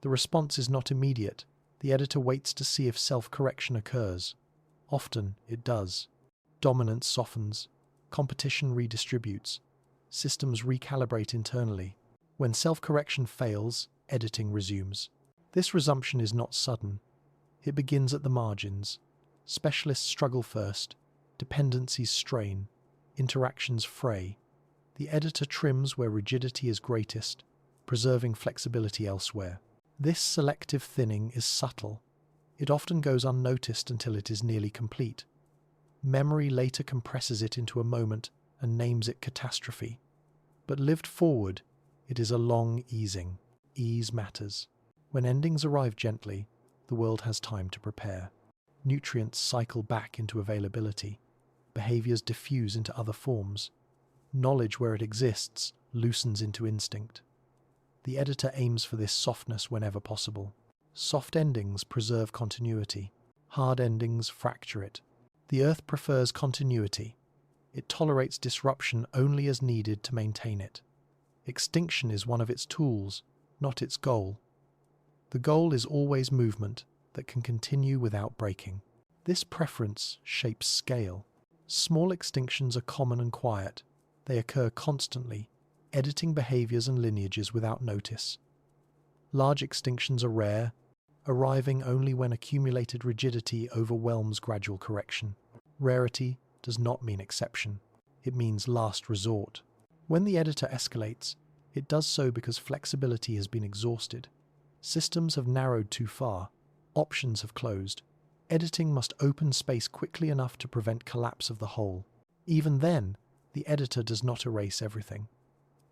The response is not immediate. The editor waits to see if self-correction occurs. Often it does. Dominance softens. Competition redistributes. Systems recalibrate internally. When self-correction fails, editing resumes. This resumption is not sudden. It begins at the margins. Specialists struggle first. Dependencies strain. Interactions fray. The editor trims where rigidity is greatest, preserving flexibility elsewhere. This selective thinning is subtle. It often goes unnoticed until it is nearly complete. Memory later compresses it into a moment and names it catastrophe. But lived forward, it is a long easing. Ease matters. When endings arrive gently, the world has time to prepare. Nutrients cycle back into availability. Behaviors diffuse into other forms. Knowledge, where it exists, loosens into instinct. The editor aims for this softness whenever possible. Soft endings preserve continuity. Hard endings fracture it. The Earth prefers continuity. It tolerates disruption only as needed to maintain it. Extinction is one of its tools, not its goal. The goal is always movement that can continue without breaking. This preference shapes scale. Small extinctions are common and quiet. They occur constantly, editing behaviors and lineages without notice. Large extinctions are rare, arriving only when accumulated rigidity overwhelms gradual correction. Rarity does not mean exception. It means last resort. When the editor escalates, it does so because flexibility has been exhausted. Systems have narrowed too far. Options have closed. Editing must open space quickly enough to prevent collapse of the whole. Even then, the editor does not erase everything.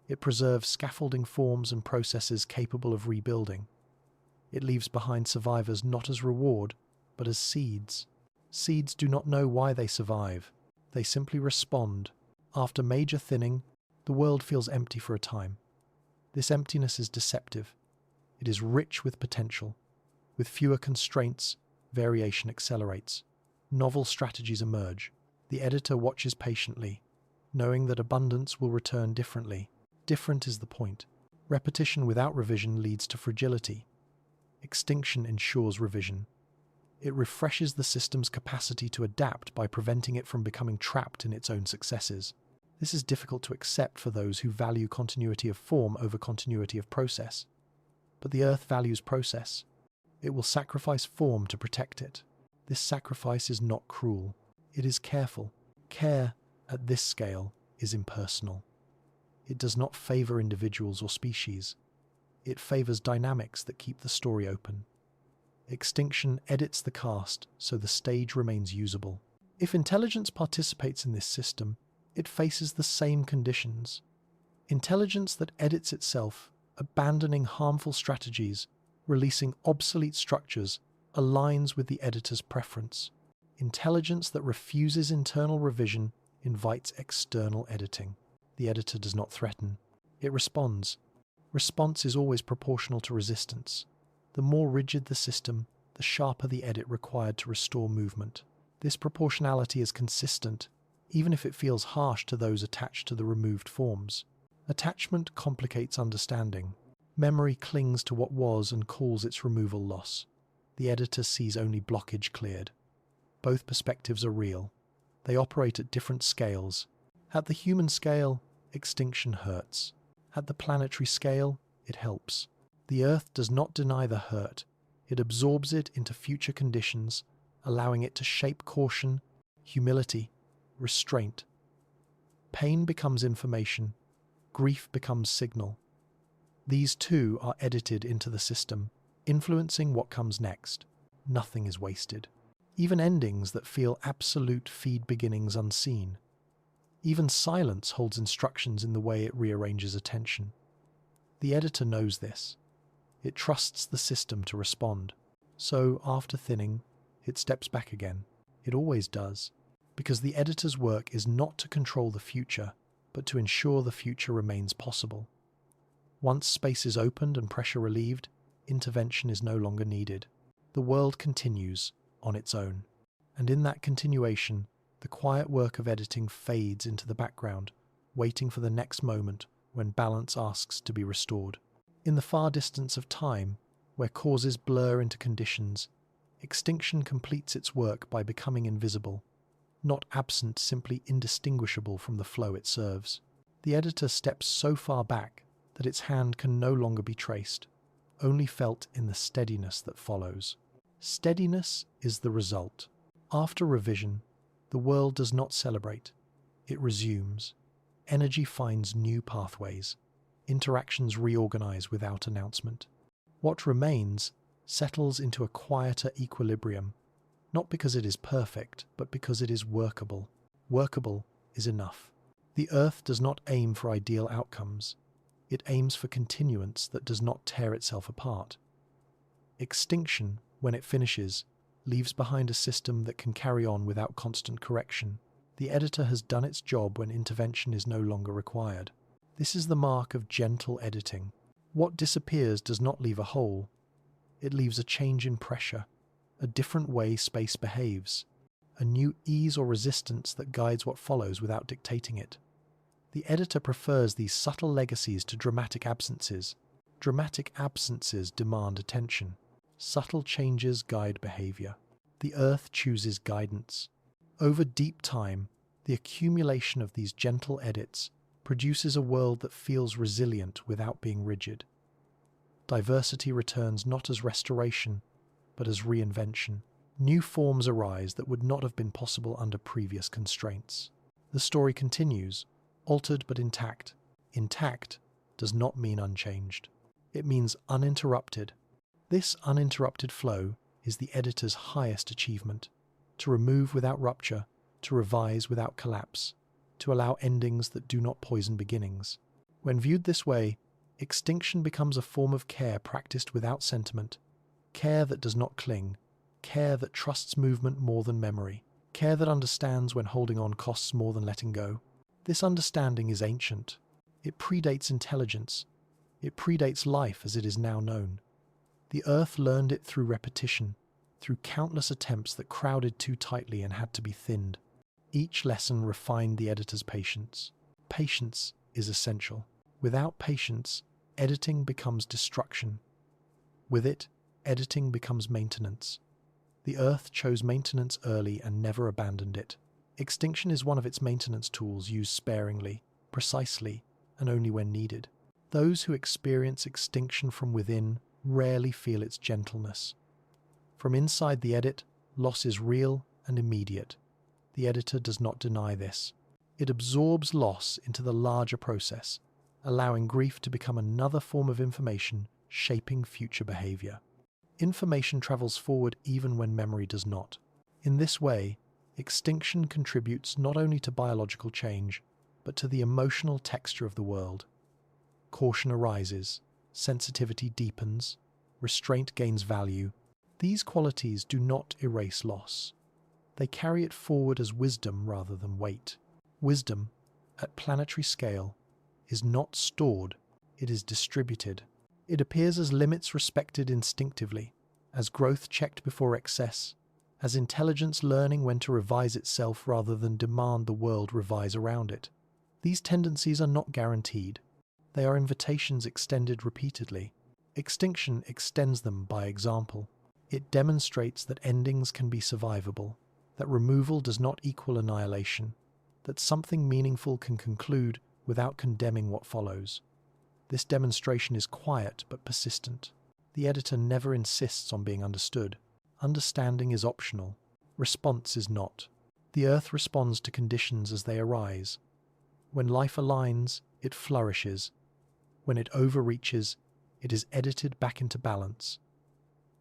It preserves scaffolding forms and processes capable of rebuilding. It leaves behind survivors not as reward, but as seeds. Seeds do not know why they survive. They simply respond. After major thinning, the world feels empty for a time. This emptiness is deceptive. It is rich with potential. With fewer constraints, variation accelerates. Novel strategies emerge. The editor watches patiently, knowing that abundance will return differently. Different is the point. Repetition without revision leads to fragility. Extinction ensures revision. It refreshes the system's capacity to adapt by preventing it from becoming trapped in its own successes. This is difficult to accept for those who value continuity of form over continuity of process. But the Earth values process. It will sacrifice form to protect it. This sacrifice is not cruel. It is careful. Care, at this scale, is impersonal. It does not favor individuals or species. It favors dynamics that keep the story open. Extinction edits the cast so the stage remains usable. If intelligence participates in this system, it faces the same conditions. Intelligence that edits itself, abandoning harmful strategies, releasing obsolete structures, aligns with the editor's preference. Intelligence that refuses internal revision invites external editing. The editor does not threaten. It responds. Response is always proportional to resistance. The more rigid the system, the sharper the edit required to restore movement. This proportionality is consistent, even if it feels harsh to those attached to the removed forms. Attachment complicates understanding. Memory clings to what was and calls its removal loss. The editor sees only blockage cleared. Both perspectives are real. They operate at different scales. At the human scale, extinction hurts. At the planetary scale, it helps. The Earth does not deny the hurt. It absorbs it into future conditions, allowing it to shape caution, humility, restraint. Pain becomes information. Grief becomes signal. These two are edited into the system, influencing what comes next. Nothing is wasted. Even endings that feel absolute feed beginnings unseen. Even silence holds instructions in the way it rearranges attention. The editor knows this. It trusts the system to respond. So, after thinning, it steps back again. It always does. Because the editor's work is not to control the future, but to ensure the future remains possible. Once space is opened and pressure relieved, intervention is no longer needed. The world continues on its own. And in that continuation, the quiet work of editing fades into the background, waiting for the next moment when balance asks to be restored. In the far distance of time, where causes blur into conditions, extinction completes its work by becoming invisible, not absent, simply indistinguishable from the flow it serves. The editor steps so far back that its hand can no longer be traced, only felt in the steadiness that follows. Steadiness is the result. After revision, the world does not celebrate. It resumes. Energy finds new pathways. Interactions reorganize without announcement. What remains settles into a quieter equilibrium, not because it is perfect, but because it is workable. Workable is enough. The Earth does not aim for ideal outcomes. It aims for continuance that does not tear itself apart. Extinction, when it finishes, leaves behind a system that can carry on without constant correction. The editor has done its job when intervention is no longer required. This is the mark of gentle editing. What disappears does not leave a hole. It leaves a change in pressure, a different way space behaves, a new ease or resistance that guides what follows without dictating it. The editor prefers these subtle legacies to dramatic absences. Dramatic absences demand attention. Subtle changes guide behavior. The Earth chooses guidance. Over deep time, the accumulation of these gentle edits produces a world that feels resilient without being rigid. Diversity returns not as restoration, but as reinvention. New forms arise that would not have been possible under previous constraints. The story continues, altered but intact. Intact does not mean unchanged. It means uninterrupted. This uninterrupted flow is the editor's highest achievement. To remove without rupture, to revise without collapse, to allow endings that do not poison beginnings. When viewed this way, extinction becomes a form of care practiced without sentiment, care that does not cling, care that trusts movement more than memory, care that understands when holding on costs more than letting go. This understanding is ancient. It predates intelligence. It predates life as it is now known. The Earth learned it through repetition, through countless attempts that crowded too tightly and had to be thinned. Each lesson refined the editor's patience. Patience is essential. Without patience, editing becomes destruction. With it, editing becomes maintenance. The Earth chose maintenance early and never abandoned it. Extinction is one of its maintenance tools, used sparingly, precisely, and only when needed. Those who experience extinction from within rarely feel its gentleness. From inside the edit, loss is real and immediate. The editor does not deny this. It absorbs loss into the larger process, allowing grief to become another form of information shaping future behavior. Information travels forward even when memory does not. In this way, extinction contributes not only to biological change, but to the emotional texture of the world. Caution arises, sensitivity deepens, restraint gains value. These qualities do not erase loss. They carry it forward as wisdom rather than weight. Wisdom, at planetary scale, is not stored, it is distributed. It appears as limits respected instinctively, as growth checked before excess, as intelligence learning when to revise itself rather than demand the world revise around it. These tendencies are not guaranteed. They are invitations extended repeatedly. Extinction extends them by example. It demonstrates that endings can be survivable, that removal does not equal annihilation, that something meaningful can conclude without condemning what follows. This demonstration is quiet but persistent. The editor never insists on being understood. Understanding is optional. Response is not. The earth responds to conditions as they arise. When life aligns, it flourishes. When it overreaches, it is edited back into balance.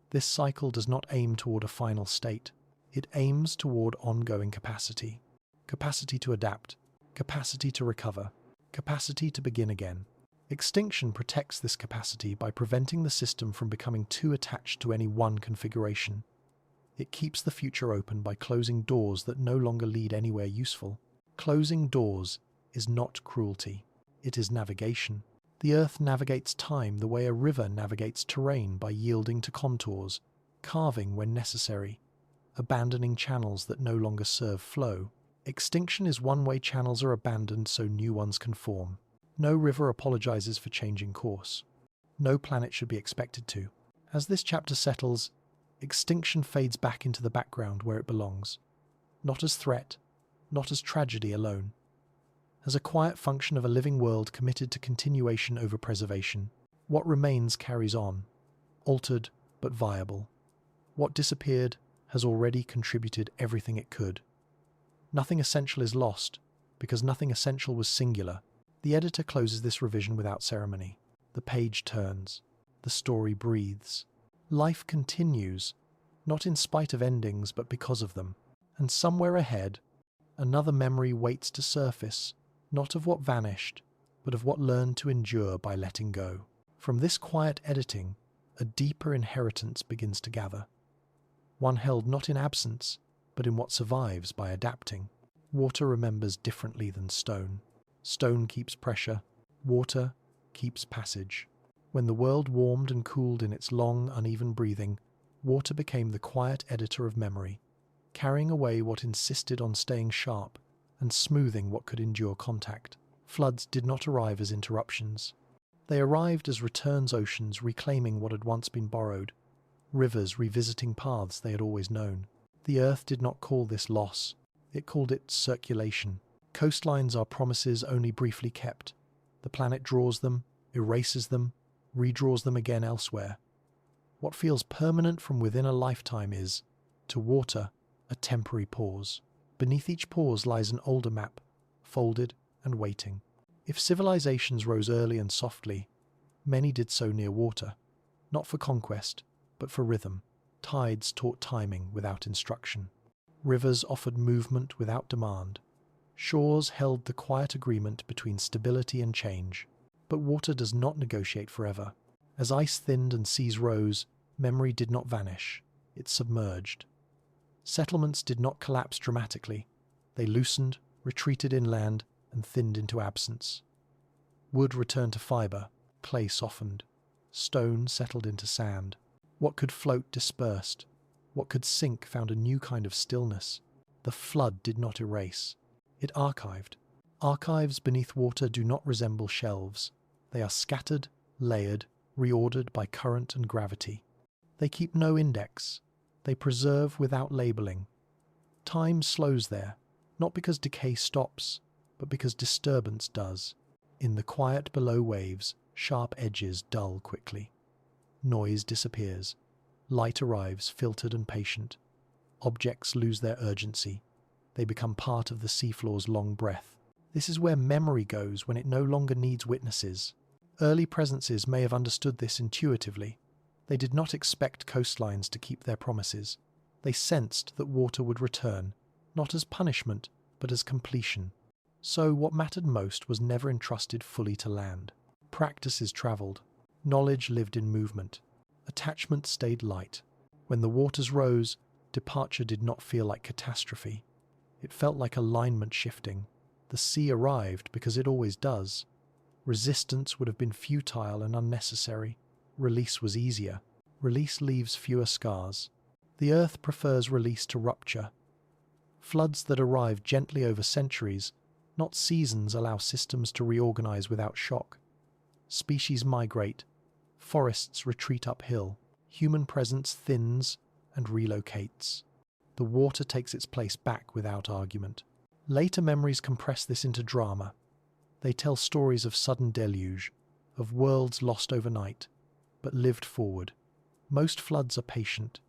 This cycle does not aim toward a final state. It aims toward ongoing capacity. Capacity to adapt, capacity to recover, capacity to begin again. Extinction protects this capacity by preventing the system from becoming too attached to any one configuration. It keeps the future open by closing doors that no longer lead anywhere useful. Closing doors is not cruelty. It is navigation. The earth navigates time the way a river navigates terrain, by yielding to contours, carving when necessary, abandoning channels that no longer serve flow. Extinction is one way channels are abandoned so new ones can form. No river apologizes for changing course. No planet should be expected to. As this chapter settles, extinction fades back into the background where it belongs. Not as threat, not as tragedy alone. As a quiet function of a living world committed to continuation over preservation. What remains carries on, altered but viable. What disappeared has already contributed everything it could. Nothing essential is lost, because nothing essential was singular. The editor closes this revision without ceremony. The page turns. The story breathes. Life continues, not in spite of endings, but because of them. And somewhere ahead, another memory waits to surface, not of what vanished, but of what learned to endure by letting go. From this quiet editing, a deeper inheritance begins to gather. One held not in absence, but in what survives by adapting. Water remembers differently than stone. Stone keeps pressure. Water keeps passage. When the world warmed and cooled in its long, uneven breathing, water became the quiet editor of memory, carrying away what insisted on staying sharp and smoothing what could endure contact. Floods did not arrive as interruptions. They arrived as returns, oceans reclaiming what had once been borrowed, rivers revisiting paths they had always known. The earth did not call this loss. It called it circulation. Coastlines are promises only briefly kept. The planet draws them, erases them, redraws them again elsewhere. What feels permanent from within a lifetime is, to water, a temporary pause. Beneath each pause lies an older map, folded and waiting. If civilizations rose early and softly, many did so near water, not for conquest, but for rhythm. Tides taught timing without instruction. Rivers offered movement without demand. Shores held the quiet agreement between stability and change. But water does not negotiate forever. As ice thinned and seas rose, memory did not vanish. It submerged. Settlements did not collapse dramatically. They loosened, retreated inland, and thinned into absence. Wood returned to fibre. Clay softened. Stone settled into sand. What could float dispersed. What could sink found a new kind of stillness. The flood did not erase. It archived. Archives beneath water do not resemble shelves. They are scattered, layered, reordered by current and gravity. They keep no index. They preserve without labeling. Time slows there, not because decay stops, but because disturbance does. In the quiet below waves, sharp edges dull quickly. Noise disappears. Light arrives filtered and patient. Objects lose their urgency. They become part of the seafloor's long breath. This is where memory goes when it no longer needs witnesses. Early presences may have understood this intuitively. They did not expect coastlines to keep their promises. They sensed that water would return, not as punishment, but as completion. So what mattered most was never entrusted fully to land. Practices travelled. Knowledge lived in movement. Attachment stayed light. When the waters rose, departure did not feel like catastrophe. It felt like alignment shifting. The sea arrived because it always does. Resistance would have been futile and unnecessary. Release was easier. Release leaves fewer scars. The earth prefers release to rupture. Floods that arrive gently over centuries, not seasons, allow systems to reorganize without shock. Species migrate, forests retreat uphill, human presence thins and relocates. The water takes its place back without argument. Later memories compress this into drama. They tell stories of sudden deluge, of worlds lost overnight, but lived forward. Most floods are patient.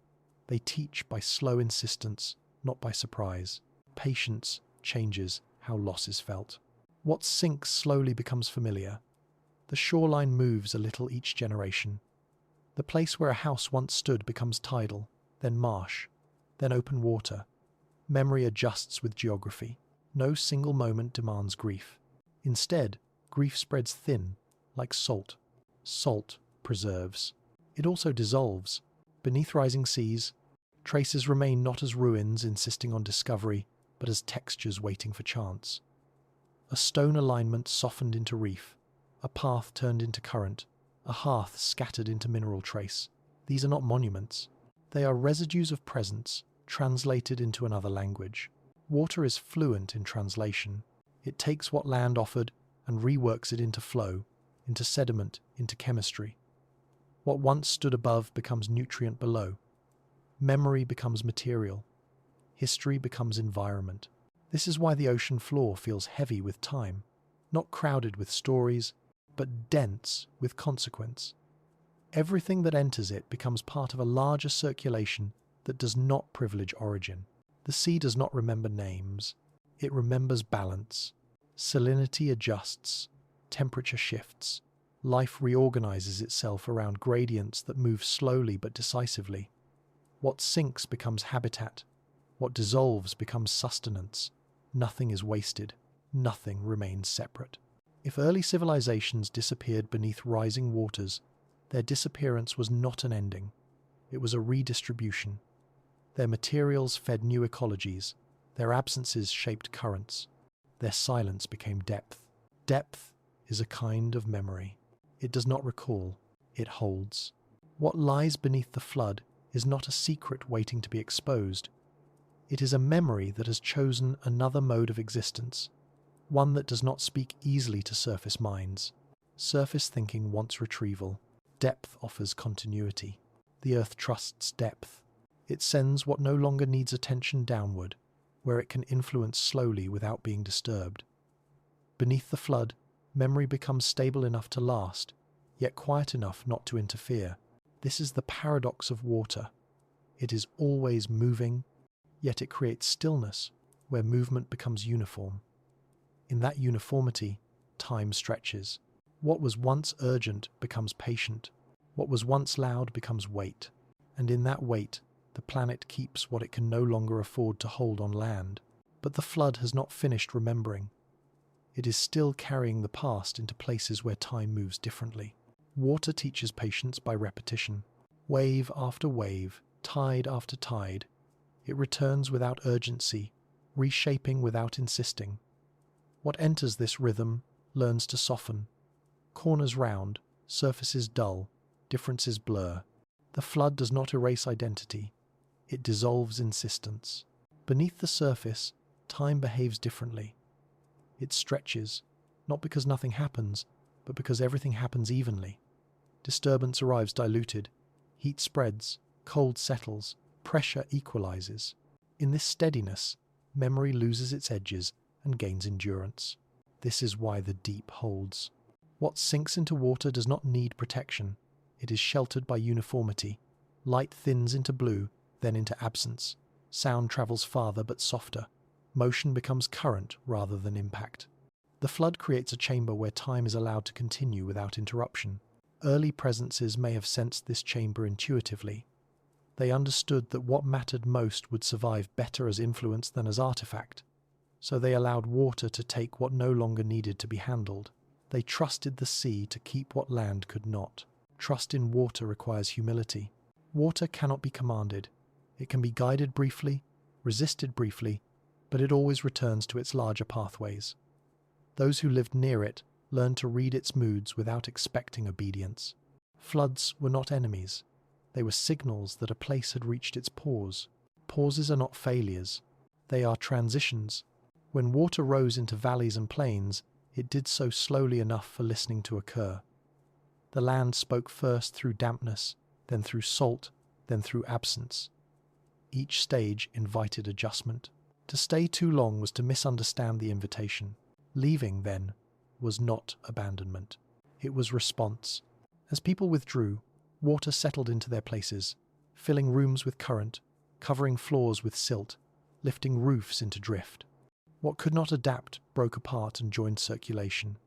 They teach by slow insistence, not by surprise. Patience changes how loss is felt. What sinks slowly becomes familiar. The shoreline moves a little each generation. The place where a house once stood becomes tidal, then marsh, then open water. Memory adjusts with geography. No single moment demands grief. Instead, grief spreads thin, like salt. Salt preserves. It also dissolves. Beneath rising seas, traces remain not as ruins insisting on discovery, but as textures waiting for chance. A stone alignment softened into reef, a path turned into current, a hearth scattered into mineral trace. These are not monuments. They are residues of presence, translated into another language. Water is fluent in translation. It takes what land offered and reworks it into flow, into sediment, into chemistry. What once stood above becomes nutrient below. Memory becomes material. History becomes environment. This is why the ocean floor feels heavy with time, not crowded with stories, but dense with consequence. Everything that enters it becomes part of a larger circulation that does not privilege origin. The sea does not remember names. It remembers balance. Salinity adjusts. Temperature shifts. Life reorganizes itself around gradients that move slowly but decisively. What sinks becomes habitat. What dissolves becomes sustenance. Nothing is wasted. Nothing remains separate. If early civilizations disappeared beneath rising waters, their disappearance was not an ending. It was a redistribution. Their materials fed new ecologies. Their absences shaped currents. Their silence became depth. Depth is a kind of memory. It does not recall. It holds. What lies beneath the flood is not a secret waiting to be exposed. It is a memory that has chosen another mode of existence, one that does not speak easily to surface minds. Surface thinking wants retrieval. Depth offers continuity. The earth trusts depth. It sends what no longer needs attention downward, where it can influence slowly without being disturbed. Beneath the flood, memory becomes stable enough to last, yet quiet enough not to interfere. This is the paradox of water. It is always moving, yet it creates stillness, where movement becomes uniform. In that uniformity, time stretches. What was once urgent becomes patient. What was once loud becomes weight. And in that weight, the planet keeps what it can no longer afford to hold on land. But the flood has not finished remembering. It is still carrying the past into places where time moves differently. Water teaches patience by repetition. Wave after wave, tide after tide, it returns without urgency, reshaping without insisting. What enters this rhythm learns to soften. Corners round, surfaces dull, differences blur. The flood does not erase identity. It dissolves insistence. Beneath the surface, time behaves differently. It stretches, not because nothing happens, but because everything happens evenly. Disturbance arrives diluted. Heat spreads, cold settles, pressure equalizes. In this steadiness, memory loses its edges and gains endurance. This is why the deep holds. What sinks into water does not need protection. It is sheltered by uniformity. Light thins into blue, then into absence. Sound travels farther but softer. Motion becomes current rather than impact. The flood creates a chamber where time is allowed to continue without interruption. Early presences may have sensed this chamber intuitively. They understood that what mattered most would survive better as influence than as artifact. So they allowed water to take what no longer needed to be handled. They trusted the sea to keep what land could not. Trust in water requires humility. Water cannot be commanded. It can be guided briefly, resisted briefly, but it always returns to its larger pathways. Those who lived near it learned to read its moods without expecting obedience. Floods were not enemies. They were signals that a place had reached its pause. Pauses are not failures. They are transitions. When water rose into valleys and plains, it did so slowly enough for listening to occur. The land spoke first through dampness, then through salt, then through absence. Each stage invited adjustment. To stay too long was to misunderstand the invitation. Leaving, then, was not abandonment. It was response. As people withdrew, water settled into their places, filling rooms with current, covering floors with silt, lifting roofs into drift. What could not adapt broke apart and joined circulation.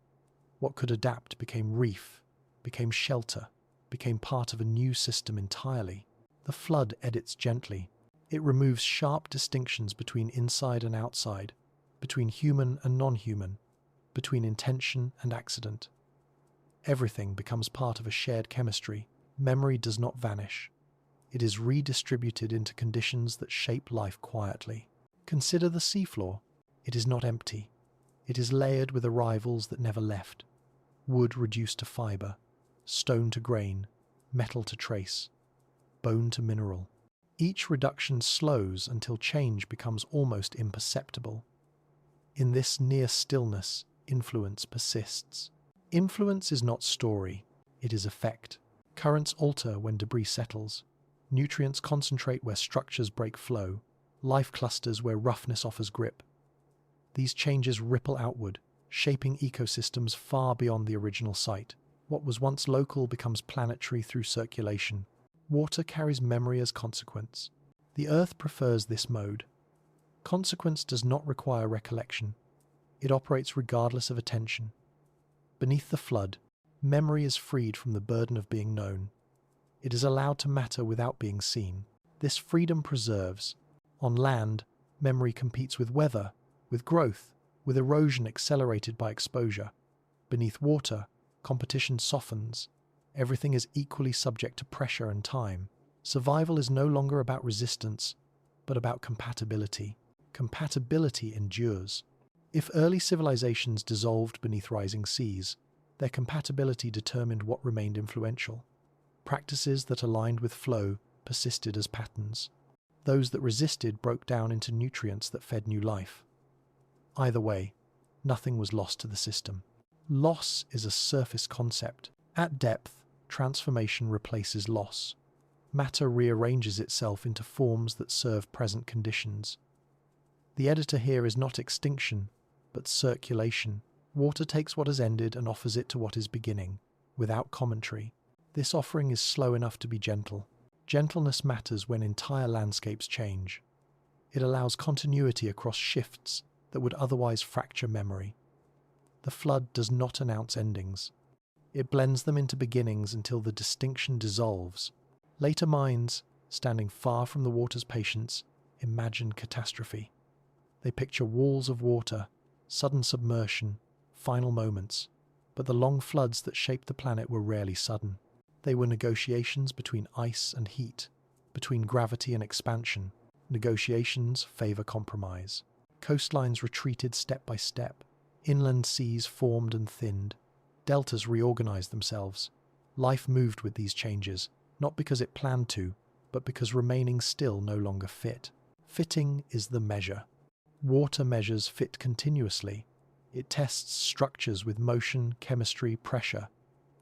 What could adapt became reef, became shelter, became part of a new system entirely. The flood edits gently. It removes sharp distinctions between inside and outside, between human and non-human, between intention and accident. Everything becomes part of a shared chemistry. Memory does not vanish. It is redistributed into conditions that shape life quietly. Consider the seafloor. It is not empty. It is layered with arrivals that never left. Wood reduced to fibre, stone to grain, metal to trace, bone to mineral. Each reduction slows until change becomes almost imperceptible. In this near stillness, influence persists. Influence is not story, it is effect. Currents alter when debris settles. Nutrients concentrate where structures break flow. Life clusters where roughness offers grip. These changes ripple outward, shaping ecosystems far beyond the original site. What was once local becomes planetary through circulation. Water carries memory as consequence. The Earth prefers this mode. Consequence does not require recollection. It operates regardless of attention. Beneath the flood, memory is freed from the burden of being known. It is allowed to matter without being seen. This freedom preserves. On land, memory competes with weather, with growth, with erosion accelerated by exposure. Beneath water, competition softens. Everything is equally subject to pressure and time. Survival is no longer about resistance, but about compatibility. Compatibility endures. If early civilizations dissolved beneath rising seas, their compatibility determined what remained influential. Practices that aligned with flow persisted as patterns. Those that resisted broke down into nutrients that fed new life. Either way, nothing was lost to the system. Loss is a surface concept. At depth, transformation replaces loss. Matter rearranges itself into forms that serve present conditions. The editor here is not extinction, but circulation. Water takes what has ended and offers it to what is beginning, without commentary. This offering is slow enough to be gentle. Gentleness matters when entire landscapes change. It allows continuity across shifts that would otherwise fracture memory. The flood does not announce endings. It blends them into beginnings until the distinction dissolves. Later minds, standing far from the water's patience, imagine catastrophe. They picture walls of water, sudden submersion, final moments. But the long floods that shaped the planet were rarely sudden. They were negotiations between ice and heat, between gravity and expansion. Negotiations favor compromise. Coastlines retreated step by step. Inland seas formed and thinned. Deltas reorganized themselves. Life moved with these changes, not because it planned to, but because remaining still no longer fit. Fitting is the measure. Water measures fit continuously. It tests structures with motion, chemistry, pressure.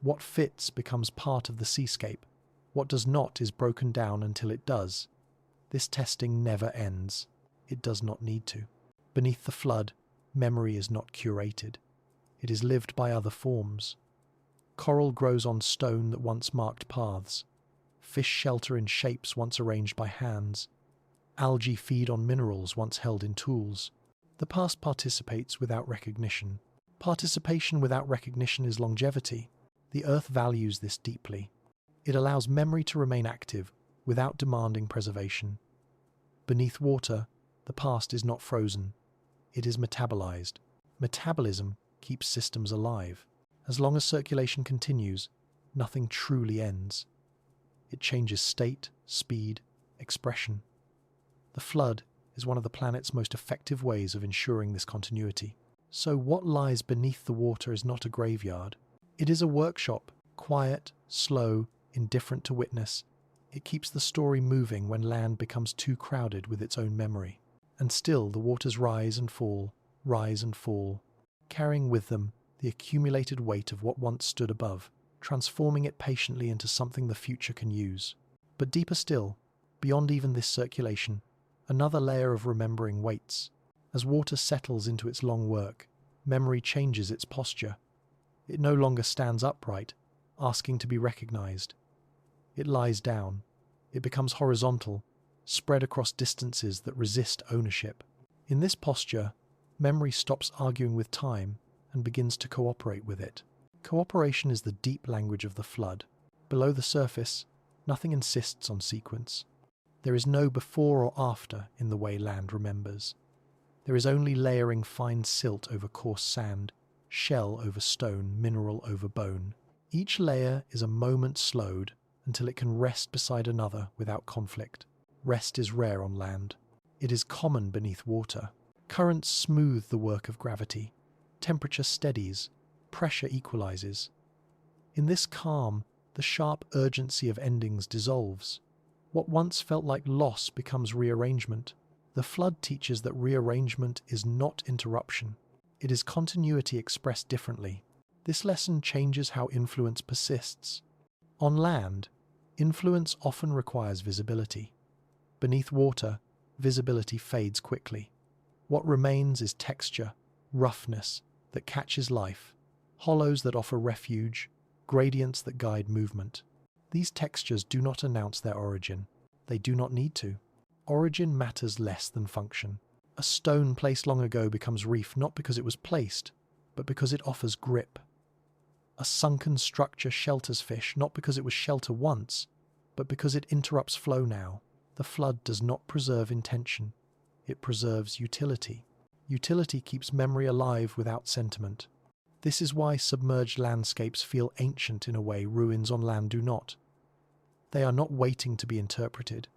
What fits becomes part of the seascape. What does not is broken down until it does. This testing never ends. It does not need to. Beneath the flood, memory is not curated. It is lived by other forms. Coral grows on stone that once marked paths. Fish shelter in shapes once arranged by hands. Algae feed on minerals once held in tools. The past participates without recognition. Participation without recognition is longevity. The Earth values this deeply. It allows memory to remain active without demanding preservation. Beneath water, the past is not frozen. It is metabolized. Metabolism keeps systems alive. As long as circulation continues, nothing truly ends. It changes state, speed, expression. The flood is one of the planet's most effective ways of ensuring this continuity. So what lies beneath the water is not a graveyard. It is a workshop, quiet, slow, indifferent to witness, It keeps the story moving when land becomes too crowded with its own memory. And still the waters rise and fall, carrying with them the accumulated weight of what once stood above, transforming it patiently into something the future can use. But deeper still, beyond even this circulation, another layer of remembering waits. As water settles into its long work, memory changes its posture. It no longer stands upright, asking to be recognized. It lies down. It becomes horizontal, spread across distances that resist ownership. In this posture, memory stops arguing with time and begins to cooperate with it. Cooperation is the deep language of the flood. Below the surface, nothing insists on sequence. There is no before or after in the way land remembers. There is only layering fine silt over coarse sand, shell over stone, mineral over bone. Each layer is a moment slowed until it can rest beside another without conflict. Rest is rare on land. It is common beneath water. Currents smooth the work of gravity. Temperature steadies. Pressure equalizes. In this calm, the sharp urgency of endings dissolves. What once felt like loss becomes rearrangement. The flood teaches that rearrangement is not interruption. It is continuity expressed differently. This lesson changes how influence persists. On land, influence often requires visibility. Beneath water, visibility fades quickly. What remains is texture, roughness that catches life, hollows that offer refuge, gradients that guide movement. These textures do not announce their origin. They do not need to. Origin matters less than function. A stone placed long ago becomes reef not because it was placed, but because it offers grip. A sunken structure shelters fish not because it was shelter once, but because it interrupts flow now. The flood does not preserve intention. It preserves utility. Utility keeps memory alive without sentiment. This is why submerged landscapes feel ancient in a way ruins on land do not. They are not waiting to be interpreted.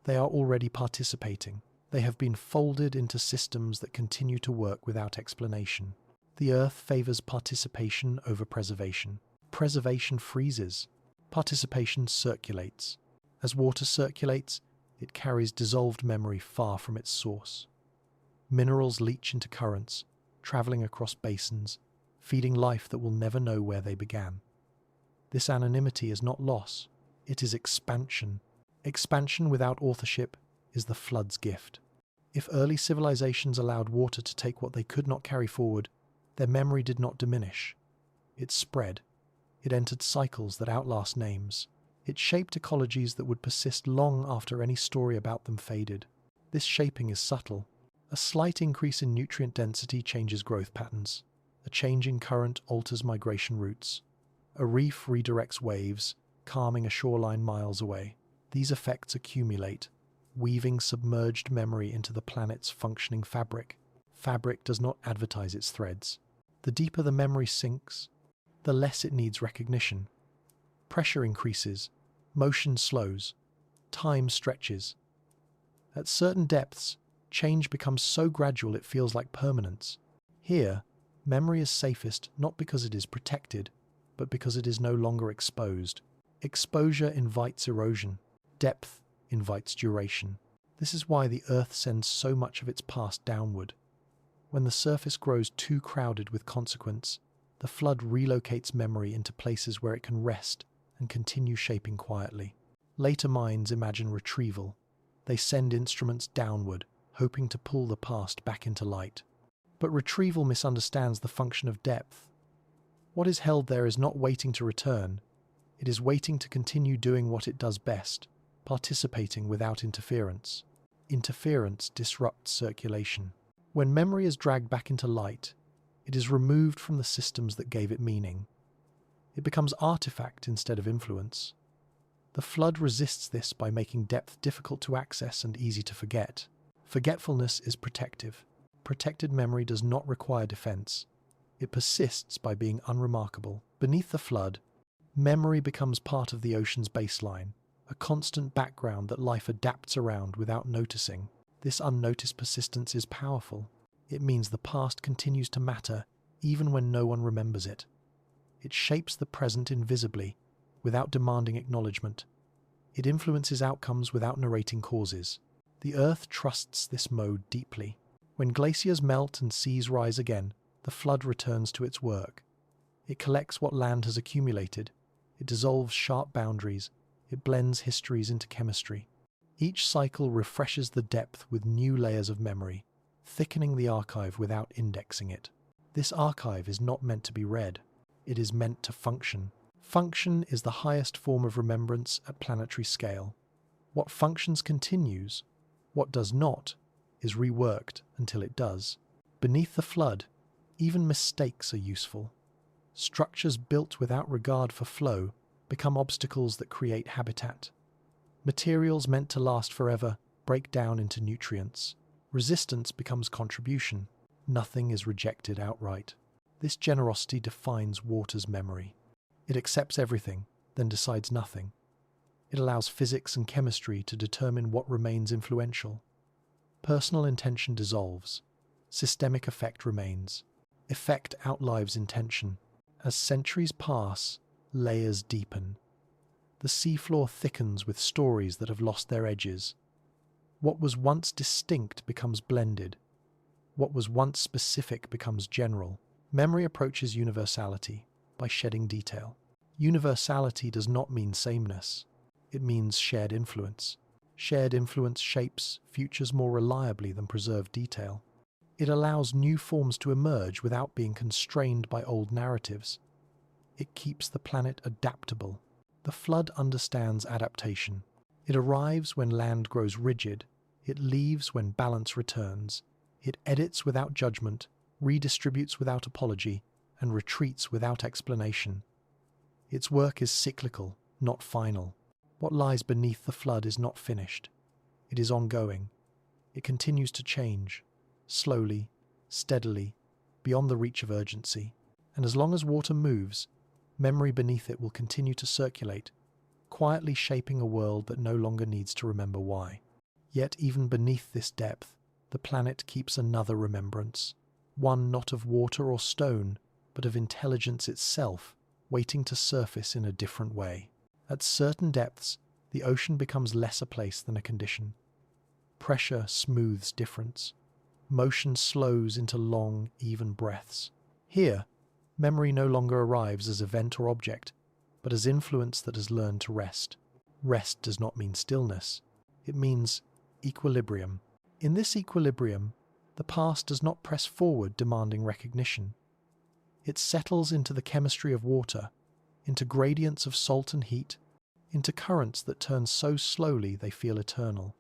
They are already participating. They have been folded into systems that continue to work without explanation. The earth favors participation over preservation. Preservation freezes. Participation circulates. As water circulates, it carries dissolved memory far from its source. Minerals leach into currents, traveling across basins, feeding life that will never know where they began. This anonymity is not loss, it is expansion. Expansion without authorship is the flood's gift. If early civilizations allowed water to take what they could not carry forward, their memory did not diminish. It spread. It entered cycles that outlast names. It shaped ecologies that would persist long after any story about them faded. This shaping is subtle. A slight increase in nutrient density changes growth patterns. A changing current alters migration routes. A reef redirects waves, calming a shoreline miles away. These effects accumulate, weaving submerged memory into the planet's functioning fabric. Fabric does not advertise its threads. The deeper the memory sinks, the less it needs recognition. Pressure increases, motion slows, time stretches. At certain depths, change becomes so gradual it feels like permanence. Here, memory is safest not because it is protected, but because it is no longer exposed. Exposure invites erosion. Depth invites duration. This is why the earth sends so much of its past downward. When the surface grows too crowded with consequence, the flood relocates memory into places where it can rest and continue shaping quietly. Later minds imagine retrieval. They send instruments downward, hoping to pull the past back into light. But retrieval misunderstands the function of depth. What is held there is not waiting to return. It is waiting to continue doing what it does best, participating without interference. Interference disrupts circulation. When memory is dragged back into light, it is removed from the systems that gave it meaning. It becomes artifact instead of influence. The flood resists this by making depth difficult to access and easy to forget. Forgetfulness is protective. Protected memory does not require defense. It persists by being unremarkable. Beneath the flood, memory becomes part of the ocean's baseline, a constant background that life adapts around without noticing. This unnoticed persistence is powerful. It means the past continues to matter even when no one remembers it. It shapes the present invisibly, without demanding acknowledgement. It influences outcomes without narrating causes. The Earth trusts this mode deeply. When glaciers melt and seas rise again, the flood returns to its work. It collects what land has accumulated. It dissolves sharp boundaries. It blends histories into chemistry. Each cycle refreshes the depth with new layers of memory, thickening the archive without indexing it. This archive is not meant to be read. It is meant to function. Function is the highest form of remembrance at planetary scale. What functions continues. What does not is reworked until it does. Beneath the flood, even mistakes are useful. Structures built without regard for flow become obstacles that create habitat. Materials meant to last forever break down into nutrients. Resistance becomes contribution. Nothing is rejected outright. This generosity defines water's memory. It accepts everything, then decides nothing. It allows physics and chemistry to determine what remains influential. Personal intention dissolves. Systemic effect remains. Effect outlives intention. As centuries pass, layers deepen. The seafloor thickens with stories that have lost their edges. What was once distinct becomes blended. What was once specific becomes general. Memory approaches universality by shedding detail. Universality does not mean sameness. It means shared influence. Shared influence shapes futures more reliably than preserved detail. It allows new forms to emerge without being constrained by old narratives. It keeps the planet adaptable. The flood understands adaptation. It arrives when land grows rigid. It leaves when balance returns. It edits without judgment, redistributes without apology, and retreats without explanation. Its work is cyclical, not final. What lies beneath the flood is not finished. It is ongoing. It continues to change, slowly, steadily, beyond the reach of urgency. And as long as water moves, memory beneath it will continue to circulate, quietly shaping a world that no longer needs to remember why. Yet even beneath this depth, the planet keeps another remembrance, one not of water or stone, but of intelligence itself, waiting to surface in a different way. At certain depths, the ocean becomes less a place than a condition. Pressure smooths difference. Motion slows into long, even breaths. Here, memory no longer arrives as event or object, but as influence that has learned to rest. Rest does not mean stillness. It means equilibrium. In this equilibrium, the past does not press forward demanding recognition. It settles into the chemistry of water, into gradients of salt and heat, into currents that turn so slowly they feel eternal.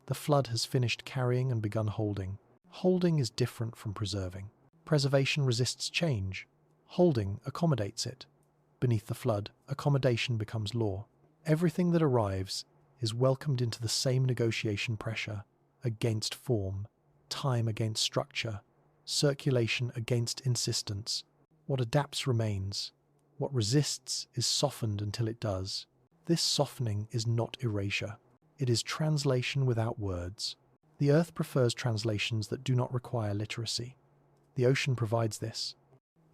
The flood has finished carrying and begun holding. Holding is different from preserving. Preservation resists change. Holding accommodates it. Beneath the flood, accommodation becomes law. Everything that arrives is welcomed into the same negotiation pressure, against form, time against structure, circulation against insistence. What adapts remains. What resists is softened until it does. This softening is not erasure. It is translation without words. The Earth prefers translations that do not require literacy. The ocean provides this.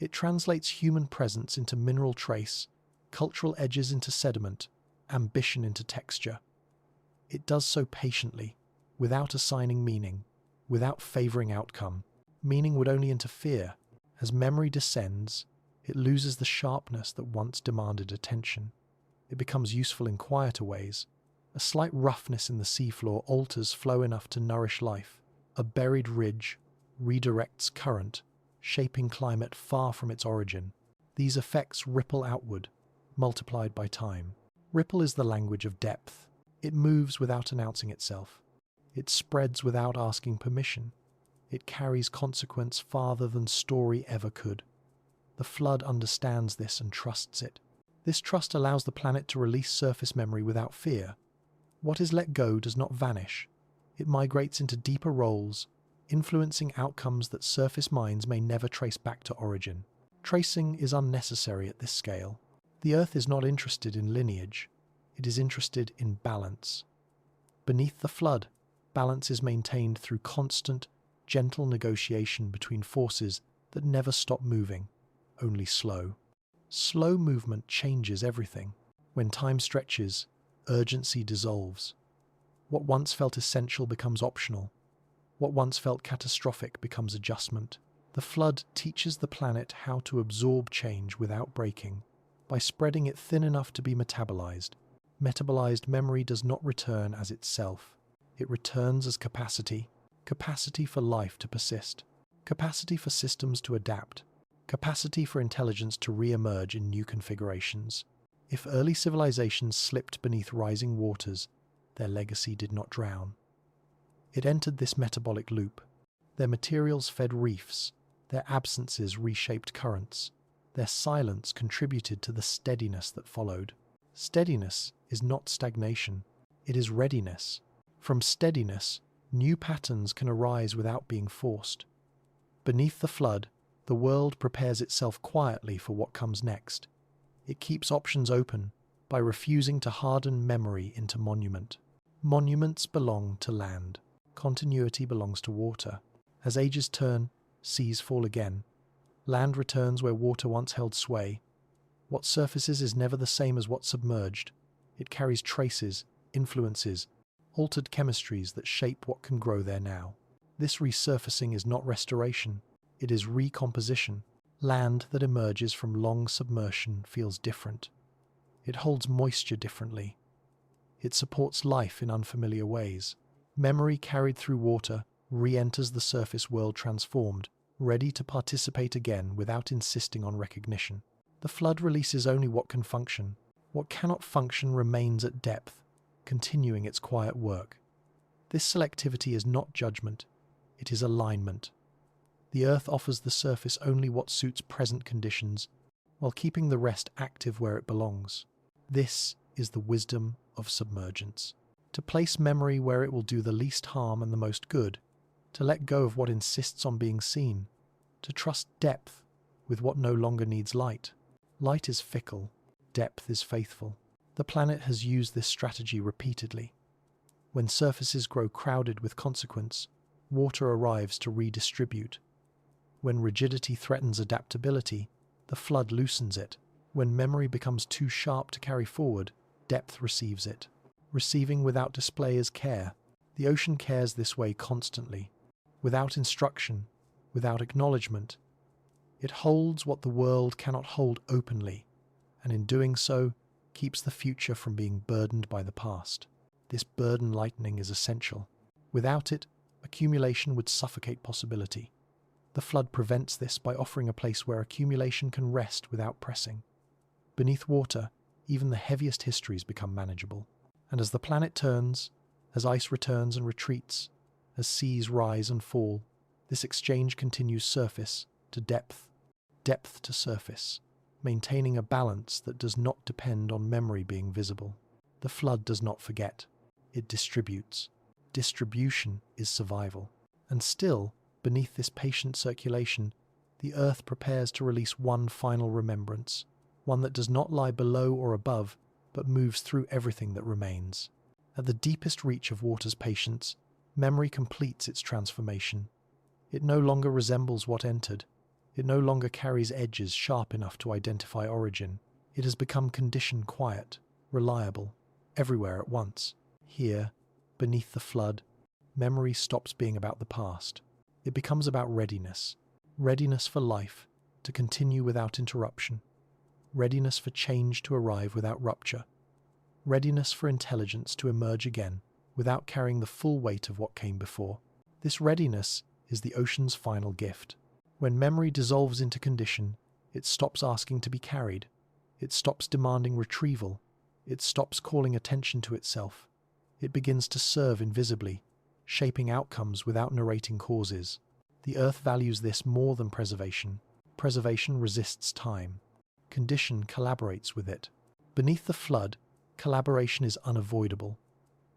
It translates human presence into mineral trace, cultural edges into sediment, ambition into texture. It does so patiently, without assigning meaning, without favouring outcome. Meaning would only interfere. As memory descends, it loses the sharpness that once demanded attention. It becomes useful in quieter ways. A slight roughness in the seafloor alters flow enough to nourish life. A buried ridge redirects current, shaping climate far from its origin. These effects ripple outward, multiplied by time. Ripple is the language of depth. It moves without announcing itself. It spreads without asking permission. It carries consequence farther than story ever could. The flood understands this and trusts it. This trust allows the planet to release surface memory without fear. What is let go does not vanish. It migrates into deeper roles, influencing outcomes that surface minds may never trace back to origin. Tracing is unnecessary at this scale. The Earth is not interested in lineage. It is interested in balance. Beneath the flood, balance is maintained through constant, gentle negotiation between forces that never stop moving, only slow. Slow movement changes everything. When time stretches, urgency dissolves. What once felt essential becomes optional. What once felt catastrophic becomes adjustment. The flood teaches the planet how to absorb change without breaking, by spreading it thin enough to be metabolized. Metabolized memory does not return as itself. It returns as capacity. Capacity for life to persist. Capacity for systems to adapt. Capacity for intelligence to re-emerge in new configurations. If early civilizations slipped beneath rising waters, their legacy did not drown. It entered this metabolic loop. Their materials fed reefs. Their absences reshaped currents. Their silence contributed to the steadiness that followed. Steadiness is not stagnation. It is readiness. From steadiness, new patterns can arise without being forced. Beneath the flood, the world prepares itself quietly for what comes next. It keeps options open by refusing to harden memory into monument. Monuments belong to land. Continuity belongs to water. As ages turn, seas fall again. Land returns where water once held sway. What surfaces is never the same as what submerged. It carries traces, influences, altered chemistries that shape what can grow there now. This resurfacing is not restoration, it is recomposition. Land that emerges from long submersion feels different. It holds moisture differently. It supports life in unfamiliar ways. Memory carried through water re-enters the surface world transformed, ready to participate again without insisting on recognition. The flood releases only what can function. What cannot function remains at depth, continuing its quiet work. This selectivity is not judgment, it is alignment. The earth offers the surface only what suits present conditions, while keeping the rest active where it belongs. This is the wisdom of submergence. To place memory where it will do the least harm and the most good, to let go of what insists on being seen, to trust depth with what no longer needs light. Light is fickle, depth is faithful. The planet has used this strategy repeatedly. When surfaces grow crowded with consequence, water arrives to redistribute. When rigidity threatens adaptability, the flood loosens it. When memory becomes too sharp to carry forward, depth receives it. Receiving without display is care. The ocean cares this way constantly, without instruction, without acknowledgement. It holds what the world cannot hold openly, and in doing so, keeps the future from being burdened by the past. This burden lightening is essential. Without it, accumulation would suffocate possibility. The flood prevents this by offering a place where accumulation can rest without pressing. Beneath water, even the heaviest histories become manageable. And as the planet turns, as ice returns and retreats, as seas rise and fall, this exchange continues surface to depth, depth to surface, maintaining a balance that does not depend on memory being visible. The flood does not forget, it distributes. Distribution is survival. And still, beneath this patient circulation, the earth prepares to release one final remembrance, one that does not lie below or above, but moves through everything that remains. At the deepest reach of water's patience, memory completes its transformation. It no longer resembles what entered. It no longer carries edges sharp enough to identify origin. It has become conditioned quiet, reliable, everywhere at once. Here, beneath the flood, memory stops being about the past. It becomes about readiness. Readiness for life, to continue without interruption. Readiness for change to arrive without rupture. Readiness for intelligence to emerge again, without carrying the full weight of what came before. This readiness is the ocean's final gift. When memory dissolves into condition, it stops asking to be carried. It stops demanding retrieval. It stops calling attention to itself. It begins to serve invisibly, shaping outcomes without narrating causes. The earth values this more than preservation. Preservation resists time. Condition collaborates with it. Beneath the flood, collaboration is unavoidable.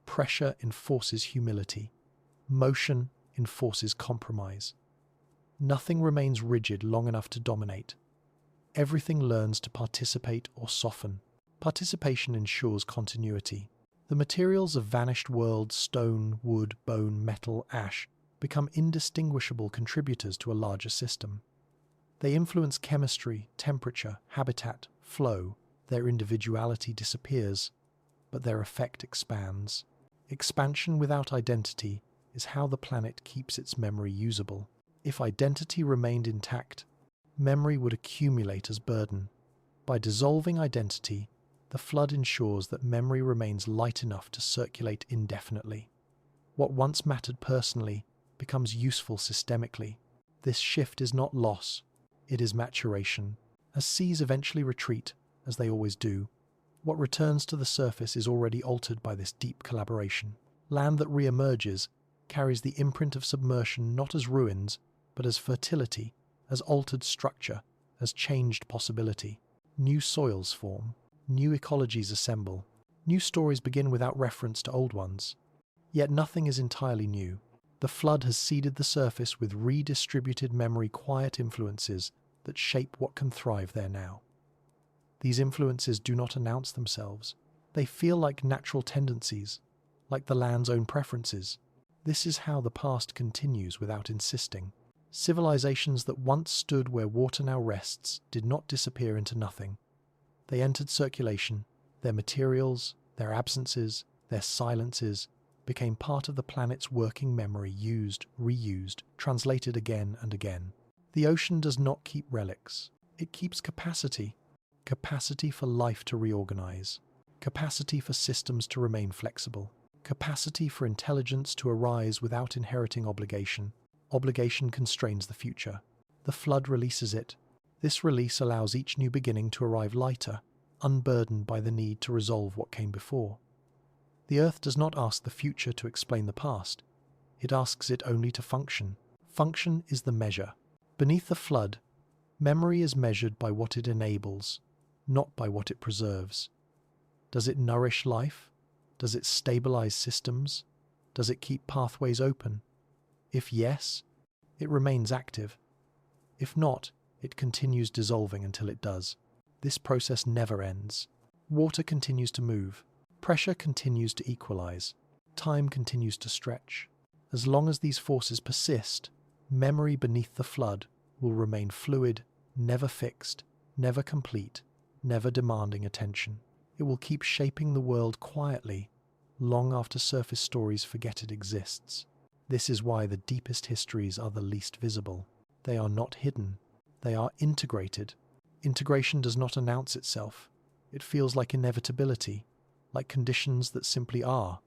Pressure enforces humility. Motion enforces compromise. Nothing remains rigid long enough to dominate. Everything learns to participate or soften. Participation ensures continuity. The materials of vanished worlds, stone, wood, bone, metal, ash, become indistinguishable contributors to a larger system. They influence chemistry, temperature, habitat, flow. Their individuality disappears. but their effect expands. Expansion without identity is how the planet keeps its memory usable. If identity remained intact, memory would accumulate as burden. By dissolving identity, the flood ensures that memory remains light enough to circulate indefinitely. What once mattered personally becomes useful systemically. This shift is not loss, it is maturation. As seas eventually retreat, as they always do, what returns to the surface is already altered by this deep collaboration. Land that re-emerges carries the imprint of submersion not as ruins, but as fertility, as altered structure, as changed possibility. New soils form, new ecologies assemble, new stories begin without reference to old ones. Yet nothing is entirely new. The flood has seeded the surface with redistributed memory quiet influences that shape what can thrive there now. These influences do not announce themselves. They feel like natural tendencies, like the land's own preferences. This is how the past continues without insisting. Civilizations that once stood where water now rests did not disappear into nothing. They entered circulation. Their materials, their absences, their silences became part of the planet's working memory, used, reused, translated again and again. The ocean does not keep relics. It keeps capacity. Capacity for life to reorganize. Capacity for systems to remain flexible. Capacity for intelligence to arise without inheriting obligation. Obligation constrains the future. The flood releases it. This release allows each new beginning to arrive lighter, unburdened by the need to resolve what came before. The Earth does not ask the future to explain the past. It asks it only to function. Function is the measure. Beneath the flood, memory is measured by what it enables, not by what it preserves. Does it nourish life? Does it stabilize systems? Does it keep pathways open? If yes, it remains active. If not, it continues dissolving until it does. This process never ends. Water continues to move. Pressure continues to equalize. Time continues to stretch. As long as these forces persist, memory beneath the flood will remain fluid, never fixed, never complete, never demanding attention. It will keep shaping the world quietly, long after surface stories forget it exists. This is why the deepest histories are the least visible. They are not hidden. They are integrated. Integration does not announce itself. It feels like inevitability, like conditions that simply are.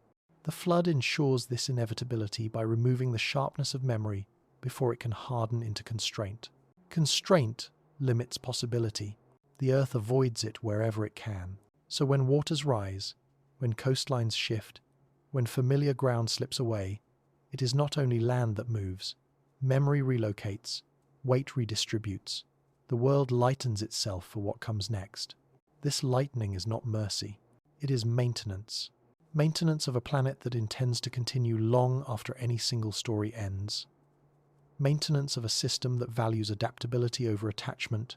The flood ensures this inevitability by removing the sharpness of memory before it can harden into constraint. Constraint limits possibility. The Earth avoids it wherever it can. So when waters rise, when coastlines shift, when familiar ground slips away, it is not only land that moves. Memory relocates, weight redistributes. The world lightens itself for what comes next. This lightening is not mercy. It is maintenance. Maintenance of a planet that intends to continue long after any single story ends. Maintenance of a system that values adaptability over attachment,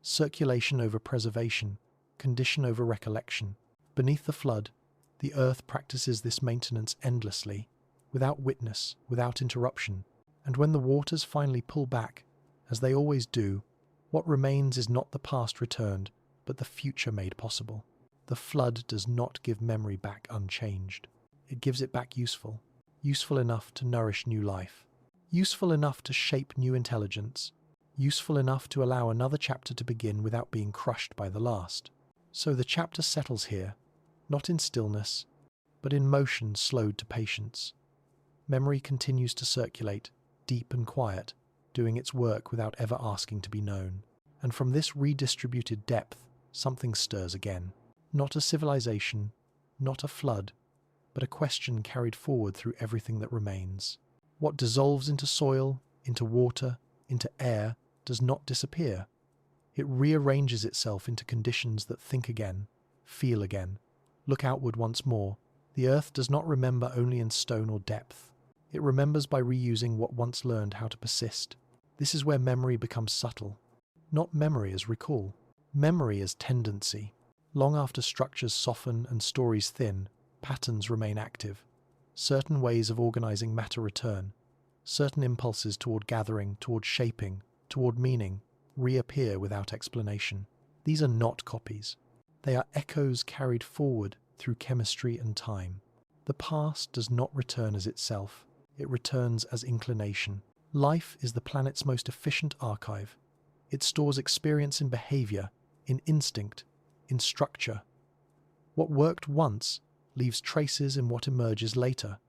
circulation over preservation, condition over recollection. Beneath the flood, the Earth practices this maintenance endlessly, without witness, without interruption. And when the waters finally pull back, as they always do, what remains is not the past returned, but the future made possible. The flood does not give memory back unchanged. It gives it back useful, useful enough to nourish new life, useful enough to shape new intelligence, useful enough to allow another chapter to begin without being crushed by the last. So the chapter settles here, not in stillness, but in motion slowed to patience. Memory continues to circulate, deep and quiet, doing its work without ever asking to be known. And from this redistributed depth, something stirs again. Not a civilization, not a flood, but a question carried forward through everything that remains. What dissolves into soil, into water, into air, does not disappear. It rearranges itself into conditions that think again, feel again, look outward once more. The Earth does not remember only in stone or depth. It remembers by reusing what once learned how to persist. This is where memory becomes subtle. Not memory as recall. Memory as tendency. Long after structures soften and stories thin, patterns remain active. Certain ways of organizing matter return. Certain impulses toward gathering, toward shaping, toward meaning, reappear without explanation. These are not copies. They are echoes carried forward through chemistry and time. The past does not return as itself, it returns as inclination. Life is the planet's most efficient archive. It stores experience in behavior, in instinct, in structure. What worked once leaves traces in what emerges later,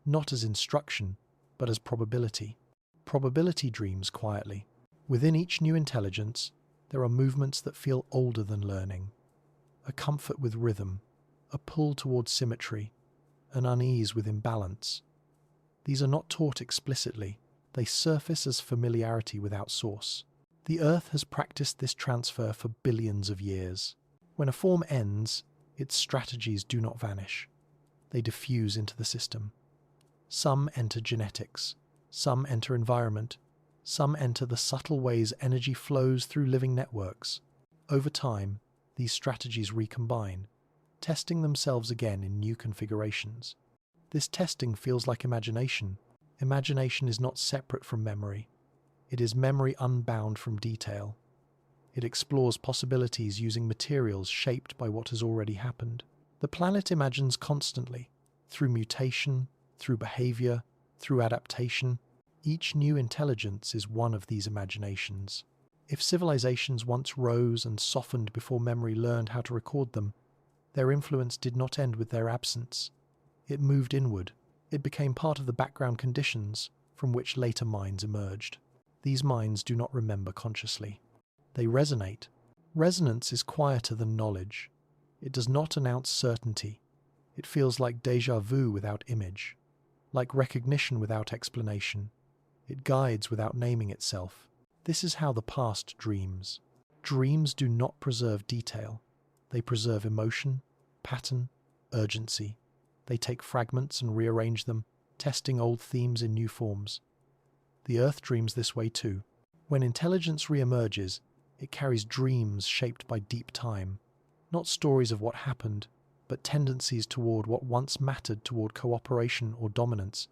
not as instruction, but as probability. Probability dreams quietly. Within each new intelligence, there are movements that feel older than learning. A comfort with rhythm, a pull towards symmetry, an unease with imbalance. These are not taught explicitly, they surface as familiarity without source. The Earth has practiced this transfer for billions of years. When a form ends, its strategies do not vanish. They diffuse into the system. Some enter genetics, some enter environment, some enter the subtle ways energy flows through living networks. Over time, these strategies recombine, testing themselves again in new configurations. This testing feels like imagination. Imagination is not separate from memory. It is memory unbound from detail. It explores possibilities using materials shaped by what has already happened. The planet imagines constantly, through mutation, through behavior, through adaptation. Each new intelligence is one of these imaginations. If civilizations once rose and softened before memory learned how to record them, their influence did not end with their absence. It moved inward. It became part of the background conditions from which later minds emerged. These minds do not remember consciously. They resonate. Resonance is quieter than knowledge. It does not announce certainty. It feels like déjà vu without image, like recognition without explanation. It guides without naming itself. This is how the past dreams. Dreams do not preserve detail. They preserve emotion, pattern, urgency. They take fragments and rearrange them, testing old themes in new forms. The Earth dreams this way too. When intelligence re-emerges, it carries dreams shaped by deep time, not stories of what happened, but tendencies toward what once mattered, toward cooperation or dominance,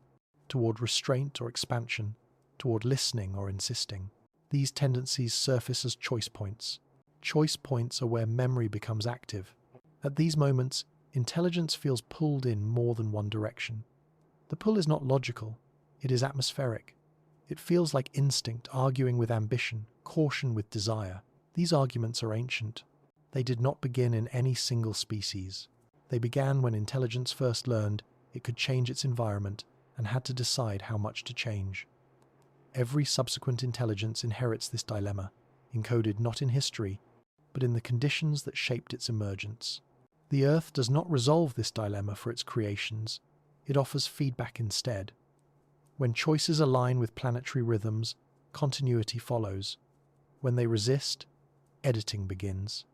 toward restraint or expansion, toward listening or insisting. These tendencies surface as choice points. Choice points are where memory becomes active. At these moments, intelligence feels pulled in more than one direction. The pull is not logical, it is atmospheric. It feels like instinct arguing with ambition, caution with desire. These arguments are ancient. They did not begin in any single species. They began when intelligence first learned it could change its environment and had to decide how much to change. Every subsequent intelligence inherits this dilemma, encoded not in history, but in the conditions that shaped its emergence. The Earth does not resolve this dilemma for its creations. It offers feedback instead. When choices align with planetary rhythms, continuity follows. When they resist, editing begins.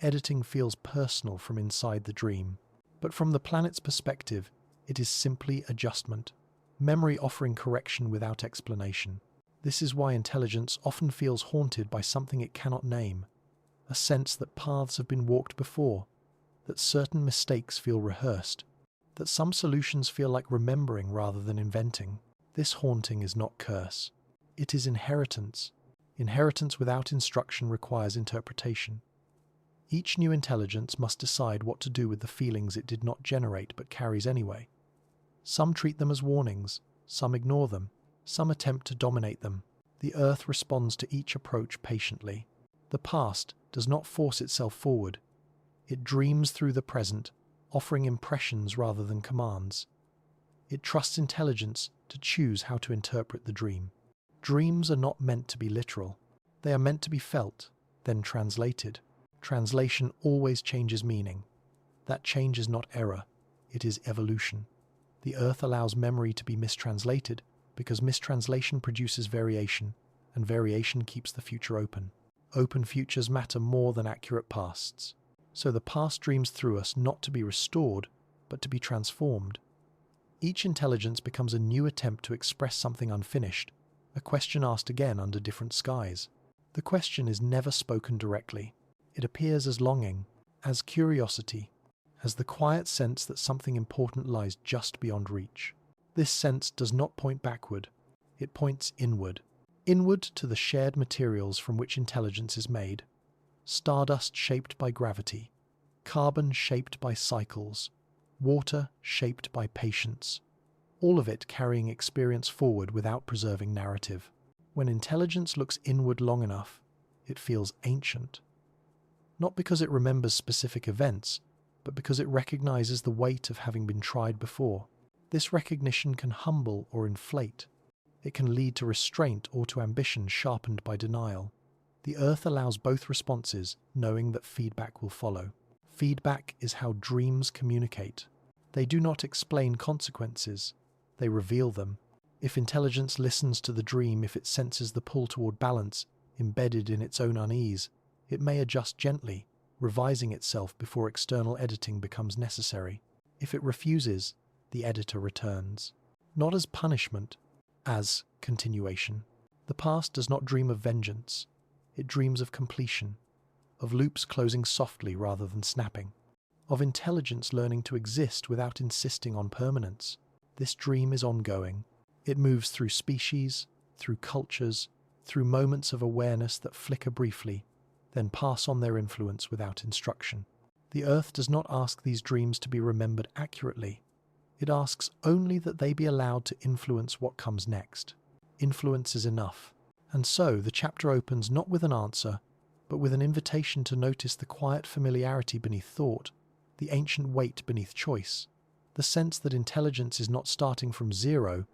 Editing feels personal from inside the dream, but from the planet's perspective, it is simply adjustment. Memory offering correction without explanation. This is why intelligence often feels haunted by something it cannot name, a sense that paths have been walked before, that certain mistakes feel rehearsed, that some solutions feel like remembering rather than inventing. This haunting is not curse. It is inheritance. Inheritance without instruction requires interpretation. Each new intelligence must decide what to do with the feelings it did not generate but carries anyway. Some treat them as warnings, some ignore them, some attempt to dominate them. The Earth responds to each approach patiently. The past does not force itself forward. It dreams through the present, offering impressions rather than commands. It trusts intelligence to choose how to interpret the dream. Dreams are not meant to be literal. They are meant to be felt, then translated. Translation always changes meaning. That change is not error, it is evolution. The Earth allows memory to be mistranslated because mistranslation produces variation, and variation keeps the future open. Open futures matter more than accurate pasts. So the past dreams through us not to be restored, but to be transformed. Each intelligence becomes a new attempt to express something unfinished, a question asked again under different skies. The question is never spoken directly. It appears as longing, as curiosity, as the quiet sense that something important lies just beyond reach. This sense does not point backward, it points inward. Inward to the shared materials from which intelligence is made. Stardust shaped by gravity, carbon shaped by cycles, water shaped by patience, all of it carrying experience forward without preserving narrative. When intelligence looks inward long enough, it feels ancient. Not because it remembers specific events, but because it recognizes the weight of having been tried before. This recognition can humble or inflate. It can lead to restraint or to ambition sharpened by denial. The earth allows both responses, knowing that feedback will follow. Feedback is how dreams communicate. They do not explain consequences, they reveal them. If intelligence listens to the dream, if it senses the pull toward balance embedded in its own unease, it may adjust gently, revising itself before external editing becomes necessary. If it refuses, the editor returns. Not as punishment, as continuation. The past does not dream of vengeance. It dreams of completion, of loops closing softly rather than snapping, of intelligence learning to exist without insisting on permanence. This dream is ongoing. It moves through species, through cultures, through moments of awareness that flicker briefly, then pass on their influence without instruction. The earth does not ask these dreams to be remembered accurately. It asks only that they be allowed to influence what comes next. Influence is enough. And so the chapter opens not with an answer, but with an invitation to notice the quiet familiarity beneath thought, the ancient weight beneath choice, the sense that intelligence is not starting from zero,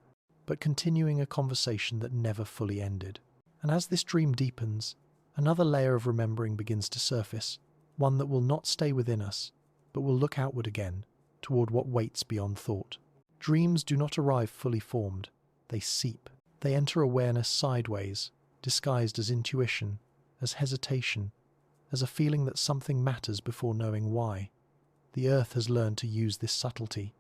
but continuing a conversation that never fully ended. And as this dream deepens, another layer of remembering begins to surface, one that will not stay within us, but will look outward again, toward what waits beyond thought. Dreams do not arrive fully formed, they seep. They enter awareness sideways, disguised as intuition, as hesitation, as a feeling that something matters before knowing why. The earth has learned to use this subtlety.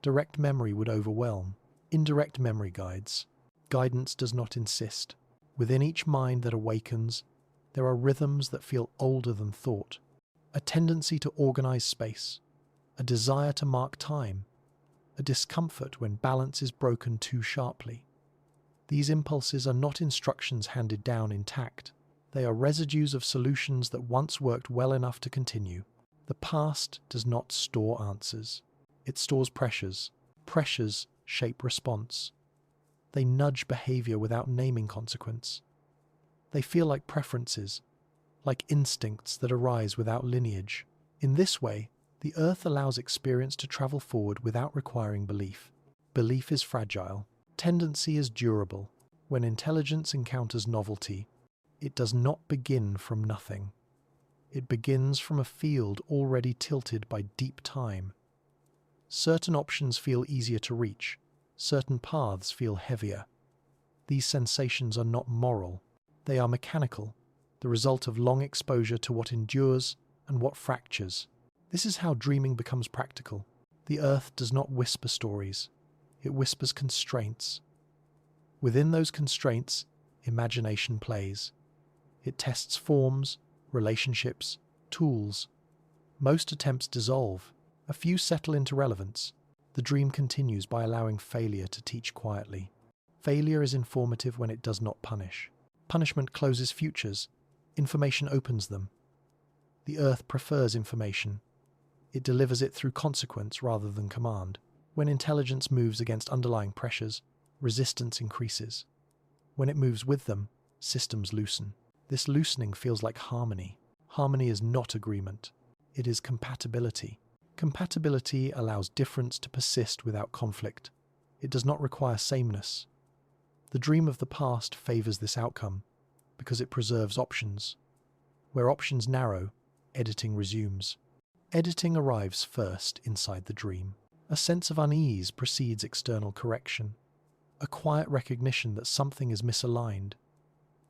Direct memory would overwhelm. Indirect memory guides. Guidance does not insist. Within each mind that awakens, there are rhythms that feel older than thought. A tendency to organize space. A desire to mark time. A discomfort when balance is broken too sharply. These impulses are not instructions handed down intact. They are residues of solutions that once worked well enough to continue. The past does not store answers. It stores pressures. Pressures shape response. They nudge behavior without naming consequence. They feel like preferences, like instincts that arise without lineage. In this way, the earth allows experience to travel forward without requiring belief. Belief is fragile. Tendency is durable. When intelligence encounters novelty, it does not begin from nothing. It begins from a field already tilted by deep time. Certain options feel easier to reach. Certain paths feel heavier. These sensations are not moral. They are mechanical, the result of long exposure to what endures and what fractures. This is how dreaming becomes practical. The earth does not whisper stories. It whispers constraints. Within those constraints, imagination plays. It tests forms, relationships, tools. Most attempts dissolve. A few settle into relevance. The dream continues by allowing failure to teach quietly. Failure is informative when it does not punish. Punishment closes futures. Information opens them. The earth prefers information. It delivers it through consequence rather than command. When intelligence moves against underlying pressures, resistance increases. When it moves with them, systems loosen. This loosening feels like harmony. Harmony is not agreement. It is compatibility. Compatibility allows difference to persist without conflict. It does not require sameness. The dream of the past favors this outcome because it preserves options. Where options narrow, editing resumes. Editing arrives first inside the dream. A sense of unease precedes external correction. A quiet recognition that something is misaligned.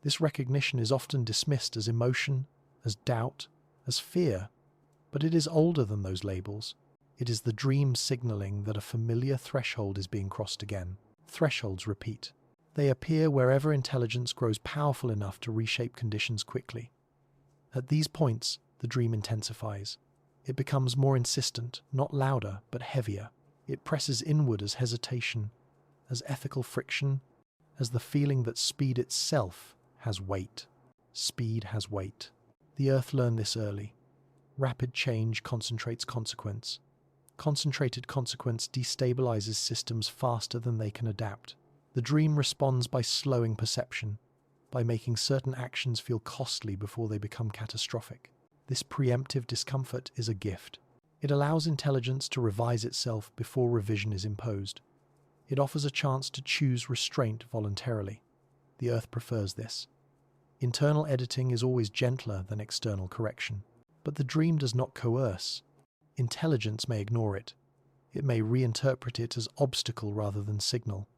This recognition is often dismissed as emotion, as doubt, as fear, but it is older than those labels. It is the dream signaling that a familiar threshold is being crossed again. Thresholds repeat. They appear wherever intelligence grows powerful enough to reshape conditions quickly. At these points, the dream intensifies. It becomes more insistent, not louder, but heavier. It presses inward as hesitation, as ethical friction, as the feeling that speed itself has weight. Speed has weight. The earth learned this early. Rapid change concentrates consequence. Concentrated consequence destabilizes systems faster than they can adapt. The dream responds by slowing perception, by making certain actions feel costly before they become catastrophic. This preemptive discomfort is a gift. It allows intelligence to revise itself before revision is imposed. It offers a chance to choose restraint voluntarily. The Earth prefers this. Internal editing is always gentler than external correction. But the dream does not coerce. Intelligence may ignore it. It may reinterpret it as obstacle rather than signal.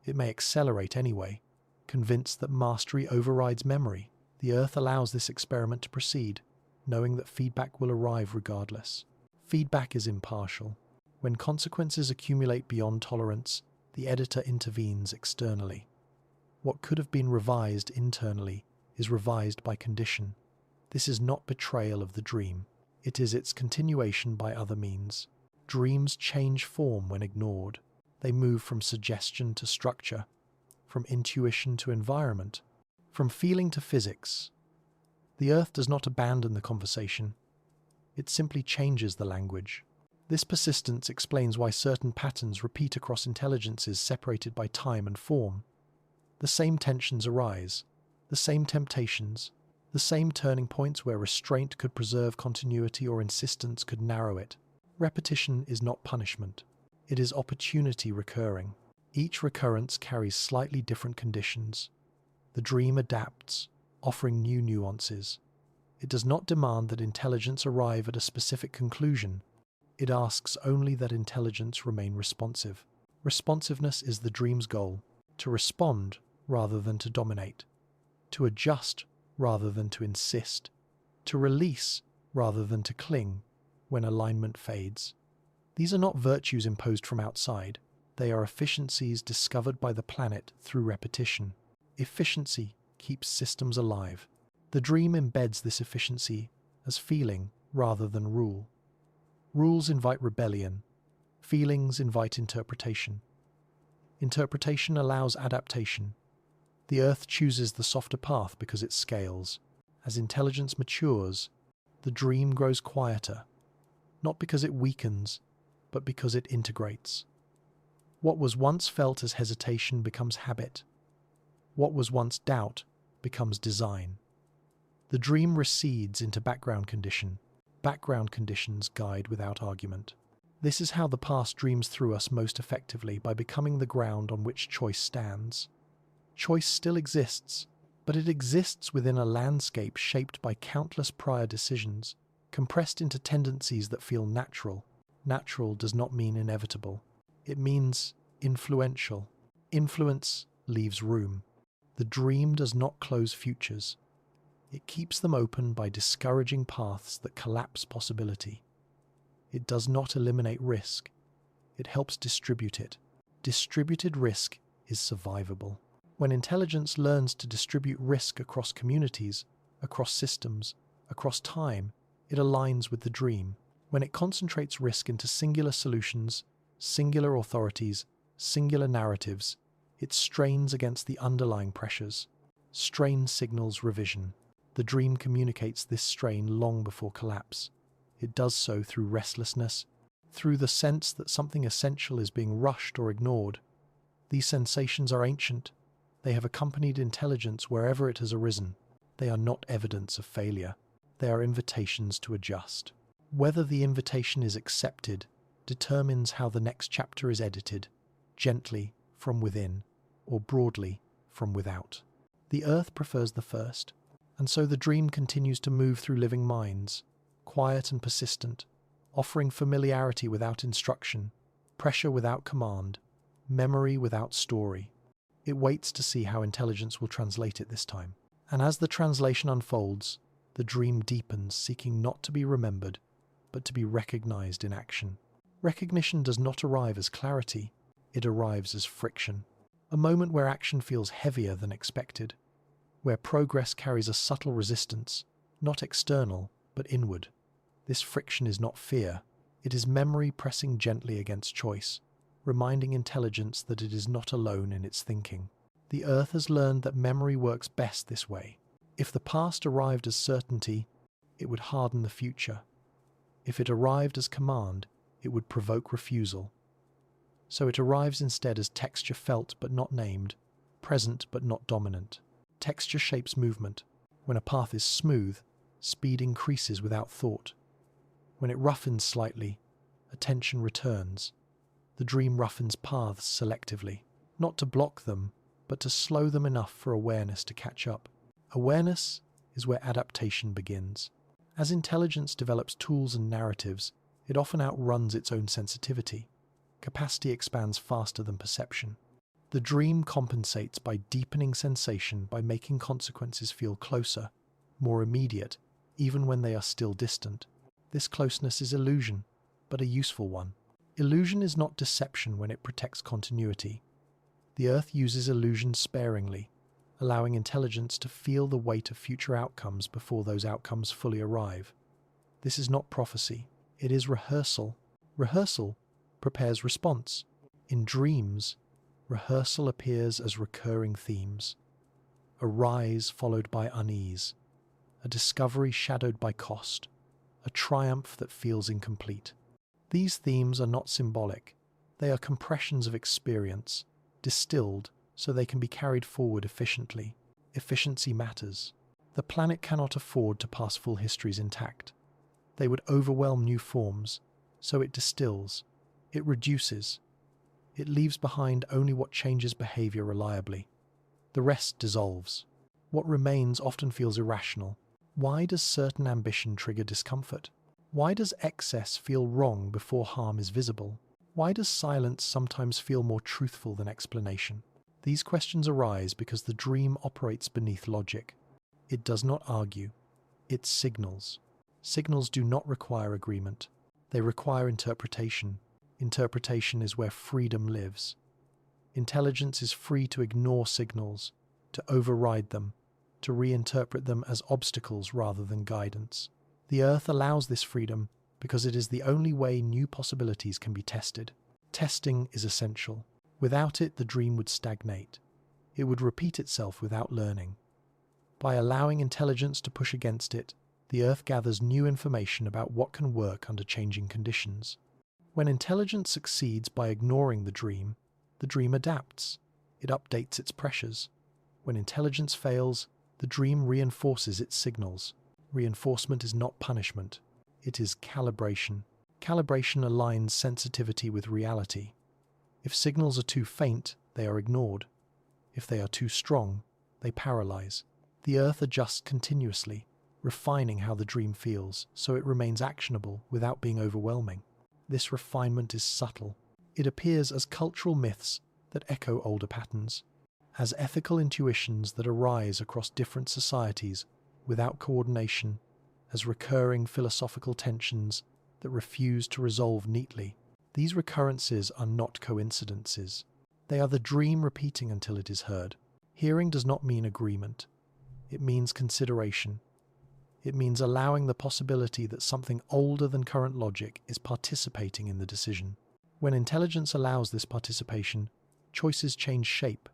It may accelerate anyway, convinced that mastery overrides memory. The Earth allows this experiment to proceed, knowing that feedback will arrive regardless. Feedback is impartial. When consequences accumulate beyond tolerance, the editor intervenes externally. What could have been revised internally is revised by condition. This is not betrayal of the dream. It is its continuation by other means. Dreams change form when ignored. They move from suggestion to structure, from intuition to environment, from feeling to physics. The Earth does not abandon the conversation. It simply changes the language. This persistence explains why certain patterns repeat across intelligences separated by time and form. The same tensions arise, the same temptations, the same turning points where restraint could preserve continuity or insistence could narrow it. Repetition is not punishment. It is opportunity recurring. Each recurrence carries slightly different conditions. The dream adapts, offering new nuances. It does not demand that intelligence arrive at a specific conclusion. It asks only that intelligence remain responsive. Responsiveness is the dream's goal, to respond rather than to dominate, to adjust rather than to insist, to release rather than to cling when alignment fades. These are not virtues imposed from outside. They are efficiencies discovered by the planet through repetition. Efficiency keeps systems alive. The dream embeds this efficiency as feeling rather than rule. Rules invite rebellion. Feelings invite interpretation. Interpretation allows adaptation. The Earth chooses the softer path because it scales. As intelligence matures, the dream grows quieter, not because it weakens, but because it integrates. What was once felt as hesitation becomes habit. What was once doubt becomes design. The dream recedes into background condition. Background conditions guide without argument. This is how the past dreams through us most effectively, by becoming the ground on which choice stands. Choice still exists, but it exists within a landscape shaped by countless prior decisions, compressed into tendencies that feel natural. Natural does not mean inevitable. It means influential. Influence leaves room. The dream does not close futures. It keeps them open by discouraging paths that collapse possibility. It does not eliminate risk. It helps distribute it. Distributed risk is survivable. When intelligence learns to distribute risk across communities, across systems, across time, it aligns with the dream. When it concentrates risk into singular solutions, singular authorities, singular narratives, it strains against the underlying pressures. Strain signals revision. The dream communicates this strain long before collapse. It does so through restlessness, through the sense that something essential is being rushed or ignored. These sensations are ancient. They have accompanied intelligence wherever it has arisen. They are not evidence of failure. They are invitations to adjust. Whether the invitation is accepted determines how the next chapter is edited, gently from within, or broadly from without. The Earth prefers the first, and so the dream continues to move through living minds, quiet and persistent, offering familiarity without instruction, pressure without command, memory without story. It waits to see how intelligence will translate it this time. And as the translation unfolds, the dream deepens, seeking not to be remembered, but to be recognized in action. Recognition does not arrive as clarity, it arrives as friction. A moment where action feels heavier than expected, where progress carries a subtle resistance, not external, but inward. This friction is not fear, it is memory pressing gently against choice, reminding intelligence that it is not alone in its thinking. The Earth has learned that memory works best this way. If the past arrived as certainty, it would harden the future. If it arrived as command, it would provoke refusal. So it arrives instead as texture felt but not named, present but not dominant. Texture shapes movement. When a path is smooth, speed increases without thought. When it roughens slightly, attention returns. The dream roughens paths selectively, not to block them, but to slow them enough for awareness to catch up. Awareness is where adaptation begins. As intelligence develops tools and narratives, it often outruns its own sensitivity. Capacity expands faster than perception. The dream compensates by deepening sensation, by making consequences feel closer, more immediate, even when they are still distant. This closeness is illusion, but a useful one. Illusion is not deception when it protects continuity. The Earth uses illusion sparingly, allowing intelligence to feel the weight of future outcomes before those outcomes fully arrive. This is not prophecy, it is rehearsal. Rehearsal prepares response. In dreams, rehearsal appears as recurring themes. A rise followed by unease, a discovery shadowed by cost, a triumph that feels incomplete. These themes are not symbolic, they are compressions of experience, distilled so they can be carried forward efficiently. Efficiency matters. The planet cannot afford to pass full histories intact. They would overwhelm new forms, so it distills, it reduces. It leaves behind only what changes behavior reliably. The rest dissolves. What remains often feels irrational. Why does certain ambition trigger discomfort? Why does excess feel wrong before harm is visible? Why does silence sometimes feel more truthful than explanation? These questions arise because the dream operates beneath logic. It does not argue. It signals. Signals do not require agreement. They require interpretation. Interpretation is where freedom lives. Intelligence is free to ignore signals, to override them, to reinterpret them as obstacles rather than guidance. The Earth allows this freedom because it is the only way new possibilities can be tested. Testing is essential. Without it, the dream would stagnate. It would repeat itself without learning. By allowing intelligence to push against it, the Earth gathers new information about what can work under changing conditions. When intelligence succeeds by ignoring the dream adapts. It updates its pressures. When intelligence fails, the dream reinforces its signals. Reinforcement is not punishment. It is calibration. Calibration aligns sensitivity with reality. If signals are too faint, they are ignored. If they are too strong, they paralyze. The Earth adjusts continuously, refining how the dream feels, so it remains actionable without being overwhelming. This refinement is subtle. It appears as cultural myths that echo older patterns, as ethical intuitions that arise across different societies without coordination, as recurring philosophical tensions that refuse to resolve neatly. These recurrences are not coincidences. They are the dream repeating until it is heard. Hearing does not mean agreement. It means consideration. It means allowing the possibility that something older than current logic is participating in the decision. When intelligence allows this participation, choices change shape,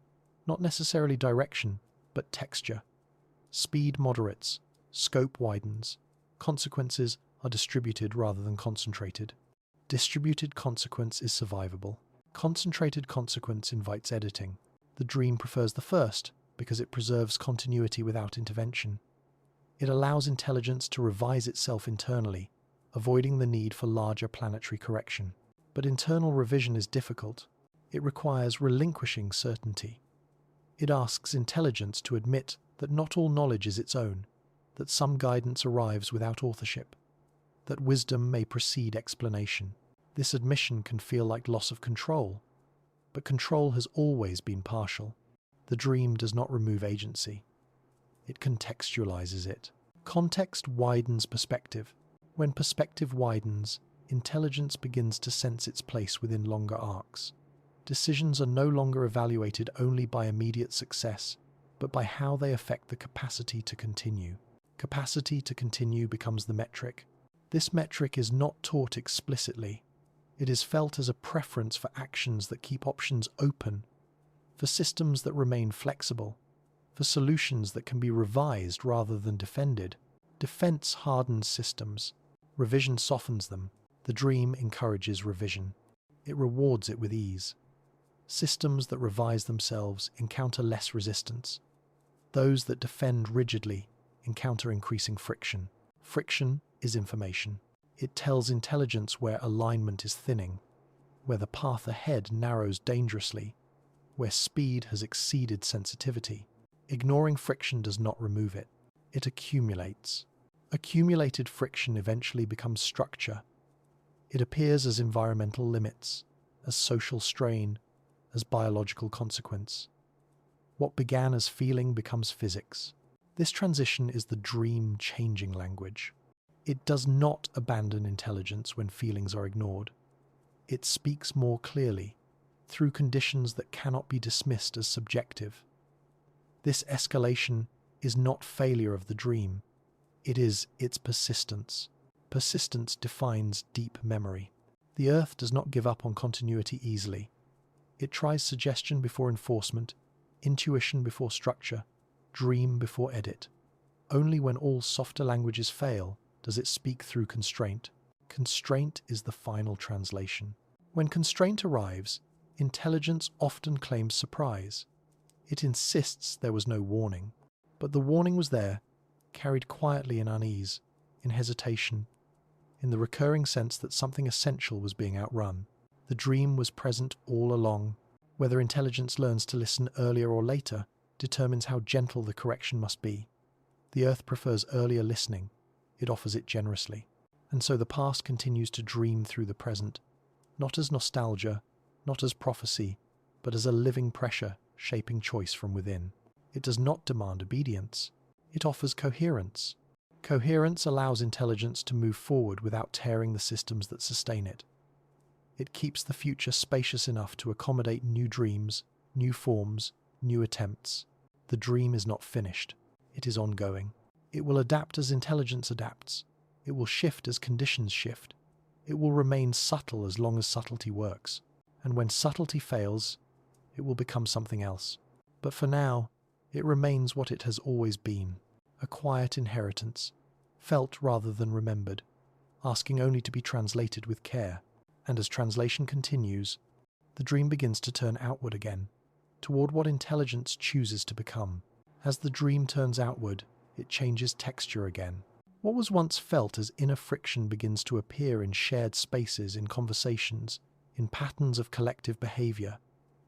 not necessarily direction, but texture. Speed moderates, scope widens, consequences are distributed rather than concentrated. Distributed consequence is survivable. Concentrated consequence invites editing. The dream prefers the first because it preserves continuity without intervention. It allows intelligence to revise itself internally, avoiding the need for larger planetary correction. But internal revision is difficult. It requires relinquishing certainty. It asks intelligence to admit that not all knowledge is its own, that some guidance arrives without authorship, that wisdom may precede explanation. This admission can feel like loss of control, but control has always been partial. The dream does not remove agency. It contextualizes it. Context widens perspective. When perspective widens, intelligence begins to sense its place within longer arcs. Decisions are no longer evaluated only by immediate success, but by how they affect the capacity to continue. Capacity to continue becomes the metric. This metric is not taught explicitly. It is felt as a preference for actions that keep options open, for systems that remain flexible, for solutions that can be revised rather than defended. Defense hardens systems. Revision softens them. The dream encourages revision. It rewards it with ease. Systems that revise themselves encounter less resistance. Those that defend rigidly encounter increasing friction. Friction is information. It tells intelligence where alignment is thinning, where the path ahead narrows dangerously, where speed has exceeded sensitivity. Ignoring friction does not remove it. It accumulates. Accumulated friction eventually becomes structure. It appears as environmental limits, as social strain, as biological consequence. What began as feeling becomes physics. This transition is the dream changing language. It does not abandon intelligence when feelings are ignored. It speaks more clearly, through conditions that cannot be dismissed as subjective. This escalation is not failure of the dream. It is its persistence. Persistence defines deep memory. The Earth does not give up on continuity easily. It tries suggestion before enforcement, intuition before structure, dream before edit. Only when all softer languages fail does it speak through constraint. Constraint is the final translation. When constraint arrives, intelligence often claims surprise. It insists there was no warning, but the warning was there, carried quietly in unease, in hesitation, in the recurring sense that something essential was being outrun. The dream was present all along. Whether intelligence learns to listen earlier or later determines how gentle the correction must be. The Earth prefers earlier listening. It offers it generously. And so the past continues to dream through the present, not as nostalgia, not as prophecy, but as a living pressure shaping choice from within. It does not demand obedience. It offers coherence. Coherence allows intelligence to move forward without tearing the systems that sustain it. It keeps the future spacious enough to accommodate new dreams, new forms, new attempts. The dream is not finished. It is ongoing. It will adapt as intelligence adapts. It will shift as conditions shift. It will remain subtle as long as subtlety works. And when subtlety fails, it will become something else. But for now, it remains what it has always been, a quiet inheritance, felt rather than remembered, asking only to be translated with care. And as translation continues, the dream begins to turn outward again, toward what intelligence chooses to become. As the dream turns outward, it changes texture again. What was once felt as inner friction begins to appear in shared spaces, in conversations, in patterns of collective behavior,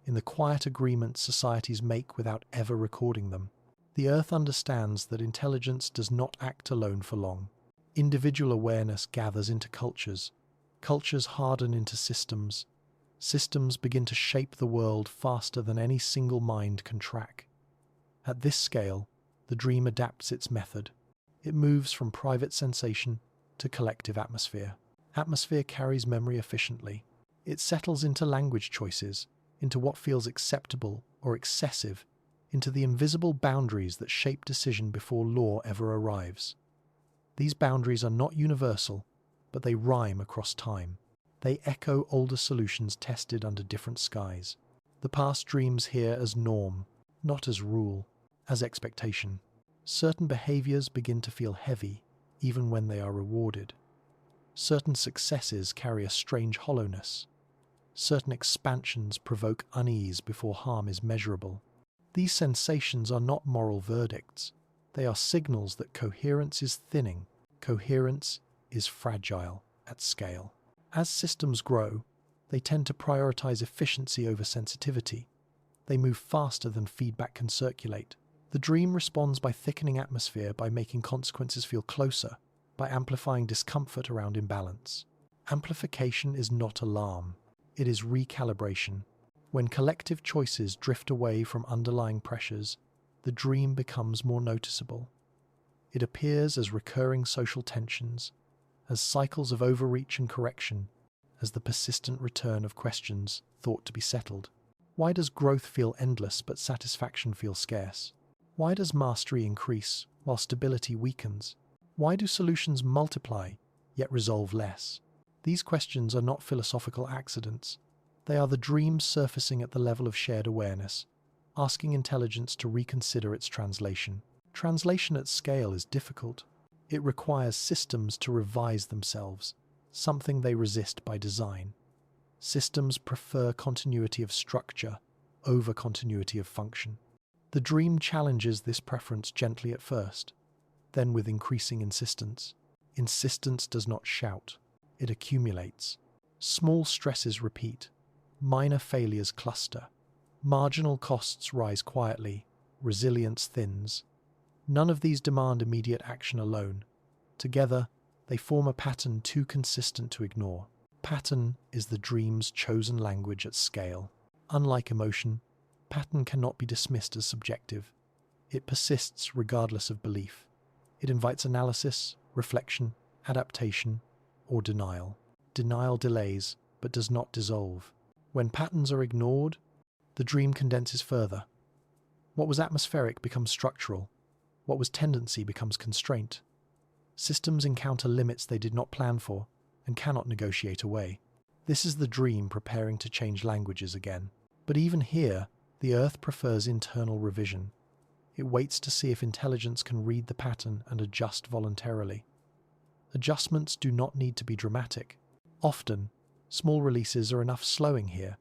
in the quiet agreements societies make without ever recording them. The Earth understands that intelligence does not act alone for long. Individual awareness gathers into cultures. Cultures harden into systems. Systems begin to shape the world faster than any single mind can track. At this scale, the dream adapts its method. It moves from private sensation to collective atmosphere. Atmosphere carries memory efficiently. It settles into language choices, into what feels acceptable or excessive, into the invisible boundaries that shape decision before law ever arrives. These boundaries are not universal, but they rhyme across time. They echo older solutions tested under different skies. The past dreams here as norm, not as rule, as expectation. Certain behaviors begin to feel heavy, even when they are rewarded. Certain successes carry a strange hollowness. Certain expansions provoke unease before harm is measurable. These sensations are not moral verdicts. They are signals that coherence is thinning. Coherence is fragile at scale. As systems grow, they tend to prioritize efficiency over sensitivity. They move faster than feedback can circulate. The dream responds by thickening atmosphere, by making consequences feel closer, by amplifying discomfort around imbalance. Amplification is not alarm. It is recalibration. When collective choices drift away from underlying pressures, the dream becomes more noticeable. It appears as recurring social tensions, as cycles of overreach and correction, as the persistent return of questions thought to be settled. Why does growth feel endless but satisfaction feel scarce? Why does mastery increase while stability weakens? Why do solutions multiply yet resolve less? These questions are not philosophical accidents. They are the dream surfacing at the level of shared awareness, asking intelligence to reconsider its translation. Translation at scale is difficult. It requires systems to revise themselves, something they resist by design. Systems prefer continuity of structure over continuity of function. The dream challenges this preference gently at first, then with increasing insistence. Insistence does not shout, it accumulates. Small stresses repeat, minor failures cluster, marginal costs rise quietly, resilience thins. None of these demand immediate action alone. Together, they form a pattern too consistent to ignore. Pattern is the dream's chosen language at scale. Unlike emotion, pattern cannot be dismissed as subjective. It persists regardless of belief. It invites analysis, reflection, adaptation, or denial. Denial delays, but does not dissolve. When patterns are ignored, the dream condenses further. What was atmospheric becomes structural. What was tendency becomes constraint. Systems encounter limits they did not plan for and cannot negotiate away. This is the dream preparing to change languages again. But even here, the Earth prefers internal revision. It waits to see if intelligence can read the pattern and adjust voluntarily. Adjustments do not need to be dramatic. Often, small releases are enough slowing here,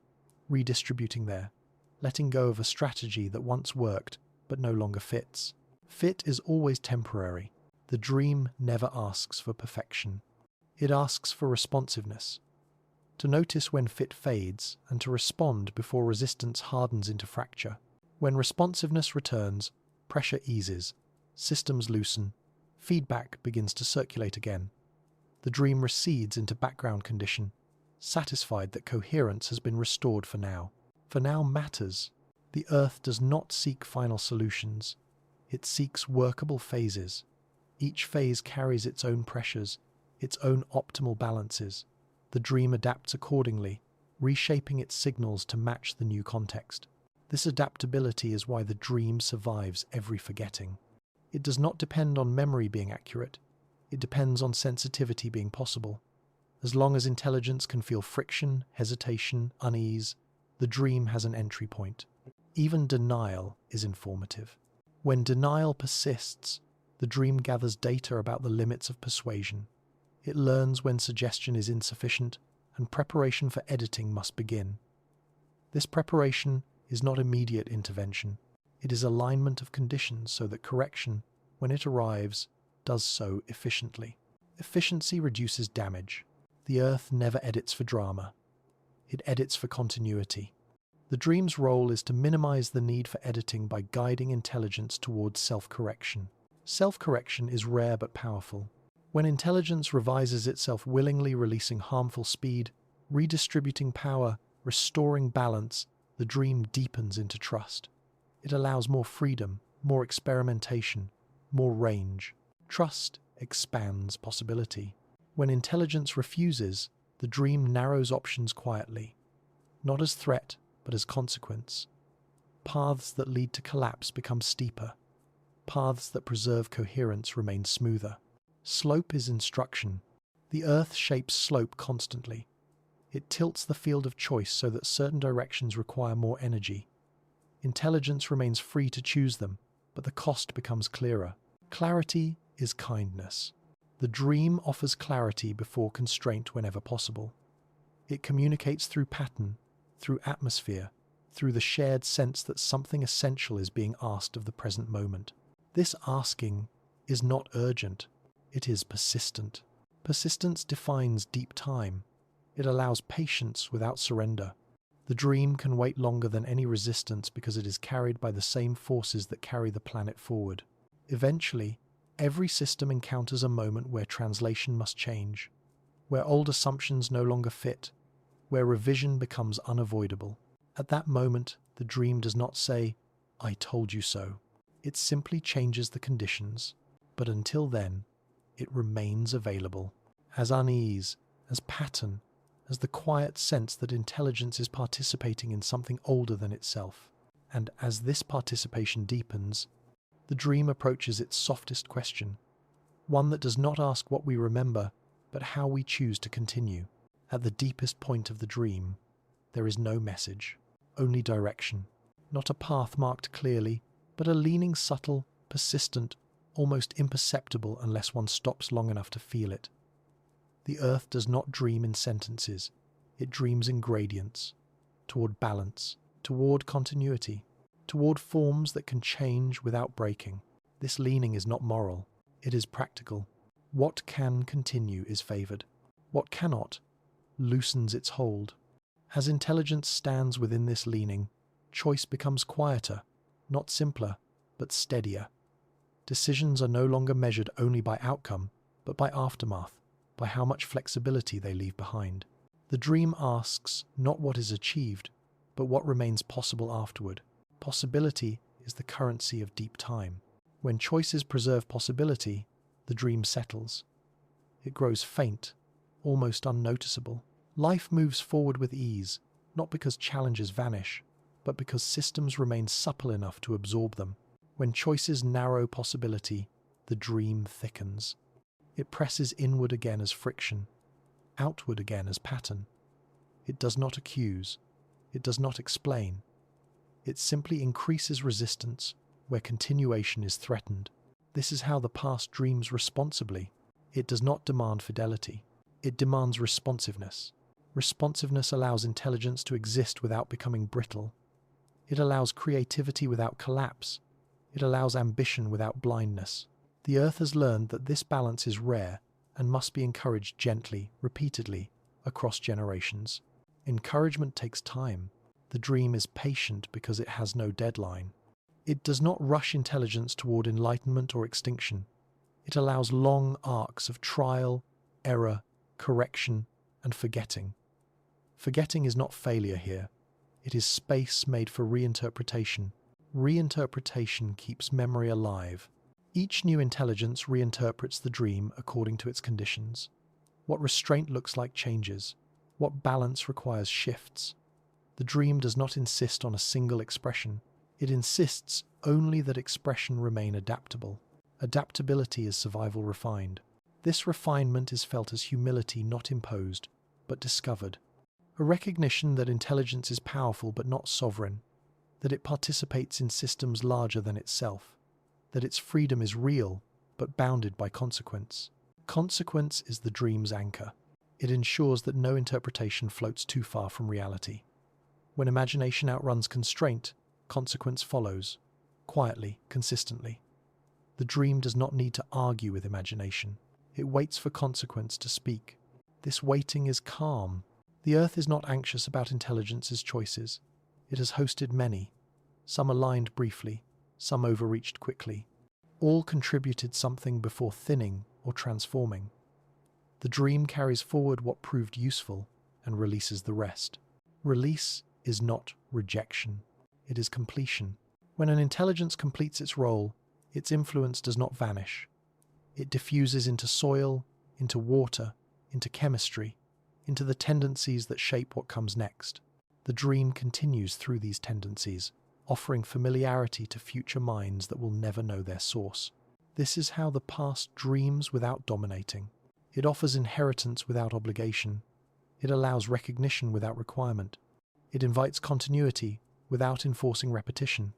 redistributing there, letting go of a strategy that once worked but no longer fits. Fit is always temporary. The dream never asks for perfection. It asks for responsiveness, to notice when fit fades and to respond before resistance hardens into fracture. When responsiveness returns, pressure eases, systems loosen, feedback begins to circulate again. The dream recedes into background condition, satisfied that coherence has been restored for now. For now matters. The Earth does not seek final solutions. It seeks workable phases. Each phase carries its own pressures, its own optimal balances. The dream adapts accordingly, reshaping its signals to match the new context. This adaptability is why the dream survives every forgetting. It does not depend on memory being accurate. It depends on sensitivity being possible. As long as intelligence can feel friction, hesitation, unease, the dream has an entry point. Even denial is informative. When denial persists, the dream gathers data about the limits of persuasion. It learns when suggestion is insufficient and preparation for editing must begin. This preparation is not immediate intervention. It is alignment of conditions so that correction, when it arrives, does so efficiently. Efficiency reduces damage. The Earth never edits for drama. It edits for continuity. The dream's role is to minimize the need for editing by guiding intelligence towards self-correction. Self-correction is rare but powerful. When intelligence revises itself willingly, releasing harmful speed, redistributing power, restoring balance, the dream deepens into trust. It allows more freedom, more experimentation, more range. Trust expands possibility. When intelligence refuses, the dream narrows options quietly, not as threat, but as consequence. Paths that lead to collapse become steeper. Paths that preserve coherence remain smoother. Slope is instruction. The Earth shapes slope constantly. It tilts the field of choice so that certain directions require more energy. Intelligence remains free to choose them, but the cost becomes clearer. Clarity is kindness. The dream offers clarity before constraint whenever possible. It communicates through pattern, through atmosphere, through the shared sense that something essential is being asked of the present moment. This asking is not urgent, it is persistent. Persistence defines deep time. It allows patience without surrender. The dream can wait longer than any resistance because it is carried by the same forces that carry the planet forward. Eventually, every system encounters a moment where translation must change, where old assumptions no longer fit, where revision becomes unavoidable. At that moment, the dream does not say, "I told you so." It simply changes the conditions, but until then, it remains available, as unease, as pattern, as the quiet sense that intelligence is participating in something older than itself. And as this participation deepens, the dream approaches its softest question, one that does not ask what we remember, but how we choose to continue. At the deepest point of the dream, there is no message, only direction, not a path marked clearly, but a leaning subtle, persistent, almost imperceptible unless one stops long enough to feel it. The earth does not dream in sentences, it dreams in gradients, toward balance, toward continuity, toward forms that can change without breaking. This leaning is not moral, it is practical. What can continue is favoured. What cannot loosens its hold. As intelligence stands within this leaning, choice becomes quieter, not simpler, but steadier. Decisions are no longer measured only by outcome, but by aftermath, by how much flexibility they leave behind. The dream asks not what is achieved, but what remains possible afterward. Possibility is the currency of deep time. When choices preserve possibility, the dream settles. It grows faint, almost unnoticeable. Life moves forward with ease, not because challenges vanish, but because systems remain supple enough to absorb them. When choices narrow possibility, the dream thickens. It presses inward again as friction, outward again as pattern. It does not accuse, it does not explain. It simply increases resistance where continuation is threatened. This is how the past dreams responsibly. It does not demand fidelity. It demands responsiveness. Responsiveness allows intelligence to exist without becoming brittle. It allows creativity without collapse. It allows ambition without blindness. The earth has learned that this balance is rare and must be encouraged gently, repeatedly, across generations. Encouragement takes time. The dream is patient because it has no deadline. It does not rush intelligence toward enlightenment or extinction. It allows long arcs of trial, error, correction, and forgetting. Forgetting is not failure here. It is space made for reinterpretation. Reinterpretation keeps memory alive. Each new intelligence reinterprets the dream according to its conditions. What restraint looks like changes. What balance requires shifts. The dream does not insist on a single expression. It insists only that expression remain adaptable. Adaptability is survival refined. This refinement is felt as humility not imposed, but discovered. A recognition that intelligence is powerful but not sovereign, that it participates in systems larger than itself, that its freedom is real but bounded by consequence. Consequence is the dream's anchor. It ensures that no interpretation floats too far from reality. When imagination outruns constraint, consequence follows, quietly, consistently. The dream does not need to argue with imagination. It waits for consequence to speak. This waiting is calm. The earth is not anxious about intelligence's choices. It has hosted many. Some aligned briefly, some overreached quickly. All contributed something before thinning or transforming. The dream carries forward what proved useful and releases the rest. Release is not rejection. It is completion. When an intelligence completes its role, its influence does not vanish. It diffuses into soil, into water, into chemistry, into the tendencies that shape what comes next. The dream continues through these tendencies, offering familiarity to future minds that will never know their source. This is how the past dreams without dominating. It offers inheritance without obligation. It allows recognition without requirement. It invites continuity without enforcing repetition.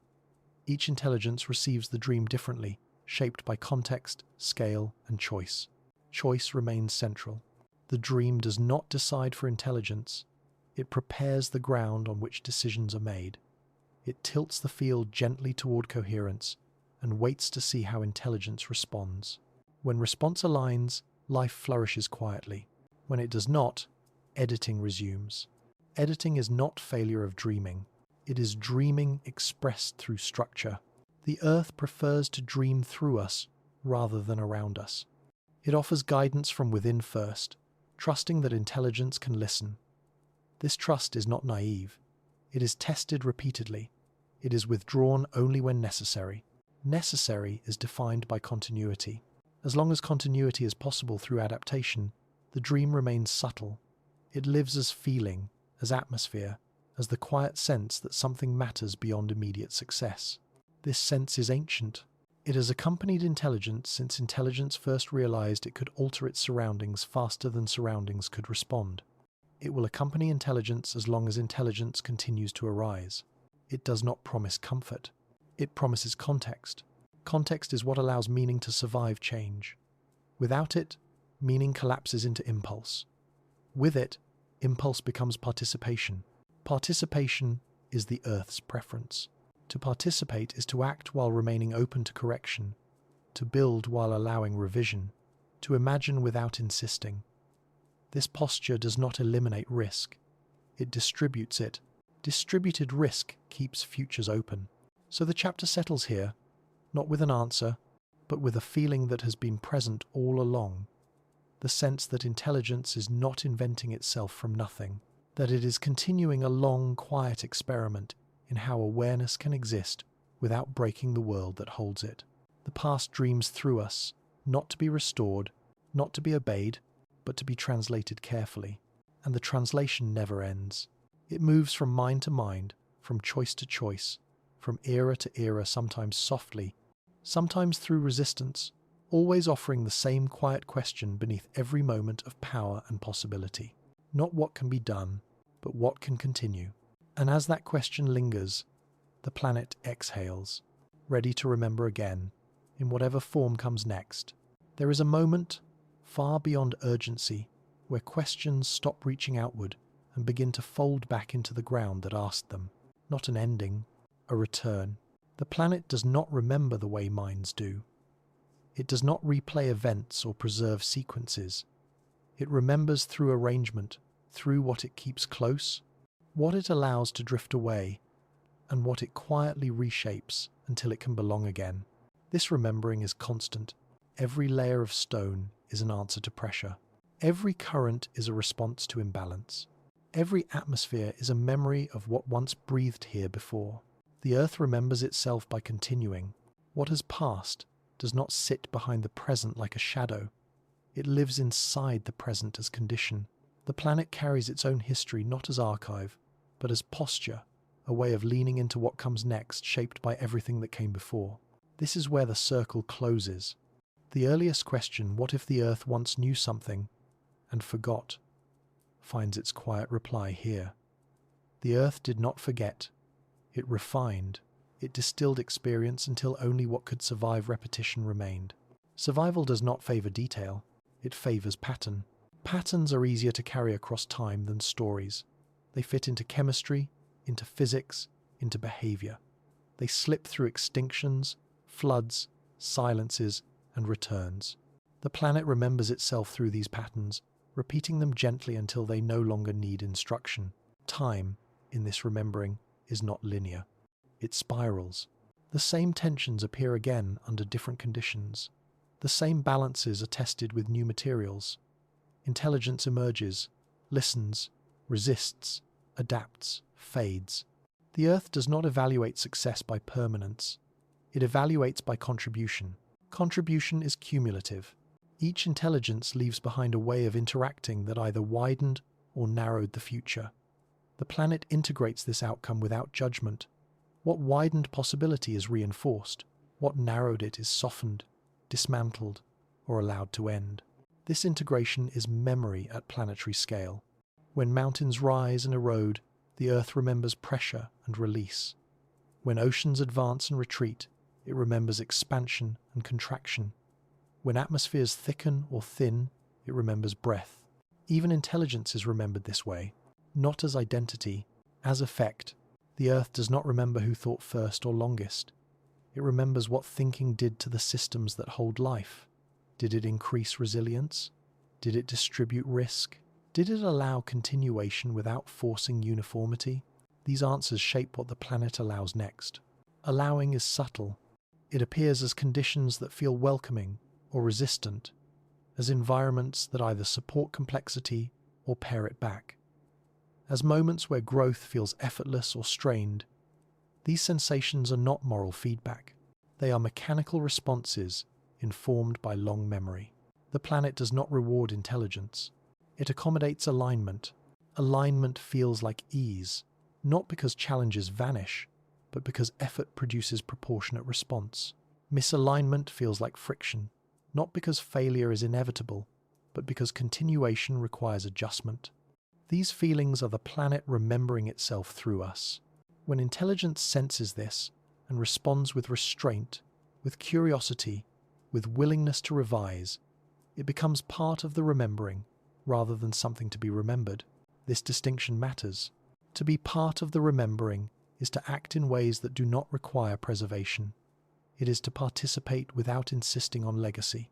Each intelligence receives the dream differently, shaped by context, scale, and choice. Choice remains central. The dream does not decide for intelligence. It prepares the ground on which decisions are made. It tilts the field gently toward coherence and waits to see how intelligence responds. When response aligns, life flourishes quietly. When it does not, editing resumes. Editing is not failure of dreaming. It is dreaming expressed through structure. The earth prefers to dream through us rather than around us. It offers guidance from within first, trusting that intelligence can listen. This trust is not naive. It is tested repeatedly. It is withdrawn only when necessary. Necessary is defined by continuity. As long as continuity is possible through adaptation, the dream remains subtle. It lives as feeling, as atmosphere, as the quiet sense that something matters beyond immediate success. This sense is ancient. It has accompanied intelligence since intelligence first realized it could alter its surroundings faster than surroundings could respond. It will accompany intelligence as long as intelligence continues to arise. It does not promise comfort. It promises context. Context is what allows meaning to survive change. Without it, meaning collapses into impulse. With it, impulse becomes participation. Participation is the Earth's preference. To participate is to act while remaining open to correction, to build while allowing revision, to imagine without insisting. This posture does not eliminate risk. It distributes it. Distributed risk keeps futures open. So the chapter settles here, not with an answer, but with a feeling that has been present all along. The sense that intelligence is not inventing itself from nothing, that it is continuing a long, quiet experiment in how awareness can exist without breaking the world that holds it. The past dreams through us, not to be restored, not to be obeyed, but to be translated carefully. And the translation never ends. It moves from mind to mind, from choice to choice, from era to era, sometimes softly, sometimes through resistance, always offering the same quiet question beneath every moment of power and possibility. Not what can be done, but what can continue. And as that question lingers, the planet exhales, ready to remember again, in whatever form comes next. There is a moment, far beyond urgency, where questions stop reaching outward and begin to fold back into the ground that asked them. Not an ending, a return. The planet does not remember the way minds do. It does not replay events or preserve sequences. It remembers through arrangement, through what it keeps close, what it allows to drift away, and what it quietly reshapes until it can belong again. This remembering is constant. Every layer of stone is an answer to pressure. Every current is a response to imbalance. Every atmosphere is a memory of what once breathed here before. The earth remembers itself by continuing. What has passed does not sit behind the present like a shadow. It lives inside the present as condition. The planet carries its own history not as archive, but as posture, a way of leaning into what comes next, shaped by everything that came before. This is where the circle closes. The earliest question, what if the earth once knew something and forgot, finds its quiet reply here. The earth did not forget. It refined. It distilled experience until only what could survive repetition remained. Survival does not favor detail. It favors pattern. Patterns are easier to carry across time than stories. They fit into chemistry, into physics, into behavior. They slip through extinctions, floods, silences, and returns. The planet remembers itself through these patterns, repeating them gently until they no longer need instruction. Time, in this remembering, is not linear. It spirals. The same tensions appear again under different conditions. The same balances are tested with new materials. Intelligence emerges, listens, resists, adapts, fades. The Earth does not evaluate success by permanence. It evaluates by contribution. Contribution is cumulative. Each intelligence leaves behind a way of interacting that either widened or narrowed the future. The planet integrates this outcome without judgment. What widened possibility is reinforced, what narrowed it is softened, dismantled, or allowed to end. This integration is memory at planetary scale. When mountains rise and erode, the Earth remembers pressure and release. When oceans advance and retreat, it remembers expansion and contraction. When atmospheres thicken or thin, it remembers breath. Even intelligence is remembered this way, not as identity, as effect. The Earth does not remember who thought first or longest. It remembers what thinking did to the systems that hold life. Did it increase resilience? Did it distribute risk? Did it allow continuation without forcing uniformity? These answers shape what the planet allows next. Allowing is subtle. It appears as conditions that feel welcoming or resistant, as environments that either support complexity or pare it back. As moments where growth feels effortless or strained, these sensations are not moral feedback. They are mechanical responses informed by long memory. The planet does not reward intelligence. It accommodates alignment. Alignment feels like ease, not because challenges vanish, but because effort produces proportionate response. Misalignment feels like friction, not because failure is inevitable, but because continuation requires adjustment. These feelings are the planet remembering itself through us. When intelligence senses this and responds with restraint, with curiosity, with willingness to revise, It becomes part of the remembering, rather than something to be remembered. This distinction matters. To be part of the remembering is to act in ways that do not require preservation. It is to participate without insisting on legacy.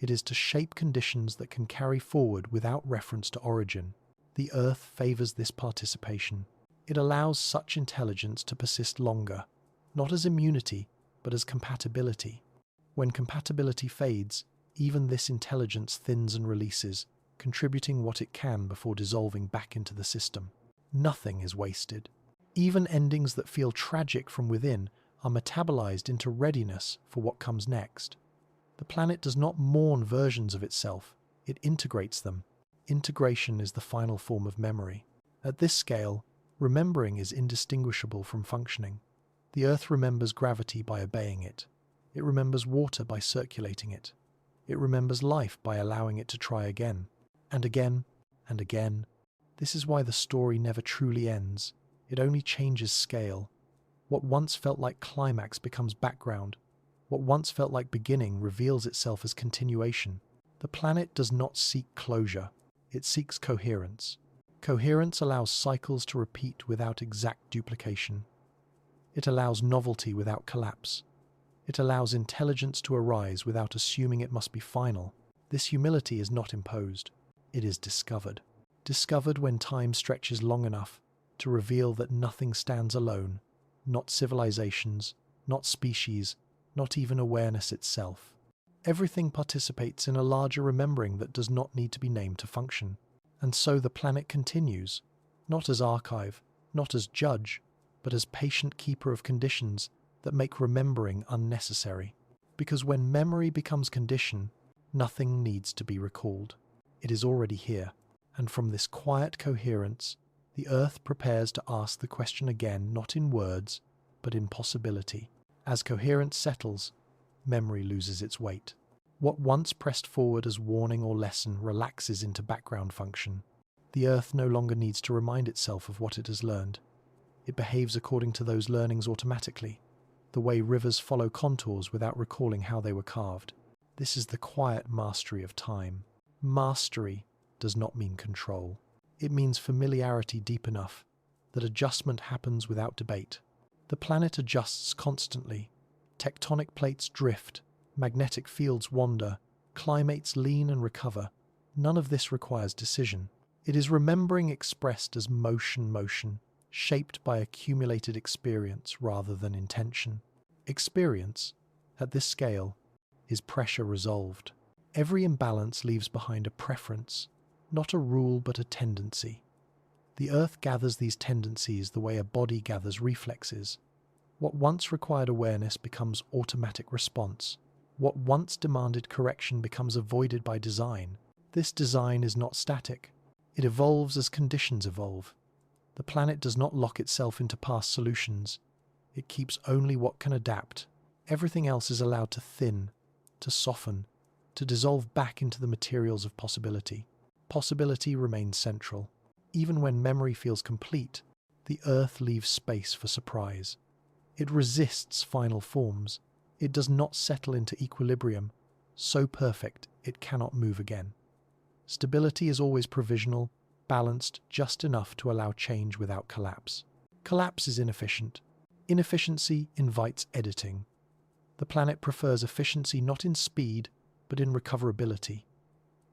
It is to shape conditions that can carry forward without reference to origin. The Earth favours this participation. It allows such intelligence to persist longer, not as immunity, but as compatibility. When compatibility fades, even this intelligence thins and releases, contributing what it can before dissolving back into the system. Nothing is wasted. Even endings that feel tragic from within are metabolized into readiness for what comes next. The planet does not mourn versions of itself, it integrates them. Integration is the final form of memory. At this scale, remembering is indistinguishable from functioning. The Earth remembers gravity by obeying it. It remembers water by circulating it. It remembers life by allowing it to try again, and again, and again. This is why the story never truly ends. It only changes scale. What once felt like climax becomes background. What once felt like beginning reveals itself as continuation. The planet does not seek closure. It seeks coherence. Coherence allows cycles to repeat without exact duplication. It allows novelty without collapse. It allows intelligence to arise without assuming it must be final. This humility is not imposed. It is discovered. Discovered when time stretches long enough to reveal that nothing stands alone, not civilizations, not species, not even awareness itself. Everything participates in a larger remembering that does not need to be named to function. And so the planet continues, not as archive, not as judge, but as patient keeper of conditions that make remembering unnecessary. Because when memory becomes condition, nothing needs to be recalled. It is already here. And from this quiet coherence, the Earth prepares to ask the question again, not in words, but in possibility. As coherence settles, memory loses its weight. What once pressed forward as warning or lesson relaxes into background function. The Earth no longer needs to remind itself of what it has learned. It behaves according to those learnings automatically, the way rivers follow contours without recalling how they were carved. This is the quiet mastery of time. Mastery does not mean control. It means familiarity deep enough that adjustment happens without debate. The planet adjusts constantly. Tectonic plates drift, magnetic fields wander, climates lean and recover. None of this requires decision. It is remembering expressed as motion, shaped by accumulated experience rather than intention. Experience, at this scale, is pressure resolved. Every imbalance leaves behind a preference, not a rule but a tendency. The Earth gathers these tendencies the way a body gathers reflexes. What once required awareness becomes automatic response. What once demanded correction becomes avoided by design. This design is not static. It evolves as conditions evolve. The planet does not lock itself into past solutions. It keeps only what can adapt. Everything else is allowed to thin, to soften, to dissolve back into the materials of possibility. Possibility remains central. Even when memory feels complete, the Earth leaves space for surprise. It resists final forms. It does not settle into equilibrium, so perfect it cannot move again. Stability is always provisional, balanced just enough to allow change without collapse. Collapse is inefficient. Inefficiency invites editing. The planet prefers efficiency not in speed, but in recoverability.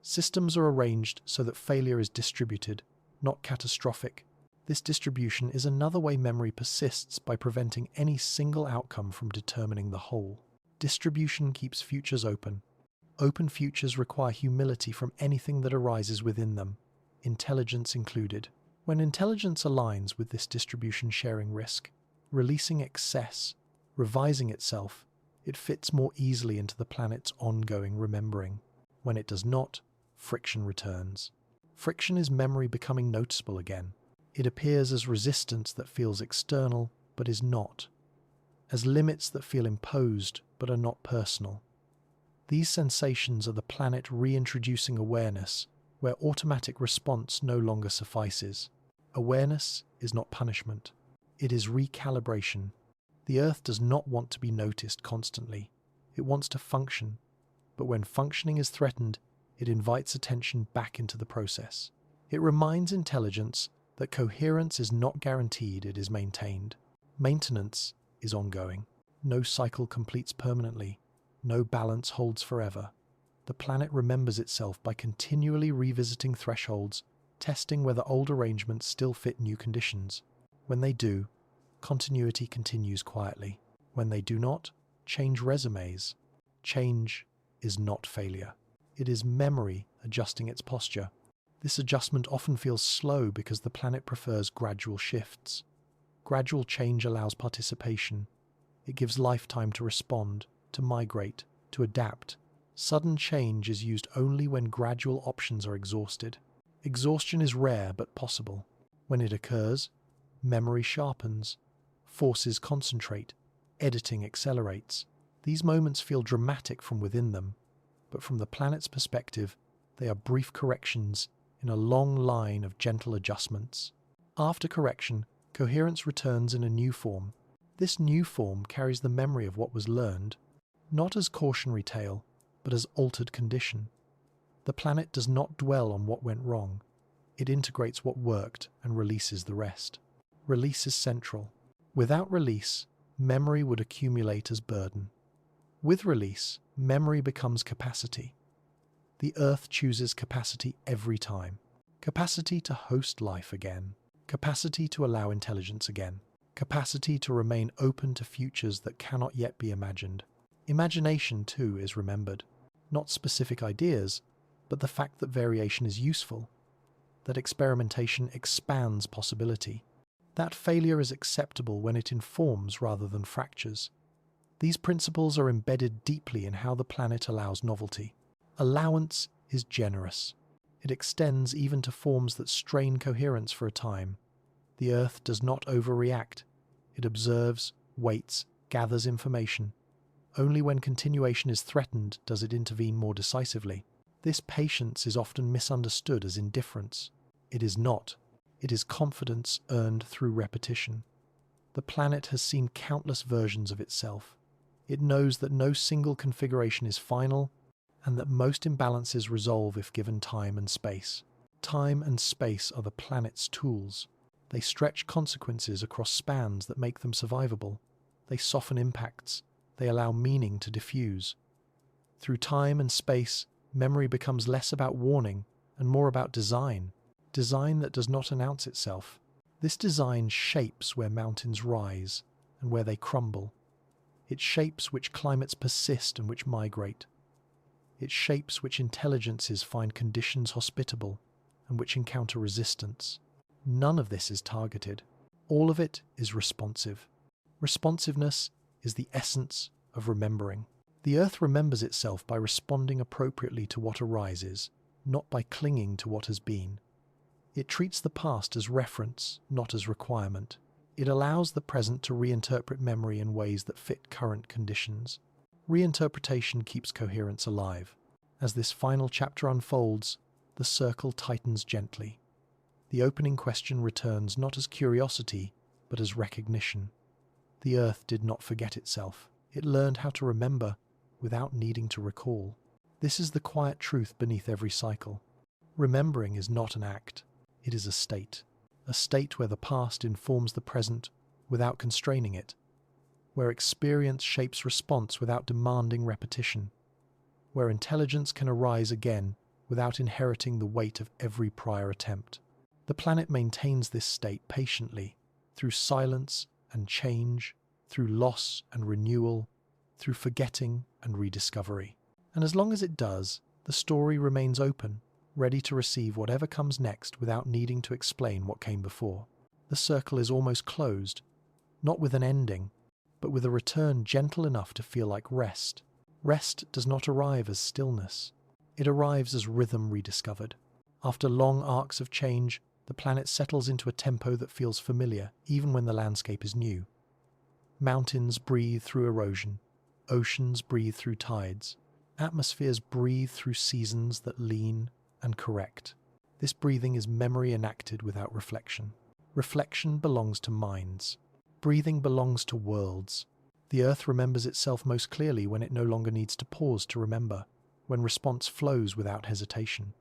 Systems are arranged so that failure is distributed, not catastrophic. This distribution is another way memory persists by preventing any single outcome from determining the whole. Distribution keeps futures open. Open futures require humility from anything that arises within them, intelligence included. When intelligence aligns with this distribution sharing risk, releasing excess, revising itself, it fits more easily into the planet's ongoing remembering. When it does not, friction returns. Friction is memory becoming noticeable again. It appears as resistance that feels external but is not, as limits that feel imposed but are not personal. These sensations are the planet reintroducing awareness, where automatic response no longer suffices. Awareness is not punishment. It is recalibration. The Earth does not want to be noticed constantly. It wants to function. But when functioning is threatened, It invites attention back into the process. It reminds intelligence that coherence is not guaranteed, it is maintained. Maintenance is ongoing. No cycle completes permanently. No balance holds forever. The planet remembers itself by continually revisiting thresholds, testing whether old arrangements still fit new conditions. When they do, continuity continues quietly. When they do not, change resumes. Change is not failure. It is memory adjusting its posture. This adjustment often feels slow because the planet prefers gradual shifts. Gradual change allows participation. It gives life time to respond, to migrate, to adapt. Sudden change is used only when gradual options are exhausted. Exhaustion is rare but possible. When it occurs, memory sharpens, forces concentrate, editing accelerates. These moments feel dramatic from within them, but from the planet's perspective, they are brief corrections in a long line of gentle adjustments. After correction, coherence returns in a new form. This new form carries the memory of what was learned, not as cautionary tale, but as altered condition. The planet does not dwell on what went wrong. It integrates what worked and releases the rest. Release is central. Without release, memory would accumulate as burden. With release, memory becomes capacity. The Earth chooses capacity every time. Capacity to host life again. Capacity to allow intelligence again. Capacity to remain open to futures that cannot yet be imagined. Imagination, too, is remembered. Not specific ideas, but the fact that variation is useful, that experimentation expands possibility, that failure is acceptable when it informs rather than fractures. These principles are embedded deeply in how the planet allows novelty. Allowance is generous. It extends even to forms that strain coherence for a time. The Earth does not overreact. It observes, waits, gathers information. Only when continuation is threatened does it intervene more decisively. This patience is often misunderstood as indifference. It is not. It is confidence earned through repetition. The planet has seen countless versions of itself. It knows that no single configuration is final, and that most imbalances resolve if given time and space. Time and space are the planet's tools. They stretch consequences across spans that make them survivable. They soften impacts. They allow meaning to diffuse. Through time and space, memory becomes less about warning and more about design. Design that does not announce itself. This design shapes where mountains rise and where they crumble. It shapes which climates persist and which migrate. It shapes which intelligences find conditions hospitable and which encounter resistance. None of this is targeted. All of it is responsive. Responsiveness is the essence of remembering. The Earth remembers itself by responding appropriately to what arises, not by clinging to what has been. It treats the past as reference, not as requirement. It allows the present to reinterpret memory in ways that fit current conditions. Reinterpretation keeps coherence alive. As this final chapter unfolds, the circle tightens gently. The opening question returns not as curiosity, but as recognition. The Earth did not forget itself. It learned how to remember without needing to recall. This is the quiet truth beneath every cycle. Remembering is not an act. It is a state where the past informs the present without constraining it, where experience shapes response without demanding repetition, where intelligence can arise again without inheriting the weight of every prior attempt. The planet maintains this state patiently, through silence and change, through loss and renewal, through forgetting and rediscovery. And as long as it does, the story remains open, ready to receive whatever comes next without needing to explain what came before. The circle is almost closed, not with an ending, but with a return gentle enough to feel like rest. Rest does not arrive as stillness. It arrives as rhythm rediscovered. After long arcs of change, the planet settles into a tempo that feels familiar, even when the landscape is new. Mountains breathe through erosion. Oceans breathe through tides. Atmospheres breathe through seasons that lean and correct. This breathing is memory enacted without reflection. Reflection belongs to minds. Breathing belongs to worlds. The Earth remembers itself most clearly when it no longer needs to pause to remember, when response flows without hesitation,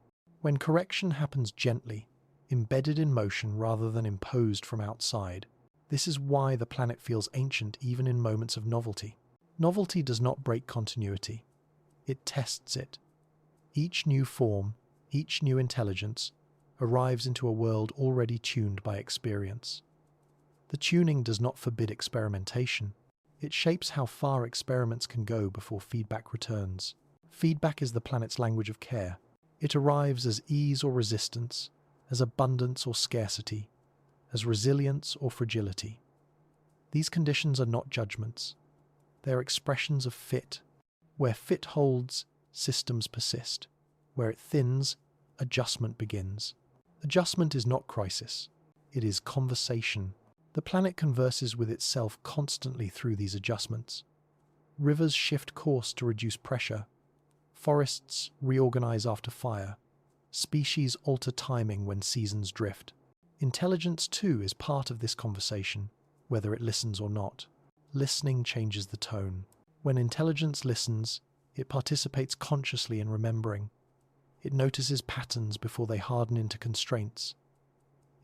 when correction happens gently, embedded in motion rather than imposed from outside. This is why the planet feels ancient even in moments of novelty. Novelty does not break continuity. It tests it. Each new form, each new intelligence, arrives into a world already tuned by experience. The tuning does not forbid experimentation. It shapes how far experiments can go before feedback returns. Feedback is the planet's language of care. It arrives as ease or resistance, as abundance or scarcity, as resilience or fragility. These conditions are not judgments. They are expressions of fit. Where fit holds, systems persist. Where it thins, adjustment begins. Adjustment is not crisis. It is conversation. The planet converses with itself constantly through these adjustments. Rivers shift course to reduce pressure. Forests reorganize after fire. Species alter timing when seasons drift. Intelligence, too, is part of this conversation, whether it listens or not. Listening changes the tone. When intelligence listens, it participates consciously in remembering. It notices patterns before they harden into constraints.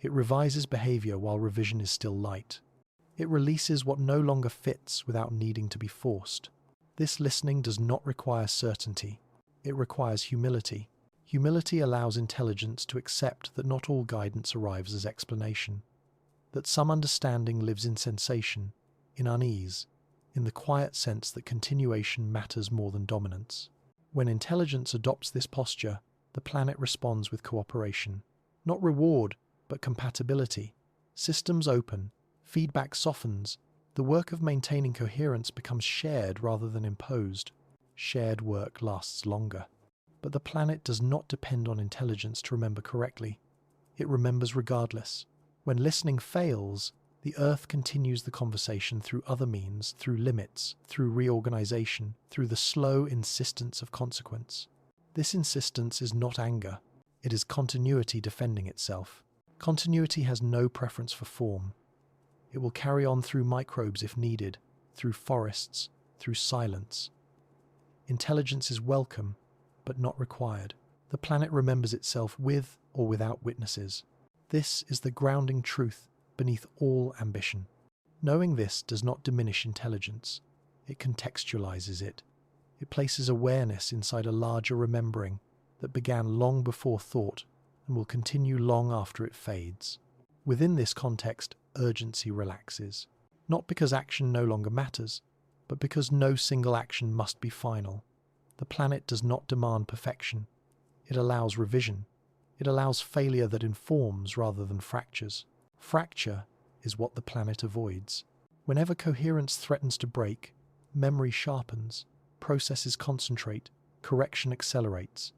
It revises behavior while revision is still light. It releases what no longer fits without needing to be forced. This listening does not require certainty. It requires humility. Humility allows intelligence to accept that not all guidance arrives as explanation, that some understanding lives in sensation, in unease, in the quiet sense that continuation matters more than dominance. When intelligence adopts this posture, the planet responds with cooperation. Not reward, but compatibility. Systems open, feedback softens, the work of maintaining coherence becomes shared rather than imposed. Shared work lasts longer. But the planet does not depend on intelligence to remember correctly. It remembers regardless. When listening fails, the Earth continues the conversation through other means, through limits, through reorganization, through the slow insistence of consequence. This insistence is not anger. It is continuity defending itself. Continuity has no preference for form. It will carry on through microbes if needed, through forests, through silence. Intelligence is welcome, but not required. The planet remembers itself with or without witnesses. This is the grounding truth beneath all ambition. Knowing this does not diminish intelligence. It contextualizes it. It places awareness inside a larger remembering that began long before thought and will continue long after it fades. Within this context, urgency relaxes. Not because action no longer matters, but because no single action must be final. The planet does not demand perfection. It allows revision. It allows failure that informs rather than fractures. Fracture is what the planet avoids. Whenever coherence threatens to break, memory sharpens, processes concentrate, correction accelerates.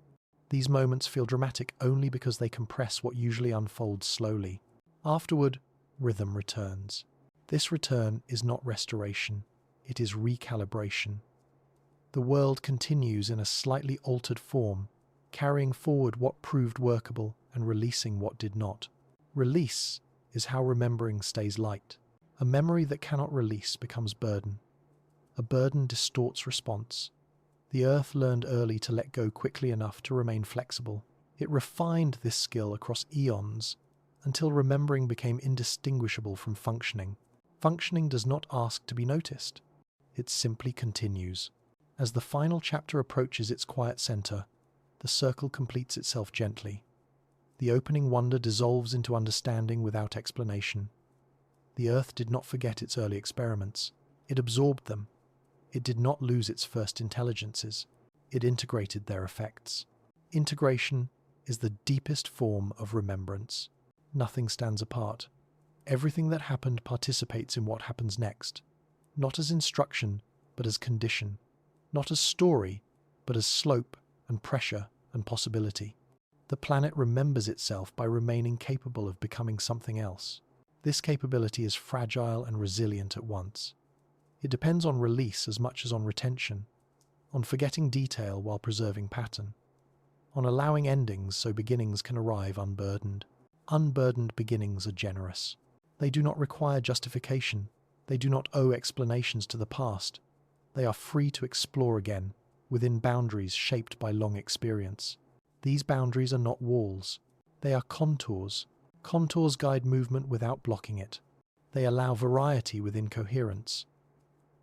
These moments feel dramatic only because they compress what usually unfolds slowly. Afterward, rhythm returns. This return is not restoration, it is recalibration. The world continues in a slightly altered form, carrying forward what proved workable and releasing what did not. Release is how remembering stays light. A memory that cannot release becomes burden. A burden distorts response. The Earth learned early to let go quickly enough to remain flexible. It refined this skill across eons until remembering became indistinguishable from functioning. Functioning does not ask to be noticed. It simply continues. As the final chapter approaches its quiet center, the circle completes itself gently. The opening wonder dissolves into understanding without explanation. The Earth did not forget its early experiments. It absorbed them. It did not lose its first intelligences. It integrated their effects. Integration is the deepest form of remembrance. Nothing stands apart. Everything that happened participates in what happens next, not as instruction, but as condition, not as story, but as slope and pressure and possibility. The planet remembers itself by remaining capable of becoming something else. This capability is fragile and resilient at once. It depends on release as much as on retention, on forgetting detail while preserving pattern, on allowing endings so beginnings can arrive unburdened. Unburdened beginnings are generous. They do not require justification. They do not owe explanations to the past. They are free to explore again, within boundaries shaped by long experience. These boundaries are not walls. They are contours. Contours guide movement without blocking it. They allow variety within coherence.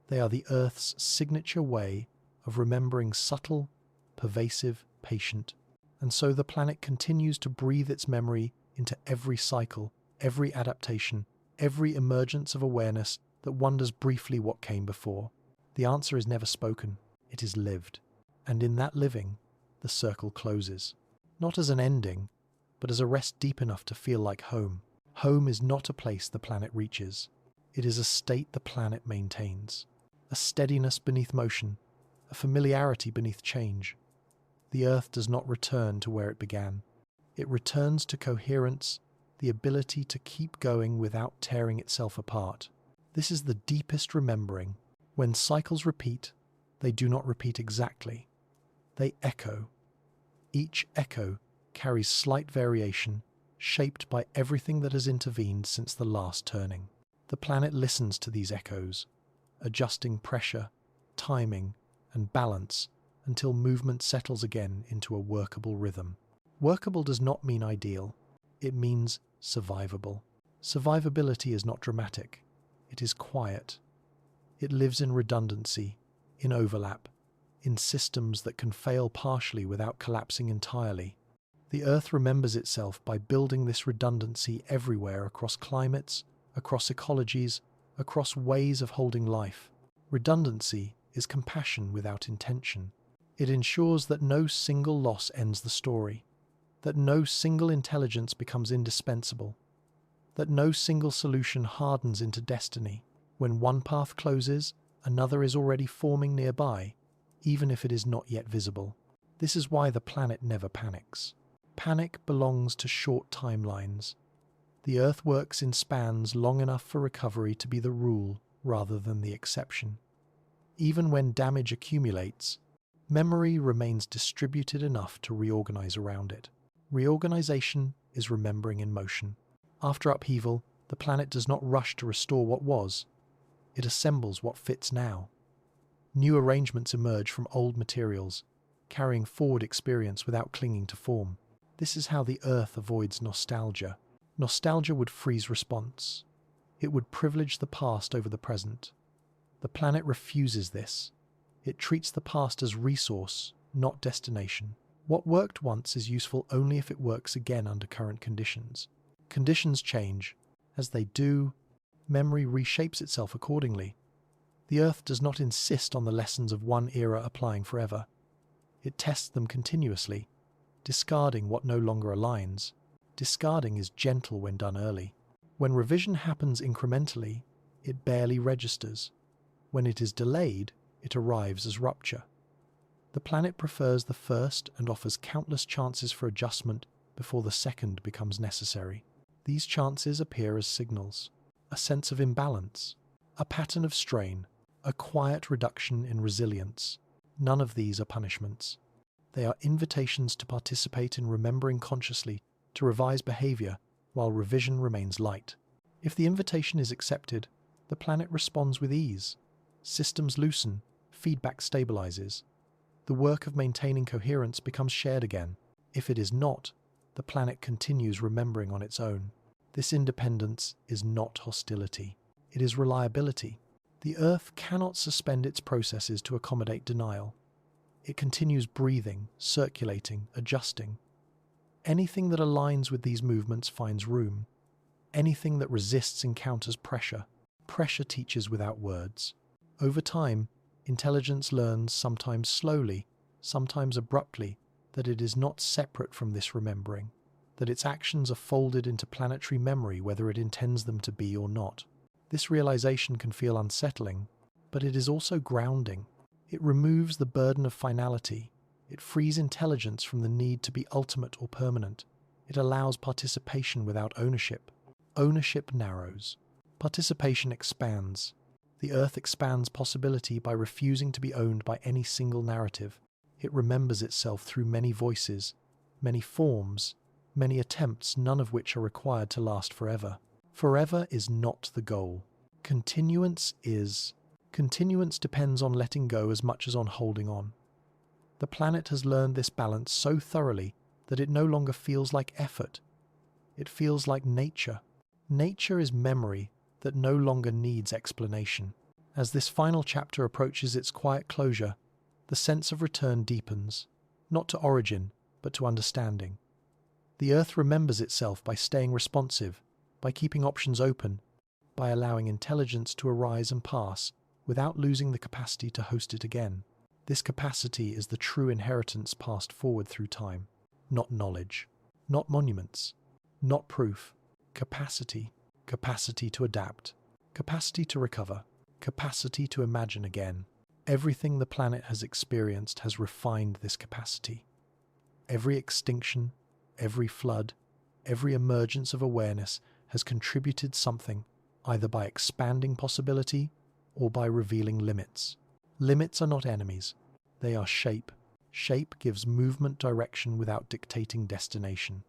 They are the Earth's signature way of remembering subtle, pervasive, patient. And so the planet continues to breathe its memory into every cycle, every adaptation, every emergence of awareness that wonders briefly what came before. The answer is never spoken, it is lived. And in that living, the circle closes. Not as an ending, but as a rest deep enough to feel like home. Home is not a place the planet reaches. It is a state the planet maintains. A steadiness beneath motion, a familiarity beneath change. The Earth does not return to where it began. It returns to coherence, the ability to keep going without tearing itself apart. This is the deepest remembering. When cycles repeat, they do not repeat exactly. They echo. Each echo carries slight variation, shaped by everything that has intervened since the last turning. The planet listens to these echoes, adjusting pressure, timing, and balance until movement settles again into a workable rhythm. Workable does not mean ideal. It means survivable. Survivability is not dramatic. It is quiet. It lives in redundancy, in overlap, in systems that can fail partially without collapsing entirely. The Earth remembers itself by building this redundancy everywhere across climates, across ecologies, across ways of holding life. Redundancy is compassion without intention. It ensures that no single loss ends the story, that no single intelligence becomes indispensable, that no single solution hardens into destiny. When one path closes, another is already forming nearby, even if it is not yet visible. This is why the planet never panics. Panic belongs to short timelines. The Earth works in spans long enough for recovery to be the rule rather than the exception. Even when damage accumulates, memory remains distributed enough to reorganize around it. Reorganization is remembering in motion. After upheaval, the planet does not rush to restore what was. It assembles what fits now. New arrangements emerge from old materials, carrying forward experience without clinging to form. This is how the Earth avoids nostalgia. Nostalgia would freeze response. It would privilege the past over the present. The planet refuses this. It treats the past as resource, not destination. What worked once is useful only if it works again under current conditions. Conditions change. As they do, memory reshapes itself accordingly. The Earth does not insist on the lessons of one era applying forever. It tests them continuously, discarding what no longer aligns. Discarding is gentle when done early. When revision happens incrementally, it barely registers. When it is delayed, it arrives as rupture. The planet prefers the first and offers countless chances for adjustment before the second becomes necessary. These chances appear as signals, a sense of imbalance, a pattern of strain, a quiet reduction in resilience. None of these are punishments. They are invitations to participate in remembering consciously, to revise behavior while revision remains light. If the invitation is accepted, the planet responds with ease. Systems loosen, feedback stabilizes. The work of maintaining coherence becomes shared again. If it is not, the planet continues remembering on its own. This independence is not hostility. It is reliability. The Earth cannot suspend its processes to accommodate denial. It continues breathing, circulating, adjusting. Anything that aligns with these movements finds room. Anything that resists encounters pressure. Pressure teaches without words. Over time, intelligence learns, sometimes slowly, sometimes abruptly, that it is not separate from this remembering, that its actions are folded into planetary memory whether it intends them to be or not. This realization can feel unsettling, but it is also grounding. It removes the burden of finality. It frees intelligence from the need to be ultimate or permanent. It allows participation without ownership. Ownership narrows. Participation expands. The Earth expands possibility by refusing to be owned by any single narrative. It remembers itself through many voices, many forms, many attempts, none of which are required to last forever. Forever is not the goal. Continuance is. Continuance depends on letting go as much as on holding on. The planet has learned this balance so thoroughly that it no longer feels like effort. It feels like nature. Nature is memory that no longer needs explanation. As this final chapter approaches its quiet closure, the sense of return deepens, not to origin, but to understanding. The Earth remembers itself by staying responsive, by keeping options open, by allowing intelligence to arise and pass without losing the capacity to host it again. This capacity is the true inheritance passed forward through time. Not knowledge, not monuments, not proof. Capacity. Capacity to adapt. Capacity to recover. Capacity to imagine again. Everything the planet has experienced has refined this capacity. Every extinction, every flood, every emergence of awareness has contributed something, either by expanding possibility or by revealing limits. Limits are not enemies. They are shape. Shape gives movement direction without dictating destination.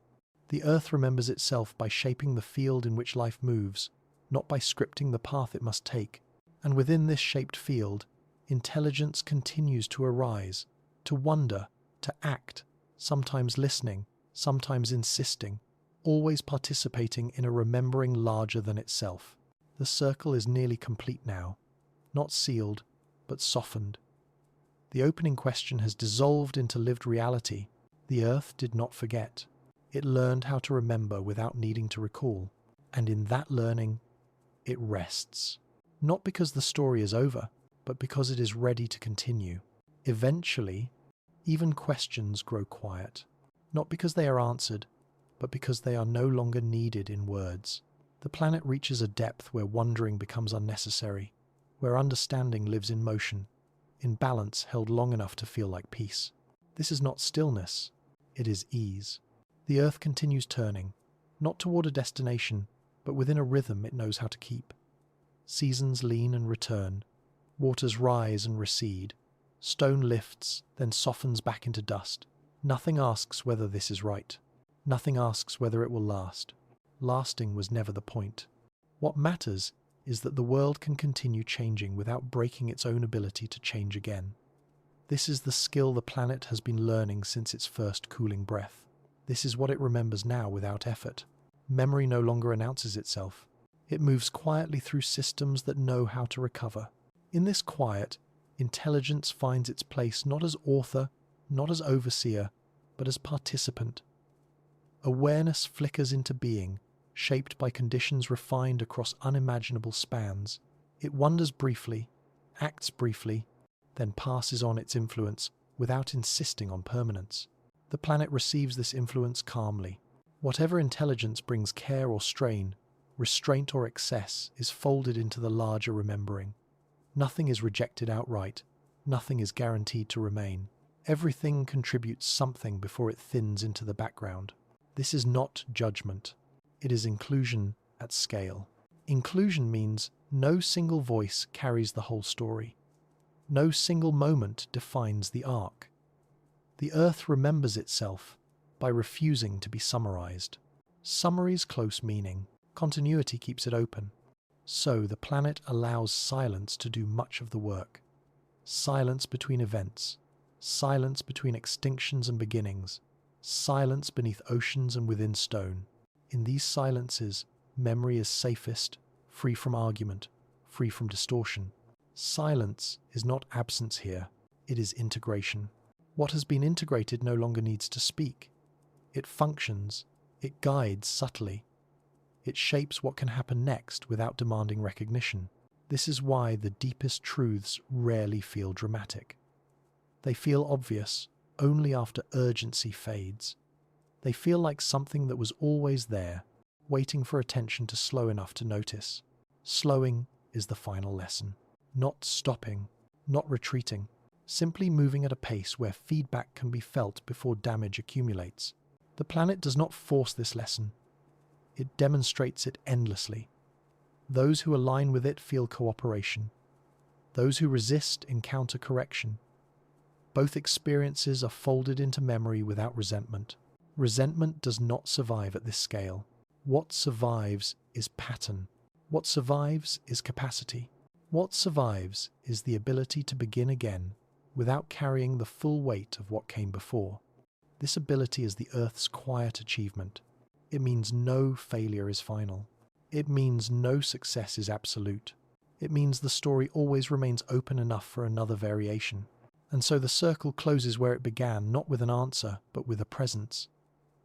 The Earth remembers itself by shaping the field in which life moves, not by scripting the path it must take. And within this shaped field, intelligence continues to arise, to wonder, to act, sometimes listening, sometimes insisting, always participating in a remembering larger than itself. The circle is nearly complete now, not sealed, but softened. The opening question has dissolved into lived reality. The Earth did not forget. It learned how to remember without needing to recall, and in that learning, it rests. Not because the story is over, but because it is ready to continue. Eventually, even questions grow quiet, not because they are answered, but because they are no longer needed in words. The planet reaches a depth where wondering becomes unnecessary, where understanding lives in motion, in balance held long enough to feel like peace. This is not stillness, it is ease. The Earth continues turning, not toward a destination, but within a rhythm it knows how to keep. Seasons lean and return, waters rise and recede, stone lifts, then softens back into dust. Nothing asks whether this is right. Nothing asks whether it will last. Lasting was never the point. What matters is that the world can continue changing without breaking its own ability to change again. This is the skill the planet has been learning since its first cooling breath. This is what it remembers now without effort. Memory no longer announces itself. It moves quietly through systems that know how to recover. In this quiet, intelligence finds its place not as author, not as overseer, but as participant. Awareness flickers into being, shaped by conditions refined across unimaginable spans. It wonders briefly, acts briefly, then passes on its influence without insisting on permanence. The planet receives this influence calmly. Whatever intelligence brings care or strain, restraint or excess, is folded into the larger remembering. Nothing is rejected outright. Nothing is guaranteed to remain. Everything contributes something before it thins into the background. This is not judgment. It is inclusion at scale. Inclusion means no single voice carries the whole story. No single moment defines the arc. The Earth remembers itself by refusing to be summarized. Summary's close meaning. Continuity keeps it open. So the planet allows silence to do much of the work. Silence between events. Silence between extinctions and beginnings. Silence beneath oceans and within stone. In these silences, memory is safest, free from argument, free from distortion. Silence is not absence here, it is integration. What has been integrated no longer needs to speak. It functions, it guides subtly. It shapes what can happen next without demanding recognition. This is why the deepest truths rarely feel dramatic. They feel obvious only after urgency fades. They feel like something that was always there, waiting for attention to slow enough to notice. Slowing is the final lesson. Not stopping, not retreating, simply moving at a pace where feedback can be felt before damage accumulates. The planet does not force this lesson. It demonstrates it endlessly. Those who align with it feel cooperation. Those who resist encounter correction. Both experiences are folded into memory without resentment. Resentment does not survive at this scale. What survives is pattern. What survives is capacity. What survives is the ability to begin again without carrying the full weight of what came before. This ability is the Earth's quiet achievement. It means no failure is final. It means no success is absolute. It means the story always remains open enough for another variation. And so the circle closes where it began, not with an answer, but with a presence.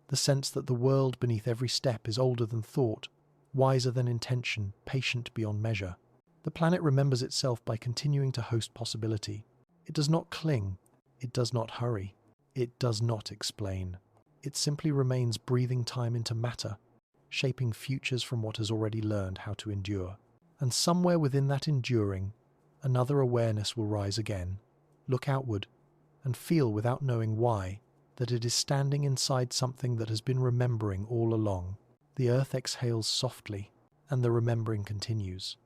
The sense that the world beneath every step is older than thought, wiser than intention, patient beyond measure. The planet remembers itself by continuing to host possibility. It does not cling. It does not hurry. It does not explain. It simply remains breathing time into matter, shaping futures from what has already learned how to endure. And somewhere within that enduring, another awareness will rise again, look outward, and feel without knowing why that it is standing inside something that has been remembering all along. The Earth exhales softly, and the remembering continues.